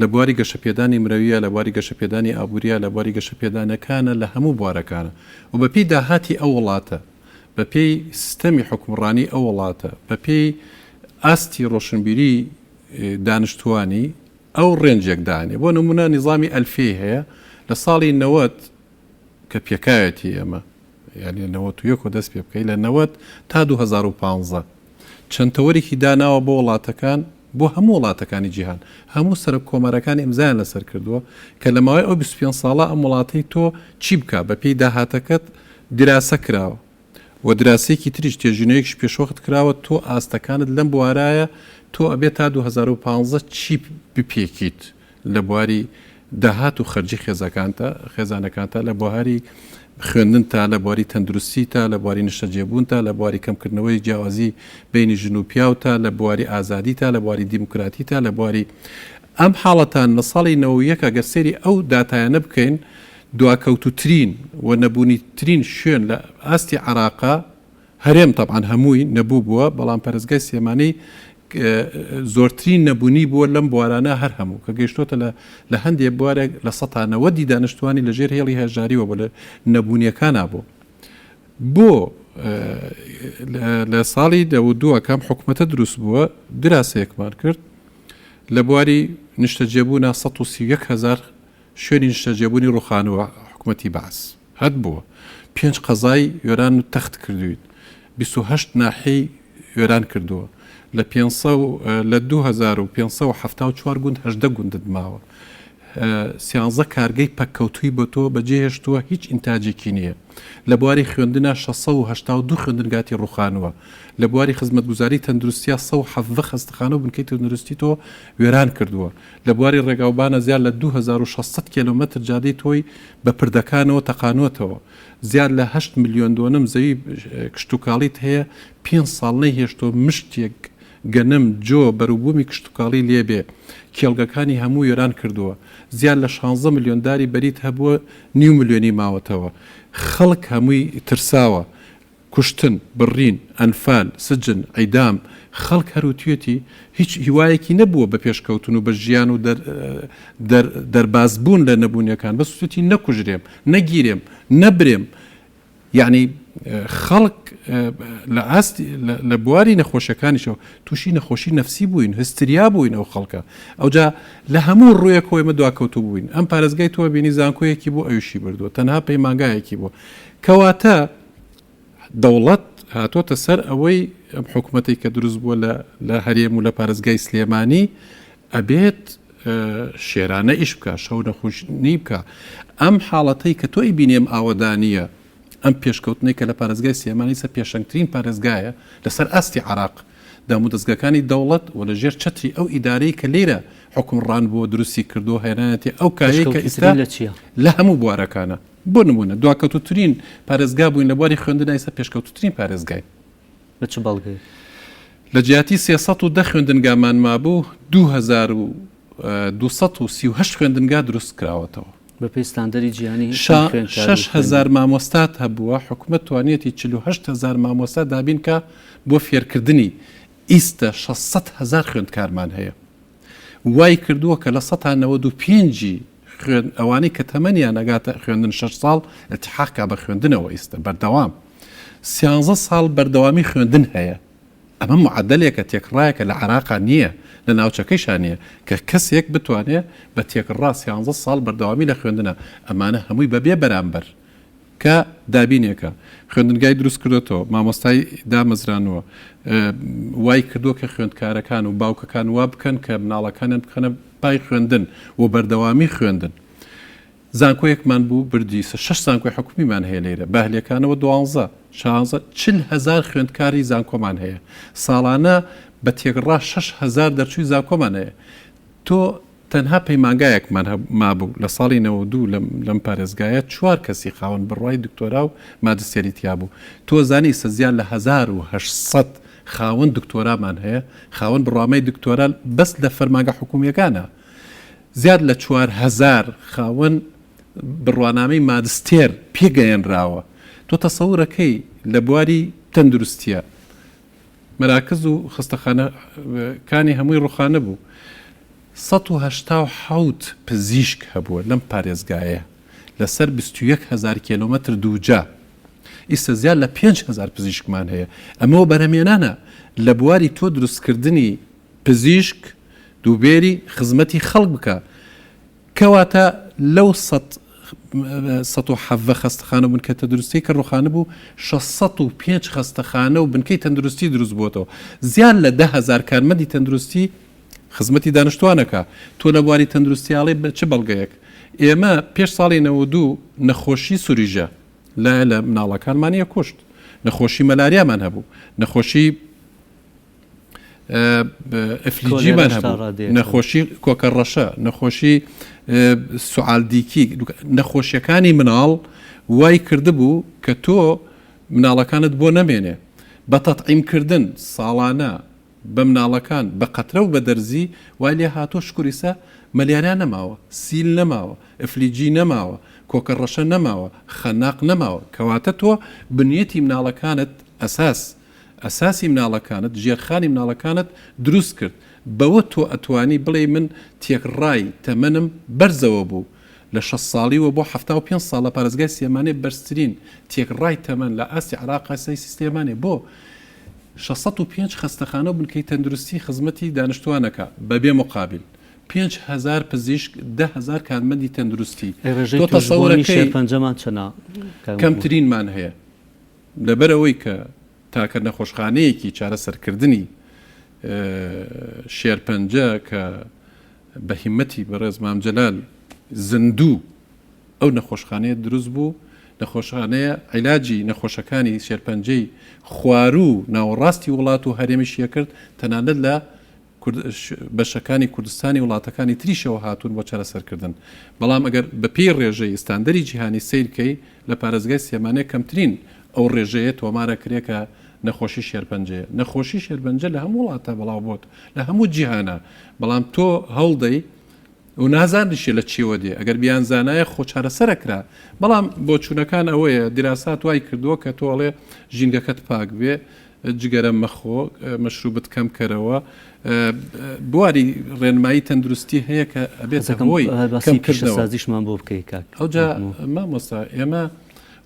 لە بواری گەشەپێدانی مرەویە لە بواری گەشەپێدانی ئابووریە لە بواری گەشەپێدانەکانە لە هەموو بوارەکانە و بەپی داهاتی ئەو وڵاتە بە پێی سیستەمی حکومڕانی ئەو وڵاتە بە پێی ئاستی ڕۆشنبیری دانیشتوانی ئەو ڕێنجێکدانێ بۆ نمونە نظامی ئەلفی هەیە لە ساڵی 90 کە پێکایەتی ئێمە یعنی 91 دەست پێ بکەی لە 90 تا 2015 چەند تەوەرێکی داناوە بۆ وڵاتەکان بۆ هەموو وڵاتەکانی جیهان هەموو سەرک کۆمەرەکانی ئیمزایان لەسەر کردووە کە لە ماوەی ئەو 25 ساڵە ئەم وڵاتەی تۆ چی بکە بە پێی داهاتەکەت دراسە کراوە و دراسەیەکی تریش تێژینەیەکش پێشوەخت کراوە تۆ ئاستەکانت لەم بوارایە تۆ ئەبێت تا 2015 چی بپێکیت لە بواری داهات و خەرجی خێزانەکانتە لە بواری خوێندن تا لە بواری تەندروستی تا لە بواری نیشتەجێبوون تا لە بواری کەمکردنەوەی جیاوازی بینی ژن و پیا و تا لە بواری ئازادی تا لە بواری دیموکراتی تا لە بواری ئەم حاڵەتان لە ساڵی 91 گەر سەیری ئەو داتایانە بکەین دواکەوتوترین و نەبوونی ترین شوێن لە ئاستی عێراقا هەرێم تەبعاً هەمووی نەبوو بووە بەڵام پەرستگای سلێمانی زۆرترین نەبوونی بووە لەم بوارانە هەر هەموو کە گەیشتۆتە لە هەندێک بوارێک لە 190 دانیشتوانی لەژێر هێڵی هەژاریوە بۆ لە نەبوونیەکانە بۆ لە ساڵی 2002 کام حکومەتە دروست بووە دراسەیەکمان کرد لە بواری نیشتەجێبوونە 131,000 شوێنی نیشتەجێبوونی ڕوخانەوە حکومەتی بەعس هەت بووە 5 قەزای وێران و تەخت کردویت 28 ناحەی وێران کردووە لە 2574 گوند 18 گوندت ماوە 13 کارگەی پەککەوتوی بۆ تۆ بەجێهێشتووە هیچ ئینتاجێکی نییە لە بواری خوێندنە 682 خوێندنگاتی ڕوخانەوە لە بواری خزمەتگوزاری تەندروستیە 170 خەستەخانە و بنکەی تەندروستی تۆ وێران کردووە لە بواری ڕێگاوبانە زیاد لە 2600 کیلومتر جادەی تۆی بە پردەکانەوە تەقانوتەوە زیاد لە 8 میلیۆن دۆنم زەوی کشتتوکاڵیت هەیە 5 ساڵ نەیهێشتۆ مشتێک گەنم جۆ بەروبوومی کشتتوکاڵی لێبێ کێڵگەکانی هەموو وێران کردووە زیاد لە 16 میلیۆن داری بەریت هەبووە 9 میلیۆنی ماوەتەوە خەڵک هەمووی ترساوە کوشتن بڕین ئەنفال سجن ئەیدام خەڵک هەروتوێتی هیچ هیوایەکی نەبووە بە پێشکەوتن و بە ژیان و دەربازبوون لە نەبوونیەکان بە سوەتی نەکوژرێم نەگیرێم نەبرێم یعنی خەڵک لە بواری نەخۆشیەکانیشەوە تووشی نەخۆشی نەفسی بووین هستریا بووین ئەو خەڵکە ئەوجا لە هەموو ڕوویەکەوەی مە دواکەوتو بووین ئەم پارێزگای تۆ بینی زانکۆیەکی بۆ ئەوشی بردووە تەنها پەیمانگایەکی بوو کەواتە دەوڵەت هاتۆتە سەر ئەوەی ئەم حکوومەتی کە دروست بووە لە هەرێم و لە پارێزگای سلێمانی ئەبێت شێرانە ئیش بکە شەو نەخۆشنی بکە ئەم حاڵەتەی کە تۆی بینێم ئاوەدانیە ئەم پێشکەوتنەی کە لە پارێزگای سلێمانی سە پێشەنگترین پارێزگایە لەسەر ئاستی عێراق دامو دەستگاکانی دەوڵەت و لە ژێر چەتری ئەو ئیدارەی کە لێرە حکومڕان بۆ دروستی کردو هێنانەتی ئەو کاری کە ئێستا لە هەموو بوارەکانە بۆ نمونە دواکەوتوترین پارێزگا بووین لە بواری خوێندنای سە پێشکەوتوترین پارێزگای بە چ بەڵگەی لە جیاتی 310 خوێندنگامان مابوو 2000 238 خوێندنگا دروست کراوەتەوە بە پێستاندەری جیهانی 6,000 مامۆستات هەبووە حکومت توانێتی 48,000 مامۆستا دابین کە بۆ فێرکردنی ئیستە 600,000 خوێندکارمان هەیە وای کردووە کە لە 95 ئەوانەی کە تەمەنیان نەگاتە خوێندن 6 ساڵ التحاقا بە خوێندنەوە ئیستە بەردەوام 13 ساڵ بەردەوامی خوێندن هەیە ئەمە معدلێکە تێکڕایەکە لە عراقا نییە لە ناوچەکەیشان نییە کە کەسێک بتوانێت بە تێکڕا 13 ساڵ بەردەوامی لە خوێندنە ئەمانە هەمووی بەبێ بەرامبەر کە دابینێکە خوێندنگای دروست کردێتەوە مامۆستای دامەزرانەوە وای کردووە کە خوێندکارەکان و باوکەکان وا بکەن کە مناڵەکانیان بخەنە پای خوێندن و بەردەوامی خوێندن زانکۆیەکمان بوو بردی 6 زانکۆی حکومیمان هەیە لێرە بەهلەکانەوە 12 خوێندکاری زانکۆمان هەیە ساڵانە بە تێگڕا 6,000 دەرچووی زانکۆمان هەیە تۆ تەنها پەیمانگایەکمان مابوو لە ساڵی 92 لەم پارێزگایە 4 کەسی خاوەن بڕوای دکتۆرا و مادرسێریتیا بوو تۆ زانی سەزیان لە 1800 خاوەن دکتۆرامان هەیە خاوەن بڕوامەی دکتۆرا بەس لە فەرمانگە حکومیەکانە زیاد لە 4,000 خاوەن بڕوانامەی مادستێر پێگەیەنراوە تۆ تەسەورەکەی لە بواری تەندروستیە مەراکز و خستەخانەکانی هەمووی ڕوخانە بوو 187 پزیشک هەبووە لەم پارێزگایە لەسەر 21,000 کیلومتر دووجا ئیستا زیاد لە 5,000 پزیشکمان هەیە ئەمەوە بەرەمێنانە لە بواری تۆ دروستکردنی پزیشک دووبێری خزمەتی خەڵک بکە کەواتە لەو 170 خستەخانە و بنکەتە دروستی کە ڕوخانە بوو 605 خستەخانە و بنکەی تەندروستی دروست بووەوە زیان لە 10,000 کارمەندی تەندروستی خزمەتی دانیشتوانەکە تۆ لە بواری تەندروستیاڵی چ بەڵگەیەک ئێمە پێش ساڵی 92 نەخۆشی سوریژە لە مناڵەکانمانیە کوشت نەخۆشی مەلاریامان هەبوو نەخۆشی ئەفلیجیمان هەبوو نەخۆشی کۆکەڕەشە نەخۆشی سوعالدیکی نەخۆشیەکانی مناڵ وای کردبوو کە تۆ مناڵەکانت بۆ نەمێنێ بە تەطعیمکردن ساڵانە بە مناڵەکان بە قەترە و بە دەرزی وای لێ هاتۆ شکوریسە مەلیاریا نەماوە سیل نەماوە ئەفلیجی نەماوە کۆکەڕەشە نەماوە خەناق نەماوە کەواتە تۆ بنیەتی مناڵەکانت ئەساسی مناڵەکانت ژێرخانی مناڵەکانت دروست کرد بەوە تۆ ئەتوانی بڵێ من تێکڕای تەمەنم بەرزەوە بوو لە 6 ساڵیوە بۆ 75 ساڵ لە پارێزگای سلێمانێ بەرزترین تێکڕای تەمەن لە ئاسی عراقا سیستێمانێ بۆ 605 خستەخانە و بنکەی تەندروستی خزمەتی دانیشتوانەکە بەبێ مقابل 5,000 پزیشک 10,000 کارمەندی تەندروستی تۆ تەسەورەکەی کەمترینمان هەیە لەبەرەوەی کە تاکە نەخۆشخانەیەکی چارەسەرکردنی شێرپەنجە کە بە هیمەتی بەڕێز مام جەلال زندوو ئەو نەخۆشخانەیە دروست بوو نەخۆشخانەیە عیلاجی نەخۆشەکانی شێرپەنجەی خوارو ناوەڕاستی وڵات و هەرێمیشیە کرد تەنانەت لە بەشەکانی کوردستانی وڵاتەکانی تریشەوە هاتوون بۆ چارەسەرکردن بەڵام ئەگەر بە پێی ڕێژەی ستاندەری جیهانی سیرکەی لە پارێزگای سلێمانێ کەمترین ئەو ڕێژەیە تۆمارە کرێکە نەخۆشی شێرپەنجەیە نەخۆشی شێرپەنجە لە هەموو وڵاتە بەڵاو بۆت لە هەموو جیهانە بەڵام تۆ هەڵدەی و نازانشی لە چیوە دێ ئەگەر بیان زانایە خۆ چارەسەرەکرا بەڵام بۆ چوونەکان ئەوەیە دیراسات وای کردووە کە تۆڵێ ژینگەکەت پاک بێ جگەرە مەخۆ مەشروبت کەم کەرەوە بواری ڕێنمایی تەندروستی هەیە کە ئەبێتەوەی سازیشمان بۆ بکەیت ئەوجا مامۆستا ئێمە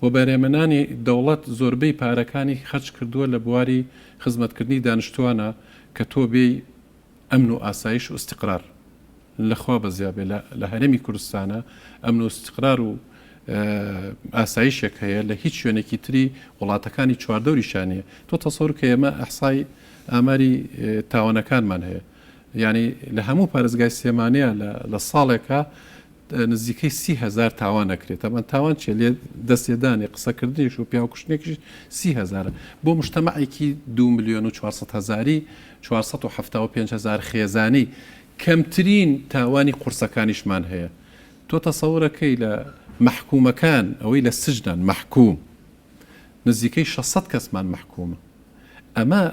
و بەرێمەنانی دەوڵەت زۆربەی پارەکانی خەرج کردووە لە بواری خزمەتکردنی دانیشتوانە کە تۆ بێ ئەمن و ئاسایش و استقرار لەخوا بەزیابێ لە هەرێمی کوردستانە ئەمن و استقرار و ئاسایشێک هەیە لە هیچ شوێنێکی تری وڵاتەکانی چواردەوریشانە تۆ تەسەور کە ئێمە ئەحسای ئاماری تاوانەکانمان هەیە یعنی لە هەموو پارێزگای سلێمانەیە لە ساڵێکە نزیکەی 30,000 تاوان نەکرێت ئەمە تاوان چێ لێ دەستێدانی قسەکردنیش و پیاکوشتێکیش 30,000 بۆ مشتەمەعێکی 2,400,000 475,000 خێزانی کەمترین تاوانی قورسەکانیشمان هەیە تۆ تەسەورەکەی لە مححکومەکان ئەوەی لە سجنان مححکوم نزیکەی 600 کەسمان مححکومە ئەمە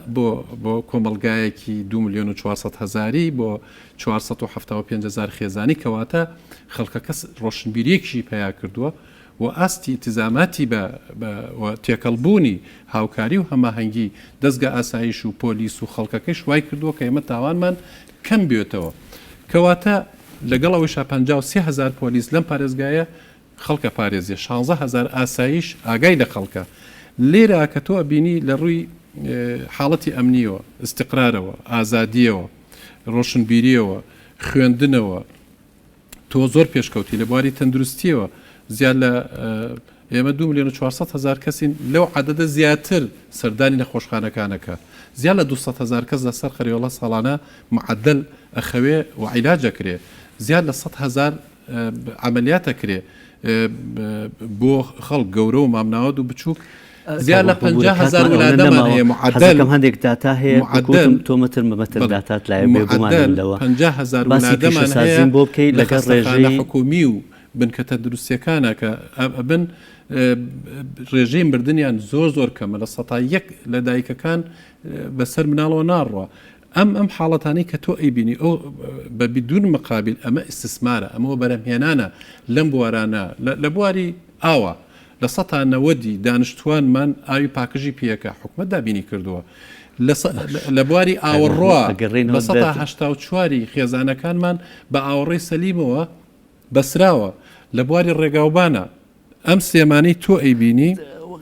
بۆ کۆمەلگایەکی 2,400,000 بۆ 475,000 خێزانی کەواتە خەڵکە کەس ڕۆشنبیریەکی پیا کردووە و ئاستی تیزاماتی بە تێکەڵبوونی هاوکاری و هەماهەنگی دەستگا ئاسایش و پۆلیس و خەڵکەکەی شوای کردووە کە ئێمە تاوانمان کەم بێتەوە کەواتە لەگەڵ ئەوەی 53,000 پۆلیس لەم پارێزگایە خەڵکە پارێزیە 16,000 ئاسایش ئاگای لە خەڵکە لێرە کە تۆ بینی لە ڕووی حاڵەتی ئەمنیەوە استقرارەوە ئازادیەوە ڕۆشنبیریەوە خوێندنەوە تۆ زۆر پێشکەوتی لە بواری تەندروستیەوە زیاد لە ئێمە 2,400,000 کەسین لەو عەدەدە زیاتر سەردانی نەخۆشخانەکانەکە زیاد لە 200,000 کەس لەسەر خەریۆڵە ساڵانە معدل ئەخەوێ و عیلاجەکرێ زیاد لە 100,000 عملیاتەکرێ بۆ خەڵک گەورە و مامناوەد و بچووک زیاد لە 50,000 ولادەمان هەیە معدل هەندێک داتا هەیە تۆمەتر مەمەتر داتات لای بێگومانەوە 50,000 ولادەمان هەیە بۆ بکەیت لەگەڵ ڕێژەی حکومی و بنکەتە دروستیەکانە کە ئەبن ڕێژەی مردنیان زۆر کەمە لە 100 لە دایکەکان بەسەر مناڵەوە ناڕوە ئەم حاڵەتانی کە تۆ ئەیبینی ئەو بە بدون مقابل ئەمە ئیسtisمارە ئەمەوە بەرەمهێنانە لەم بوارانە لە بواری ئاوە لە 90 دانیشتوانمان ئاوی پاکژی پێەکە حکومت دابینی کردووە لە بواری ئاوەڕۆ بە 184 خێزانەکانمان بە ئاوەڕێی سەلیمەوە بەسراوە لە بواری ڕێگاوبانە ئەم سێمانەی تۆ ئەیبینی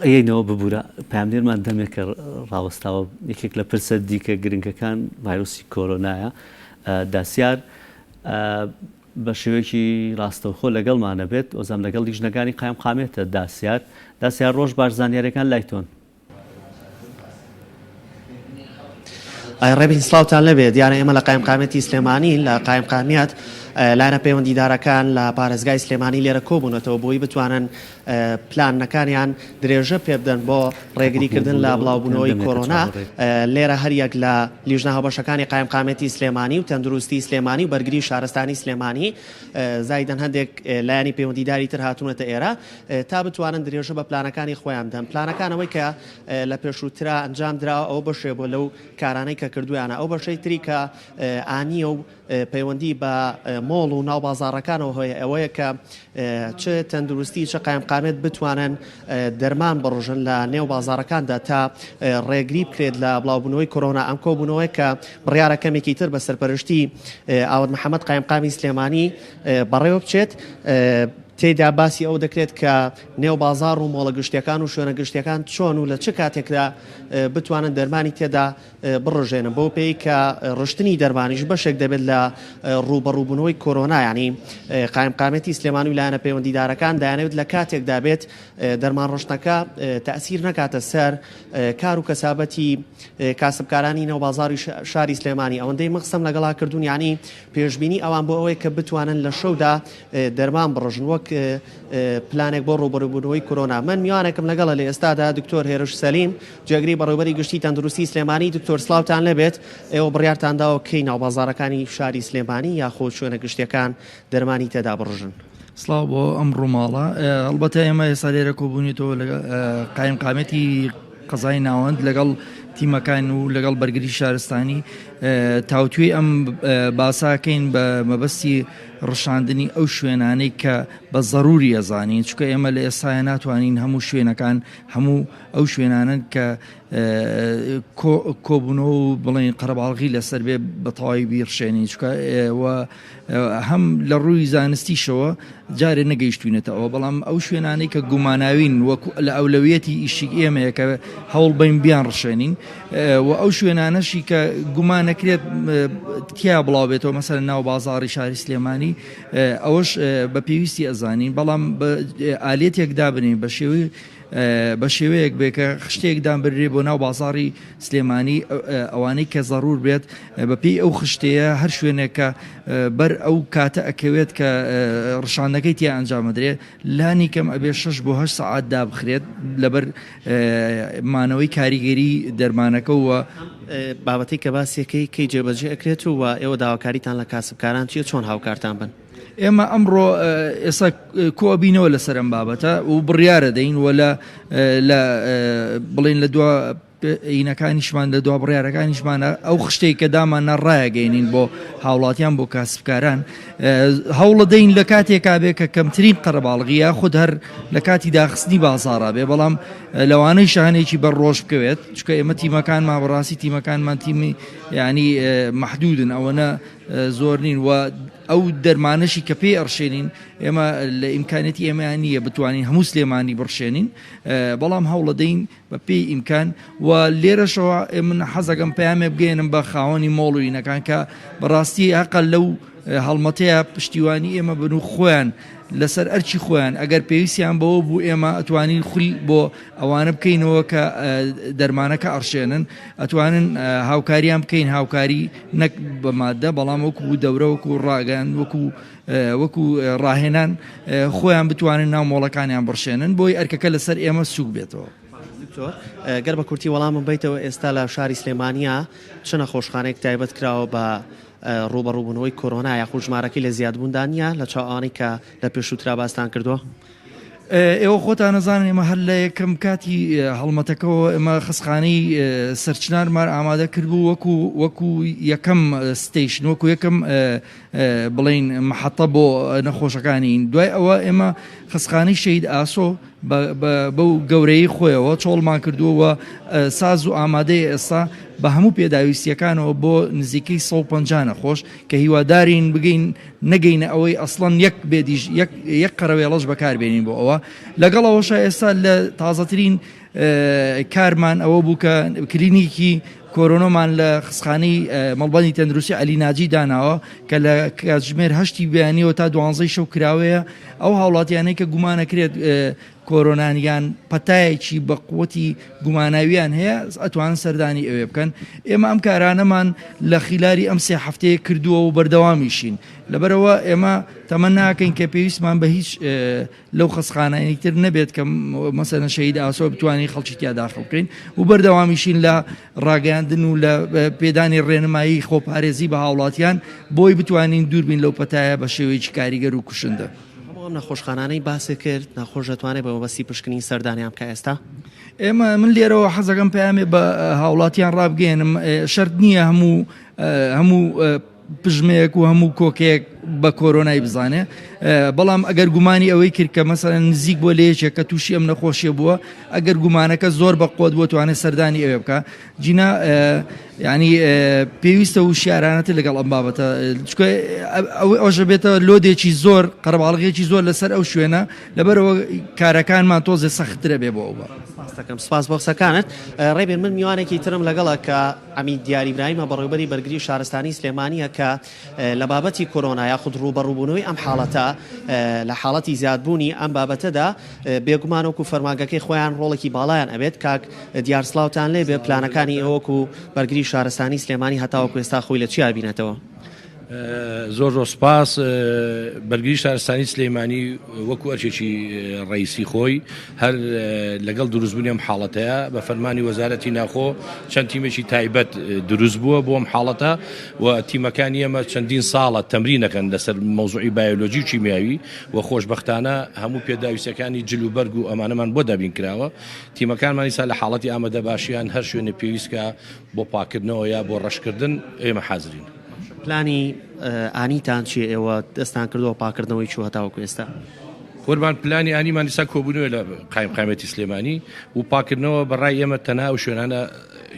ئەینەوە ببوورە پامدێرمان دەمێکە ڕاوەستاوە یەکێک لە پرسە دیکە گرنگەکان ڤایرۆسی کۆرۆنایە داسیار بە شێوەیەکی ڕاستەوخۆ لەگەڵمانە بێت ئۆزام لەگەڵ لیژنەکانی قایم قامێتە داسیار ڕۆژ باش زانیاریەکان لای تۆن ڕێبین سلااوان لەبێت دیارە ئێمە لە قایم قامەتی سلێمانی لە قایم قامیات لایەنە پەیوەندیدارەکان لە پارێزگای سلێمانی لێرە کۆبوونەتەوە بۆی بتوانن پلانەکانیان درێژە پێ بدەن بۆ ڕێگریکردن لە بڵاوبوونەوەی کۆرۆنا لێرە هەریەک لە لیژنە هەڵبەشەکانی قایم قامەتی سلێمانی و تەندروستی سلێمانی و بەرگری شارستانی سلێمانی زایدەن هەندێک لایەنی پەیوەندیداری تر هاتوونەتە ئێرە تا بتوانن درێژە بە پلانەکانی خۆیان بدەن پلانەکانەوەی کە لە پێشووترا ئەنجام درا ئەو بەشێ بۆ لەو کارانەی کە کردویانە ئەو بەشەی تری کە ئانیە و پەیوەندی بە مۆڵ و ناو بازاڕەکانەوە هەیە ئەوەیە کە چ تەندروستی چه قایم قامێت بتوانن دەرمان بڕژن لە نێو بازاڕەکاندا تا ڕێگری بکرێت لە بڵاوبوونەوەی کۆرۆنا ئەم کۆبوونەوەی کە بڕیارە کەمێکی تر بە سەرپەرشتی ئاوەد محەممەد قایم قامی سلێمانی بەڕێوە بچێت تێدا باسی ئەو دەکرێت کە نێو بازار و مۆڵە گشتیەکان و شوێنە گشتیەکان چۆن و لە چه کاتێکدا بتوانن دەرمانی تێدا بڕژێنن بۆ پێی کە ڕشتنی دەرمانیش بەشێک دەبێت لە ڕوبەڕووبوونەوەی کۆرۆنا ینی قایم قامەتی سلێمانی و لایەنە پەیوەندیدارەکان دەیانەوێت لە کاتێک دابێت دەرمان ڕشتەکە تەئسیر نەکاتە سەر کار و کەسابەتی کاسبکارانی نێو بازاری شاری سلێمانی ئەوەندەی مەقسەم لەگەڵا کردوون ینی پێشبینی ئەوان بۆ ئەوەی کە بتوانن لە شەودا دەرمان بڕژن وەک پلانێک بۆ ڕوبەڕووبوونەوەی کۆرۆنا من میوانێکم لەگەڵە لە ئێستادا دکتۆر هێرش سەلیم جێگری بەڕێوەبەری گشتی تەندروستی سلێمانی دکتۆر سلااوتان لەبێت ئێوە بڕیارتانداوە کەی ناو بازاڕەکانی شاری سلێمانی یاخۆ شوێنە گشتیەکان دەرمانی تێدا بڕژن سلااو بۆ ئەم ڕووماڵە ئەلبەتە ئێمە ئێستا لێرە کۆبوونیتەوە قایم قامەتی قەزای ناوەند لەگەڵ تیمەکان و لەگەڵ بەرگری شارستانی تاوتوی ئەم باساکەین بە مەبەستی ڕشاندنی ئەو شوێنانەی کە بە ضروری ئەزانین چکە ئێمە لە ئێستاە ناتوانین هەموو شوێنەکان هەموو ئەو شوێنانن کە کۆبوونەوە و بڵێن قەرەباڵغی لەسەر بێ بە تەواوی بیرشێنین چکە هەم لە ڕووی زانستیشەوە جارێ نەگەیشتوینێتەوە بەڵام ئەو شوێنانەی کە گوماناوین وەکو لە ئەولەویەتی ئیشی ئێمەیە کە هەوڵ بین بیان ڕشێنین و ئەو شوێنانەشی کە گومان نەکرێت تیا بڵاو بێتەوە مەسەر ناو بازاڕی شاری سلێمانی ئەوەش بە پێویستی ئەزانین بەڵام ئالێتێک دابنین بە شێوەیەک بێکە خشتێکدان بردرێ بۆ ناو بازاڕی سلێمانی ئەوانەی کە زەڕور بێت بەپێی ئەو خشتەیە هەر شوێنێکە بەر ئەو کاتە ئەکەوێت کە ڕشانەکەی تیا ئەنجامەدرێت لانی کەم ئەبێ 6 بۆ 8 سەعات دابخرێت لەبەر مانەوەی کاریگەری دەرمانەکەەوە بابەتی کە باسیەکەی کەی جێبەجێ ئەکرێت و ئێوە داواکاریتان لە کاسبکاران چیە چۆن هاوکارتان بن ئێمە ئەمڕۆ ئێستا کۆبینەوە لەسەر ئەم بابەتە و بڕیارە دەین وە لە بڵین لە دو ئینەکانیشمان لە دوا بڕیارەکانیشمانە ئەو خشتێک کە دامان نەڕایەگەینین بۆ هاوڵاتیان بۆ کاسبکاران هەوڵە دەین لە کاتێکا بێ کە کەمترین قەرەباڵغیە خود هەر لە کاتی داخستنی بازاڕا بێ بەڵام لەوانەی شانێکی بەڕۆژ بکەوێت چکە ئێمە تیمەکانمان بەڕاستی تیمەکانمان تیمی ینی مەحدودن ئەوەنە زۆر نین و ئەو دەرمانشی کە پێی ئەڕشێنین ئێمە لە ئیمکانەتی ئێمەیان نییە بتوانین هەموو سلێمانی بڕشێنین بەڵام هەوڵە دەین بە پێی ئیمکان و لێرەشەوە من حەزەکەم پەیامێ بگەێنم بە خاوەنی مۆڵوینەکان کە بەڕاستی ئەقل لەو هەڵمەتەیە پشتیوانی ئێمە بن و خۆیان لەسەر ئەرچی خۆیان ئەگەر پێویستیان بەوە بوو ئێمە ئەتوانین خولی بۆ ئەوانە بکەینەوە کە دەرمانەکە ئەڕشێنن ئەتوانن هاوکاریان بکەین هاوکاری نەک بە مادە بەڵام وەکو دەورە وەکو ڕاگەان وەکو ڕاهێنان خۆیان بتوانن ناو مۆڵەکانیان بڕشێنن بۆی ئەرکەکە لەسەر ئێمە سوک بێتەوە. گەر بە کورتی وەڵامم بیتەوە ئێستا لە شاری سلێمانیە چ نەخۆشخانەیەک تایبەت کراوە بە ڕوبەڕووبوونەوەی کۆرۆنا یاخود ژمارەکەی لە زیادبووندانە لە چاوانی کە لە پێشووترا باستان کردووە؟ ئێوە خۆتان نەزانن ئێمە هەر لە یەکەم کاتی هەڵمەتەکەەوە ئێمە خستخانەی سەرچنارمان ئامادە کردبوو وەکو یەکەم ستیشن وەکو یەکەم بڵین محەتە بۆ نەخۆشەکانی دوای ئەوە ئێمە خستخانەی شەید ئاسۆ بەو گەورەی خۆیەوە چۆڵمان کردووە ساز و ئامادەی ئێستا بە هەموو پێداویستیەکانەوە بۆ نزیکەی 150 نەخۆش کە هیوادارین بگەین نەگەینە ئەوەی ئەسڵەن یەک قەرەوێڵەش بەکاربێنین بۆ ئەوە لەگەڵەوەشە ئێستا لە تازەترین کارمان ئەوە بوو کە کلینیکی کۆرۆنۆمان لە خستخانەی مەڵبەندی تەندروستی عەلی ناجی داناوە کە لە کاتژمێر 8 بەیانیەوە تا 12 شەو کراوەیە ئەو هاوڵاتیانەی کە گومانەکرێت کۆرۆنانیان پەتایەکی بە قووەتی گوماناویان هەیە ئەتوان سەردانی ئەوێ بکەن ئێمە ئەم کارانەمان لە خیلاری ئەم سێ هەفتەیە کردووە و بەردەوامیشین لەبەرەوە ئێمە تەمە ناکەین کە پێویستمان بە هیچ لەو خستخانەیەکی تر نەبێت کە مەسەلەن شەید ئاسۆ بتوانین خەڵکی تیا داخڵ بکەین و بەردەوامیشین لە ڕاگەیاندن و لە پێدانی ڕێنمایی خۆپارێزی بە هاوڵاتیان بۆی بتوانین دووربین لەو پەتایە بە شێوەیەکی کاریگەر و کوشندە. نەخۆشخانانەی باسی کرد نەخۆش دەتوانێت بە مەبەستی پشکنی سەردانیان بکە ئێستا ئێمە من لێرەوە حەزەکەم پەیامێ بە هاوڵاتیان ڕابگەێنم شەرت نییە هەموو پژمەیەک و هەموو کۆکەیەک بە کۆرۆنای بزانێ بەڵام ئەگەر گومانی ئەوەی کرد کە مەسەلەن نزیک بۆ لەیەکێک کە تووشی ئەم نەخۆشیە بووە ئەگەر گومانەکە زۆر بە قۆت بۆ توانێت سەردانی ئەوێ بکە جینا ینی پێویستە و شیارانەتی لەگەڵ ئەم بابەتە ئەوژە بێتە لۆدێکی زۆر قەرەباڵغێکی زۆر لەسەر ئەو شوێنە لەبەرەوە کارەکانمان تۆزێ سەختترە بێ بۆ ئەوە. سپاس بۆ قسەکانت ڕێبێن من میوانێکی ترم لەگەڵە کە ئەمی دیاری براهیمە بەڕێوەبەری بەرگری شارستانی سلێمانیە کە لە بابەتی کۆرۆنا یاخود ڕوبەڕووبوونەوەی ئەم حاڵەتە لە حاڵەتی زیادبوونی ئەم بابەتەدا بێگومانەوەکو فەرمانگەکەی خۆیان ڕۆڵێکی باڵایان ئەبێت کاک دیارسلااوتان لێ بێ پلانەکانی ئەوەکو بەرگری شارستانی سلێمانی هەتاوەکو ئێستا خۆی لە چی بینێتەوە؟ زۆر سپاس بەرگری شارستانی سلێمانی وەکو ئەرچێکی ڕئیسی خۆی هەر لەگەڵ دروستبوونی ئەم حاڵەتەیە بە فەرمانی وەزارەتی ناخۆ چەند تیمێکی تایبەت دروست بووە بۆ ئەم حاڵەتە و تیمەکانی ئەمە چەندین ساڵە تەمرینەکەن لەسەر مەوزوعی بایۆلۆجی و کیمیاوی و خۆشبەختانە هەموو پێداویستەکانی جلوبەرگ و ئەمانەمان بۆ دابین کراوە تیمەکانمان ئیسا لە حاڵەتی ئامادە باشیان هەر شوێنە پێویستکە بۆ پاکردنەوە یا بۆ ڕەشکردن ئێمە حازرین. پلانی ئانیتان چی ئێوە دەستان کردەوە پاکردنەوەی چوو هەتاوەکو ئێستا؟ قوربان پلانی ئانیمان دیسا کۆبوونەوە لە قایمقامەتی سلێمانی و پاکردنەوە بەڕای ئێمە تەنها و شوێنانە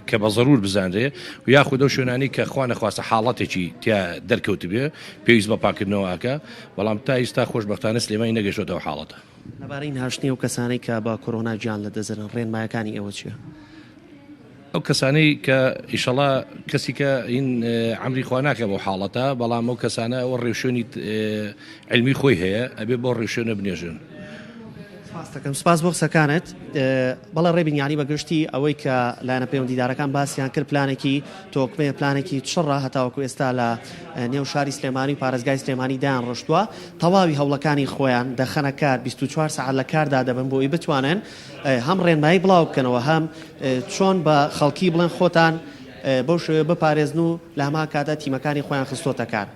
کە بە ضرور بزانرێ و یاخود ئەو شوێنانی کە خوا نەخواستە حاڵەتێکی تیا دەرکەوت بێ پێویست بە پاکردنەوەکە بەڵام تا ئێستا خۆشبەختانە سلێمانی نەگەشتەوە حاڵەتە. لەبارەی هاشتنی و کەسانەی کە بە کۆرۆنا گیان لە دەزرن ڕێنمایەکانی ئێوە چییە؟ ئەو کەسانەی کە ئیشەڵا کەسی کە این عەمری خوا ناکە بۆ حاڵەتە بەڵام ئەو کەسانە ئەوە ڕێوشێنی علمی خۆی هەیە ئەبێ بۆ ڕێوشێنە بنێژن. سپاس بۆ قسەکانت بەڵێ ڕێبینیانی بەگشتی ئەوەی کە لایەنە پەیوەندیدارەکان باسییان کرد پلانێکی تۆکمەیە پلانێکی چڕە هەتاوەکو ئێستا لە نێو شاری سلێمانی و پارێزگای سلێمانی دایان ڕۆشتووە تەواوی هەوڵەکانی خۆیان دەخەنە کار 24 ساعت لە کاردا دەبن بۆی بتوانن هەم ڕێنمایی بڵاو بکەنەوە هەم چۆن بە خەڵکی بڵێن خۆتان بەو شێوەیە بپارێزن و لە هەما کاتە تیمەکانی خۆیان خستۆتە کار.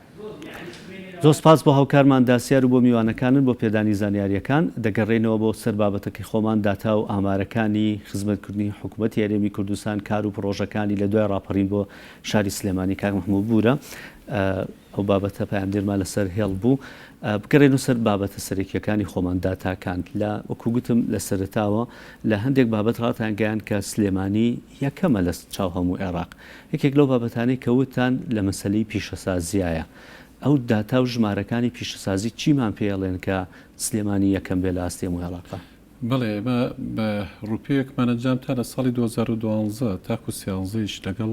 زۆر سپاس بۆ هاوکارمان داسیار و بۆ میوانەکانن بۆ پێدانی زانیاریەکان دەگەڕێنەوە بۆ سەر بابەتەکەی خۆمان داتا و ئامارەکانی خزمەتکردنی حکوومەتی هەرێمی کوردستان کار و پرۆژەکانی لە دوای ڕاپەڕین بۆ شاری سلێمانی کاک محموود بورە ئەو بابەتە پایاندێرمان لەسەر هێڵ بوو بگەڕێن و سەر بابەتە سەرەکیەکانی خۆمان داتاکان لە وەکو گوتم لە سەرتاوە لە هەندێک بابەت ڕاتانگەیان کە سلێمانی یەکەمە لە چاو هەموو عێراق یەکێک لەو بابەتانەی کەوتان لە مەسەلەی پیشەسازیایە ئەو داتا و ژمارەکانی پیشەسازی چیمان پێڵێن کە سلێمانی یەکەم بێ لە ئاستێ و عێراقا بڵێ بە ڕوپەیەکمانەنجام تا لە ساڵی 2012 تاکو سیانزەیش لەگەڵ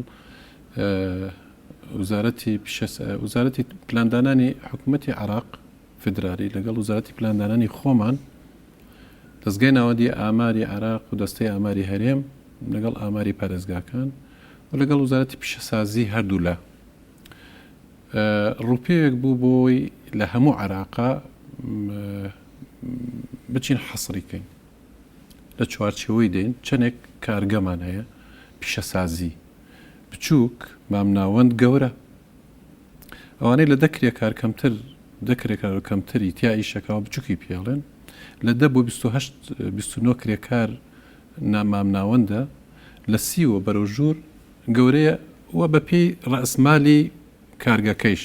وزارەتی پلاندانانی حکوومەتی عراق فدرالی لەگەڵ وزارەتی پلاندانانی خۆمان دەستگای ناوەندی ئاماری عراق و دەستەی ئاماری هەرێم لەگەڵ ئاماری پارێزگاکان و لەگەڵ وزارەتی پیشەسازی هەردوو لە ڕوپەیەک بوو بۆی لە هەموو عراقا بچین حەسریکەین لە چوارچەوەی دێن چەندێک کارگەمان هەیە پیشەسازی بچووک مامناوەند گەورە ئەوانەی لە دەکرێ کار کەمتر دەکرێکار کەمتری تیا ئیشەکەەوە بچووکی پێڵێن لە 10 بۆ 29 کرێکار نامامناوەندە لە 30 بەرەو ژوور گەورەیە وە بە پێی ڕەسمالی کارگەکەیش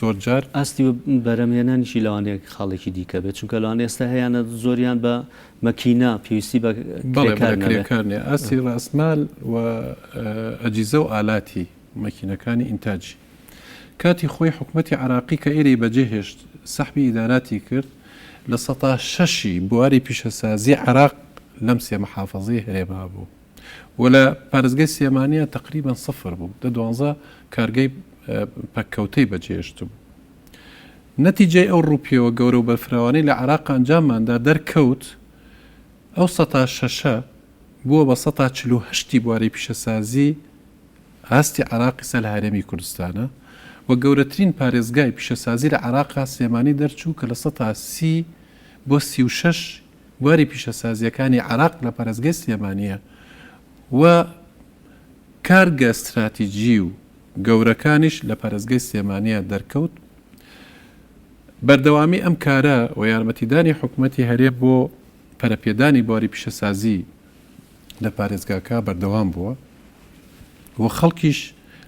زۆر جار ئاستی بەرەمێنانیشی لەوانەیە خاڵێکی دیکە بێت چونکە لەوانە ئێستا هەیەیانە زۆریان بە مەکینە پێویستی بە کرێکارنێ ئاستی ڕاستمال و ئەجیزە و ئالاتی مەکینەکانی ئینتاجی کاتی خۆی حکوومەتی عراقی کە ئێرەی بەجێهێشت سەحبی ئیداراتی کرد لە 16 بواری پیشەسازی عراق لەم سێ مەحافەزەی هەرێما بوو و لە پارێزگای سلێمانیە تقریبا 0 بوو 12 کارگەی پەککەوتەی بەجێهێشت بوو نەتیجەی ئەو ڕوپیەوە گەورە و بەرفراوانەی لە عراق ئەنجامماندا دەرکەوت ئەو 16 بووە بە 148 بواری پیشەسازی ئاستی عراقی سەر لە هەرێمی کوردستانە و گەورەترین پارێزگای پیشەسازی لە عراقا سلێمانی دەرچوو کە لە 130 بۆ 36 بواری پیشەسازیەکانی عراق لە پارێزگای سلێمانیە و کارگە استراتیجی و گەورەکانیش لە پارێزگای سلێمانیە دەرکەوت بەردەوامی ئەم کارە و یارمەتیدانی حکوومەتی هەرێ بۆ پەرەپێدانی بواری پیشەسازی لە پارێزگاکە بەردەوام بووە و خەڵکیش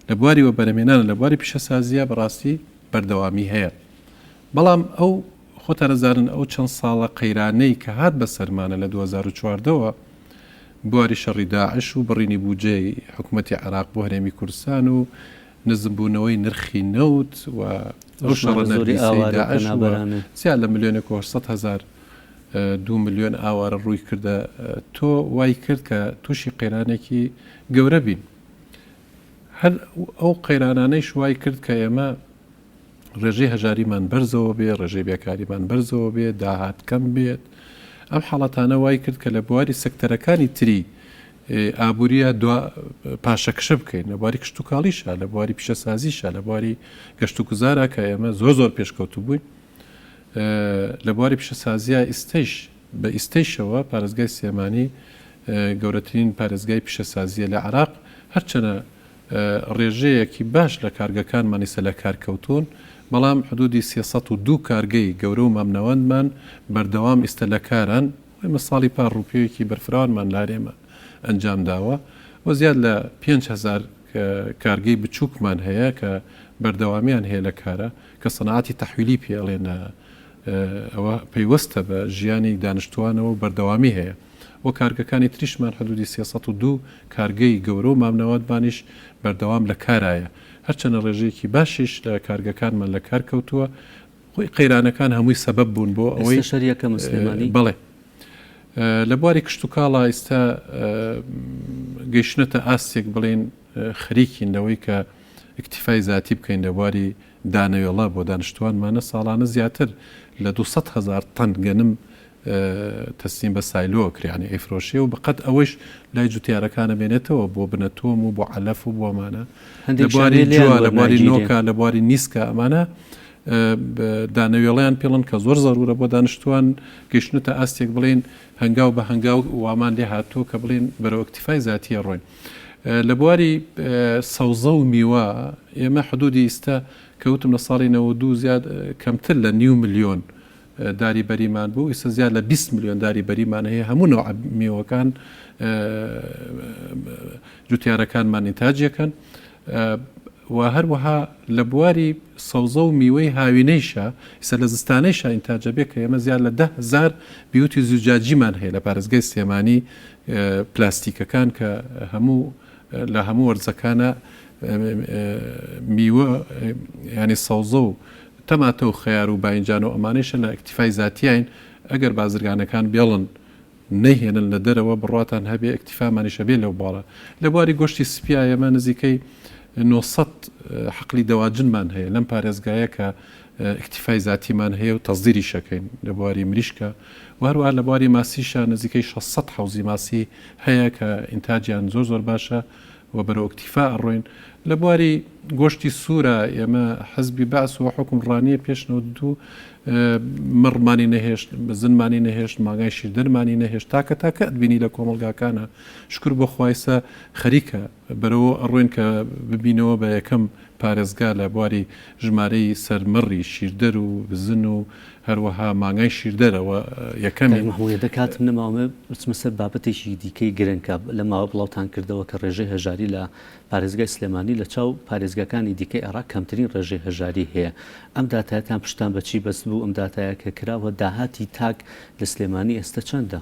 لە بواری و بەرەمێنان لە بواری پیشەسازیە بەڕاستی بەردەوامی هەیە بەڵام ئەو خۆتەرەزارن ئەو چەند ساڵە قەیرانەی کە هات بە سەرمانە لە 2014ەوە بواری شەڕی داعش و بڕینی بوجێی حکوومەتی عراق بۆ هەرێمی کوردستان و نزمبوونەوەی نرخی نەوت و ئەو شەڕە نەرگیسەی داعش زیاد لە 1,800,000 2 ملیۆن ئاوارە ڕووی کردە تۆ وای کرد کە تووشی قەیرانێکی گەورە بین هەر ئەو قەیرانانەی شوای کرد کە ئێمە ڕێژەی هەژاریمان بەرزەوە بێ ڕێژەی بێکاریمان بەرزەوە بێ داهات کەم بێت ئەم حاڵەتانە وای کرد کە لە بواری سەکتەرەکانی تری ئابوووریە پاشەکشە بکەین لە بواری کشت و کاڵیشە لە بواری پیشەسازیشە لە بواری گەشت و گوزارە کە ئێمە زۆر پێشکەوتو بووین لە بواری پیشەسازیە ئیستەیش بە ئیستەیشەوە پارێزگای سلێمانی گەورەترین پارێزگای پیشەسازیە لە عراق هەرچەنە ڕێژەیەکی باش لە کارگەکانمانی سە لە کارکەوتون بەڵام حدودی 302 کارگەی گەورە و مامنەوەندمان بەردەوام ئێستا لە کاران مەساڵی پار ڕوپەیەکی بەرفراوانمان لارێمە ئەنجام داوە و زیاد لە 5,000 کارگەی بچووکمان هەیە کە بەردەوامیان هەیە لە کارە کە سەنعاتی تەحویلی پێڵێنە ئەوە پەیوەستە بە ژیانی دانیشتوانەوە و بەردەوامی هەیە و کارگەکانی تریشمان حدودی 302 کارگەی گەورە و مامنەوەندمانیش بەردەوام لە کارایە هەرچەنە ڕێژەیەکی باشیش لە کارگەکانمان لە کار کەوتووە خۆی قەیرانەکان هەمووی سەبەب بوون بۆ ئەوەی شەریەکە مسلمانی بڵێ لە بواری کشت و کاڵە ئێستا گەیشتنەتە ئاستێک بڵێن خەریکینەوەی کە ئیکتیفای زیاتی بکەین لە بواری دانەوێڵە بۆ دانیشتوانمانە ساڵانە زیاتر لە 200,000 تەن گەنم تەسلیم بە سایلۆ کریانی ئەیفرۆشێ و بەقەت ئەوەش لای جوتیارەکانە بێنێتەوە بۆ بنەتۆم و بۆ عەلەف و بۆمانە لە بواری جووە لە بواری نۆکە لە بواری نیسکە ئەمانە دانەوێڵیان پێڵن کە زۆر زەرورە بۆ دانیشتوان گەیشتنتە ئاستێک بڵێن هەنگاو بە هەنگاو وامان لێ هاتووە کە بڵێن بەرەو ئەکتیفای زیاتیە ڕۆین لە بواری سەوزە و میوە ئێمە حدودی ئێستا کەوتم لە ساڵی 92 زیاد کەمتر لە 9 ملیۆن داری بەریمان بوو، ئێستا زیاد لە 20 ملیۆن داری بەریمان هەیە. هەموو نەوع میوەکان جوتیارەکانمان ئینتاجەکەن و هەروەها لە بواری سەوزە و میوەی هاوینەیشە ئێستا لە زستانەیشە ئینتاجە بێ کە ئێمە زیاد لە 10,000 بیوتی زوجاجیمان هەیە لە پارێزگای سلێمانی پلاستیکەکان کە لە هەموو وەرزەکانە میوە ینی سەوزە و تەماتە و خەیار و باینجان و ئەمانەیشە لە ئەکتیفای زاتیین ئەگەر بازرگانەکان بێڵن نەیهێنن لە دەرەوە بڕاتان هەبێ ئەکتیفامانیشە بێ لەو باڵە. لە بواری گۆشتی سپیا ئێمە نزیکەی 900 حقلی دەواجنمان هەیە لەم پارێزگایە کە ئەکتیفای زاتیمان هەیە و تەزدیری شەکەین لە بواری مریشکە و هەروە لە بواری ماسیشە نزیکەی 600 حوزی ماسی هەیە کە ئینتاجیان زۆر باشە و بەرەو ئەکتیفا ئەڕۆین. لە بواری گۆشتی سوورە ئێمە حەزبی بەعس و حکومڕانیە پێشنەوە دوو مڕمانی نەهێشت بزنمانی نەهێشت ماگای شیردەرمانی نەهێشت تاکە ئەدبینی لە کۆمەلگاکانە شکر بۆ خوایسە خەریکە بەرەوە ئەڕۆین کە ببینەوە بە یەکەم پارێزگا لە بواری ژمارەی سەرمەڕی شیردەر و بزن و هەروەها مانگای شیردەرەوە یەکەمی محموود دەکاتم نەماومە بچمە سەر بابەتێکی دیکەی گرنگکە لە ماوە بڵاوتان کردەوە کە ڕێژەی هەژاری لە پارێزگای سلێمانی لە چاو پارێزگاکانی دیکەی عێراق کەمترین ڕێژەی هەژاری هەیە. ئەم داتایەتان پشتان بەچی بەست بوو ئەم داتایە کە کراوە داهاتی تاک لە سلێمانی ئێستا چەندە؟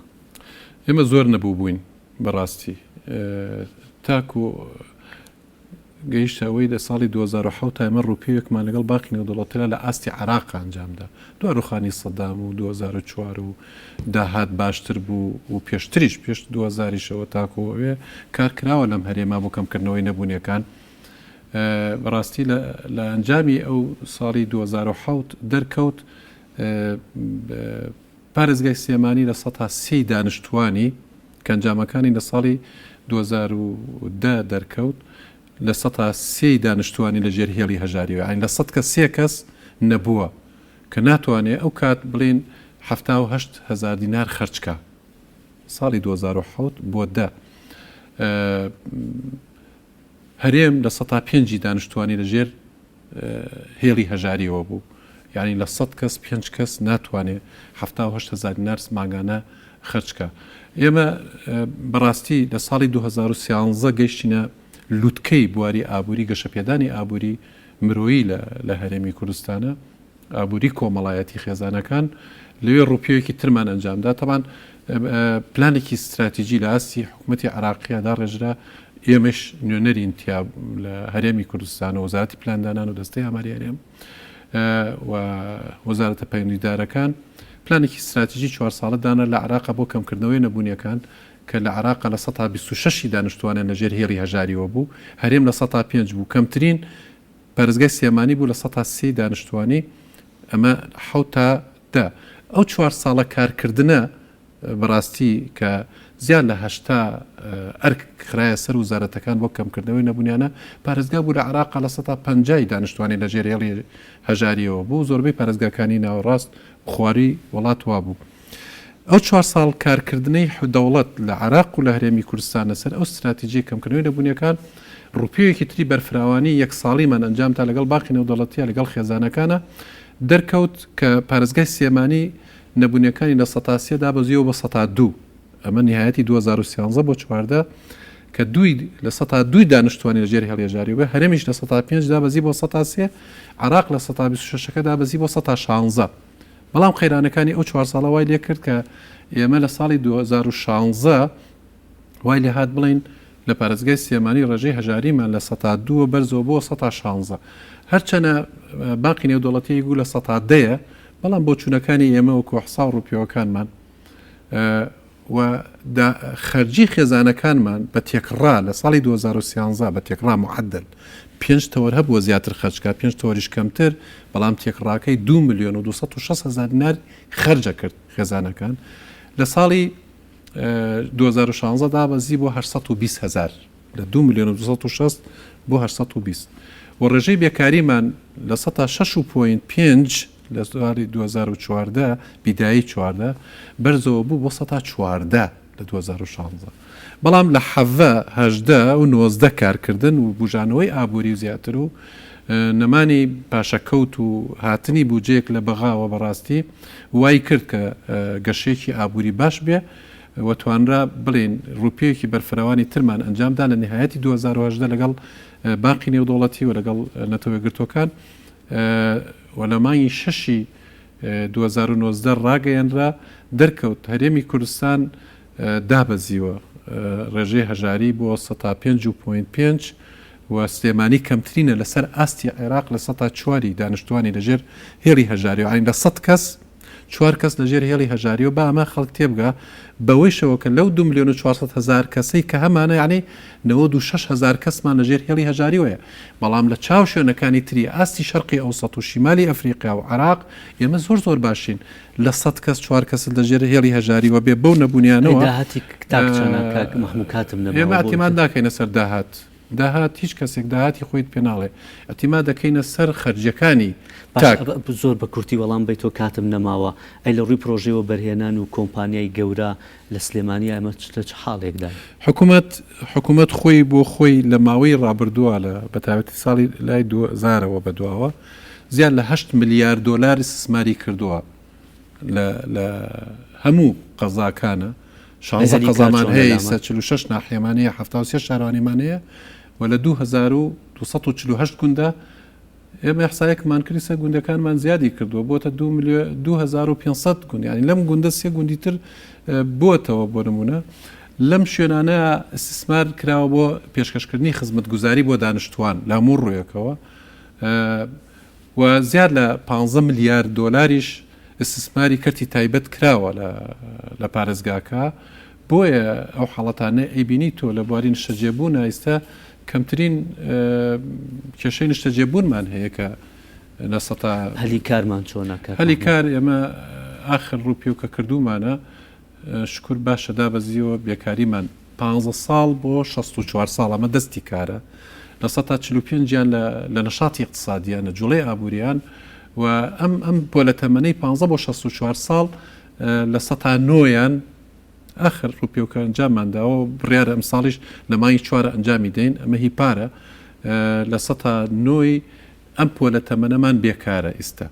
ئێمە زۆر نەبوو بووین بەڕاستی تاک و گەیشتەوەی لە ساڵی 2007 تا ئێمە ڕوپێیەکمان لەگەڵ باقی نێودوڵەتەکە لە ئاستی عێراق ئەنجامدا دوای ڕوخانی سەدام و 2004 و داهات باشتر بوو و پێشتریش پێش 2000ەوە تاکۆوێ کارکراوە لەم هەرێما بۆ کەمکردنەوەی نەبوونیەکان. بەڕاستی لە ئەنجامی ئەو ساڵی 2007 دەرکەوت پارێزگای سلێمانی لە 130 دانیشتوانی کەنجامەکانی لە ساڵی 2010 دەرکەوت لە 130 دانیشتوانی لە ژێرهێڵی هەژاریەوە ئاین لە 100 کە 3 کەس نەبووە کە ناتوانێت ئەو کات بڵین 78,000 دینار خەرچکە ساڵی 2007 بۆ دە هەرێم لە 105 دانیشتوانی لە ژێر هێڵی هەژاریەوە بوو یعنی لە 100 کەس 5 کەس ناتوانێت 78,000 دینار ماگانە خەرچکە. ئێمە بەڕاستی لە ساڵی 2013 گەیشتینە لوتکەی بواری ئابووری گەشەپێدانی ئابووری مرۆیی لە هەرێمی کوردستانە ئابووری کۆمەڵایەتی خێزانەکان لەوێ ڕوپیەوەیەکی ترمان ئەنجامدا تەمان پلانێکی استراتیژی لە ئاستی حکوومەتی عراقیەدا ڕێژرا ئێمەش نوێنەری انتیاب لە هەرێمی کوردستان و وەزارەتی پلاندانان و دەستەی ئاماری هەرێم و وەزارەتە پەیوەندیدارەکان پلانێکی استراتیژی 4 ساڵەدانە لە عراقا بۆ کەمکردنەوەی نەبوونیەکان کە لە عراق لە 126 دانیشتوانە لە ژێر هێڵی هەژاریەوە بوو هەرێم لە 105 بوو کەمترین پەرزگای سلێمانی بوو لە 130 دانیشتوانی ئەمە حوتا دا ئەو 4 ساڵە کارکردنە بەڕاستی کە زیان لە هەشتا ئەرک خراە سەر وزارەتەکان بۆ کەمکردنەوەی نەبوونیانە پارێزگا بوو لە عراق لە 150 دانیشتوانی لە ژێر هێڵی هەژاریەوە بوو زۆربەی پارێزگاکانی ناوەڕاست خواری وڵات وا بوو. ئەو 4 ساڵ کارکردنەی دەوڵەت لە عراق و لە هەرێمی کوردستان لەسەر ئەو استراتیژی کەمکردنەوەی نەبوونیەکان ڕوپیەکی تری بەرفراوانی یەک ساڵیمان ئەنجام تا لەگەڵ باقی نێودەوڵەتیە لەگەڵ خێزانەکانە دەرکەوت کە پارێزگای سلێمانی نەبوونیەکانی لە 100 دابەزیەوە بە 102 ئەمە نهایەتی 2013 بۆ 14 کە دوی لە 102 دانیشتوانی لە ژێر هێڵی هەژاریەوە هەرێمیش لە 105 دابەزی بۆ 103 عراق لە 126 دابەزی بۆ 116 بەڵام خەیرانەکانی ئەو 4 ساڵە وای لێ کرد کە ئێمە لە ساڵی 2016 وای لێ هات بڵین لە پارێزگای سلێمانی ڕێژەی هەژاریمان لە 102 بەرزەوە بۆ 116 هەرچەنە باقی نێودوڵەتی گو لە 110 بەڵام بۆ چوونەکانی ئێمە وەکو حسا و ڕوپیەوەکانمان و خەرجی خێزانەکانمان بە تێکڕا لە ساڵی 2013 بە تێکڕا معدل 5 تەوەر هەبووە زیاتر خەرجکات 5 تەوەریش کەمتر بەڵام تێکڕاکەی 2 ملیۆن و 260,000 دینار خەرجە کرد خێزانەکان لە ساڵی 2016 دابەزی بۆ 820,000 لە 2 ملیۆن و 260 بۆ 820 و ڕێژەی بێکاریمان لە 6.5 لە ساڵی 2014 بیدایی 14 بەرزەوە بوو بۆ 114 لە 2016 بەڵام لە هەژدە و 90 کارکردن و بژانەوەی ئابووری و زیاتر و نەمانی پاشەکەوت و هاتنی بودجەیەک لە بەغاوە بەڕاستی وای کرد کە گەشەیەکی ئابووری باش بێ و توانرا بڵێن ڕوپەیەکی بەرفرەوانی ترمان ئەنجامدا لە نهایەتی 2010 لەگەڵ باقی نێودوڵەتی و لەگەڵ نەتەوەیەگرتوەکان و لە مانگی 6 2019 ڕاگەیەنرا دەرکەوت هەرێمی کوردستان دابەزیوە ڕێژەی هەژاری بۆ 5.5 و سلێمانی کەمترینە لەسەر ئاستی عێراق لە 4 دانیشتوانی لەژێر هێڵی هەژاری و عین لە 100 کەس 4 کەس لەژێر هێڵی هەژاری و با ئەمە خەڵک تێبگا بەوەیشەوە کە لەو 2,400,000 کەسەی کە هەمانە یعنی 96,000 کەسمان لەژێر هێڵی هەژاری وەیە بەڵام لە چاو شوێنەکانی تری ئاستی شەرقی ئەوسەط و شیمالی ئەفریقا و عراق ئێمە زۆر باشین لە 100 کەس 4 کەس لەژێر هێڵی هەژاری وە بێ بەو نەبوونیانەوە ئێمە ئەتیماد ناکەینە سەر داهات هیچ کەسێک داهاتی خۆیت پێناڵێ ئەتیما دەکەینە سەر خەرجەکانی زۆر بە کورتی وەڵام بێت تۆ کاتم نەماوە ئەی لە ڕووی پرۆژەوە بەرهێنان و کۆمپانیای گەورە لە سلێمانی ئەمە چ حاڵێکدا حکوومەت خۆی بۆ خۆی لە ماوەی ڕابردووە لە بەتابەتی ساڵی لای 2000ەوە بەدواوە زیاد لە 8 ملیارد دۆلار استثماری کردووە لە هەموو قەزاکانە 16 قەزامان هەیە 46 ناحیەمانەیە 76 شارەوانیمانەیە و لە 2248 گوندە ئێمە حسایەکمان کردی سەر گوندەکانمان زیادی کردووە بۆتە 2500 گوند ینی لەم گوندە 3 گوندی تر بۆتەوە بۆ نمونە لەم شوێنانە استثمار کراوە بۆ پێشکەشکردنی خزمەتگوزاری بۆ دانیشتوان لە هەموو ڕوویەکەوە و زیاد لە 15 ملیارد دۆلاریش استثماری کەرتی تایبەت کراوە لە پارێزگاکە بۆیە ئەو حاڵەتانە ئەیبینی تۆ لە بواری نیشتەجێبوون ئێستا کەمترین کێشەی نیشتەجێبوونمان هەیە کە هەلی کارمان چۆنەکە هەلی کار ئێمە ئاخر ڕوپی و کە کردومانە شکر باشە دابەزیەوە بێکاریمان 15 ساڵ بۆ 64 ساڵ ئەمە دەستی کارە لە 145 گیان لە نەشاتی اقتصادیانە جوڵەی ئابووریان و ئەم بۆ لە تەمەنەی 15 بۆ 64 ساڵ لە 109یان ئاخر ڕوپیۆکە ئەنجاممانداوە بڕیارە ئەم ساڵیش لە مای 4 ئەنجامی دەین ئەمە هی پارە لە 109 ئەم پۆ لە تەمەنەمان بێکارە ئێستا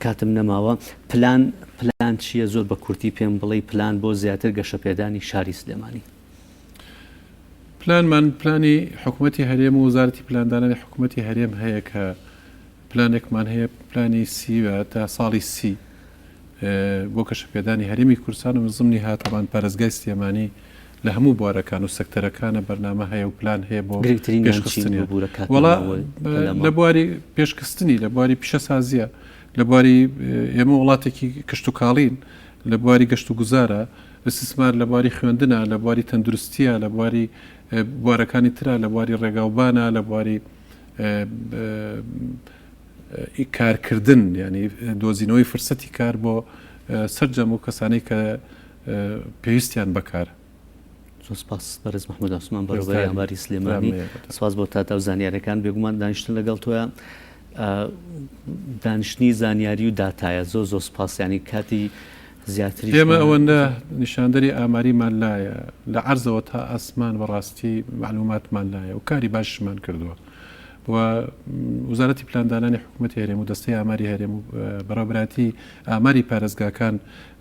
کاتم نەماوە پلان چییە زۆر بە کورتی پێم بڵێ پلان بۆ زیاتر گەشەپێدانی شاری سلێمانی پلانمان پلانی حکوومەتی هەرێم و وزارەتی پلاندانانی حکوومەتی هەرێم هەیە کە پلانێکمان هەیە پلانی سیوە تا ساڵی سی بۆ کەشەپێدانی هەرێمی کوردستان و زمانی هاتەوان پارێزگای سلێمانی لە هەموو بوارەکان و سەکتەرەکانە بەرنامە هەیە و پلان هەیە بۆ پێشکەستنی لە بواری پێشکەستنی لە بواری پیشەسازیە لە بواری ئێمە وڵاتێکی کشت و کاڵین لە بواری گەشت و گوزارە استثمار لە بواری خوێندنە لە بواری تەندروستیە لە بواری بوارەکانی ترە لە بواری ڕێگاوبانە لە بواری کارکردن ینی دۆزینەوەی فرسەتی کار بۆ سەررجەم و کەسانی کە پێویستیان بەکار سپاس بەرز محمود عوسمان بەڕێوەبەری ئەنباری سلێمانی سپاس بۆ تاتا و زانیاریەکان بێگومان دانیشتن لەگەڵ تۆیە دانیشتنی زانیاری و داتایە زۆر سپاس ینی کاتی زیاتری ئێمە ئەوەندە نیشاندەری ئاماریمان لایە لە عەرزەوە تا ئاسمان بەڕاستی معلوماتمان لایە و کاری باشمان کردووە و وزارەتی پلاندانانی حکوومەتی هەرێم و دەستەی ئاماری هەرێم و بەڕێوەبەراتی ئاماری پارێزگاکان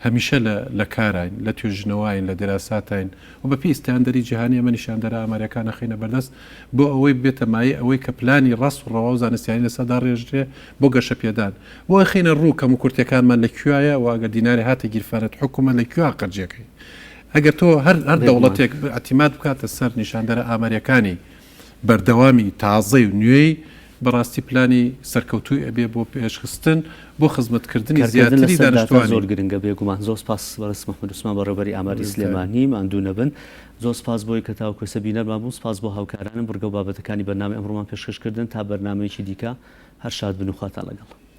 هەمیشە لە کاراین لە توێژنەوەین لە دەراساتین و بە پیستاندەری جیهانی ئەمە نیشاندەرە ئاماریەکانە خینە بەردەست بۆ ئەوەی بێتە مایە ئەوەی کە پلانی ڕاست و ڕەوا و زانستیانی لەسەردا ڕێژرێ بۆ گەشەپێدان بۆ خینە ڕوو کەم و کورتەکانمان لەکوایە و ئەگەر دیناری هاتە گیرفانەت حکوومەت لەکووا قەرجەکەی ئەگەر تۆ هەر دەوڵەتێک ئەتیماد بکاتە سەر نیشاندەرە ئاماریەکانی بەردەوامی تازەی و نوێی بەڕاستی پلانی سەرکەوتوی ئەبێ بۆ پێشخستن بۆ خزمەتکردنی زیاتری دانیشتوانی زۆر گرنگە بێگومان زۆر سپاس بەڕست محمود عوسمان بەڕێوەبەری ئاماری سلێمانی ماندوو نەبن زۆر سپاس بۆی کە تاوکو سەبینەرمان بوو سپاس بۆ هاوکارانم بڕگە و بابەتەکانی بەرنامەی ئەمڕۆمان پێشکەشکردن تا بەرنامەیەکی دیکە هەر شاد بن و خواتان لەگەڵ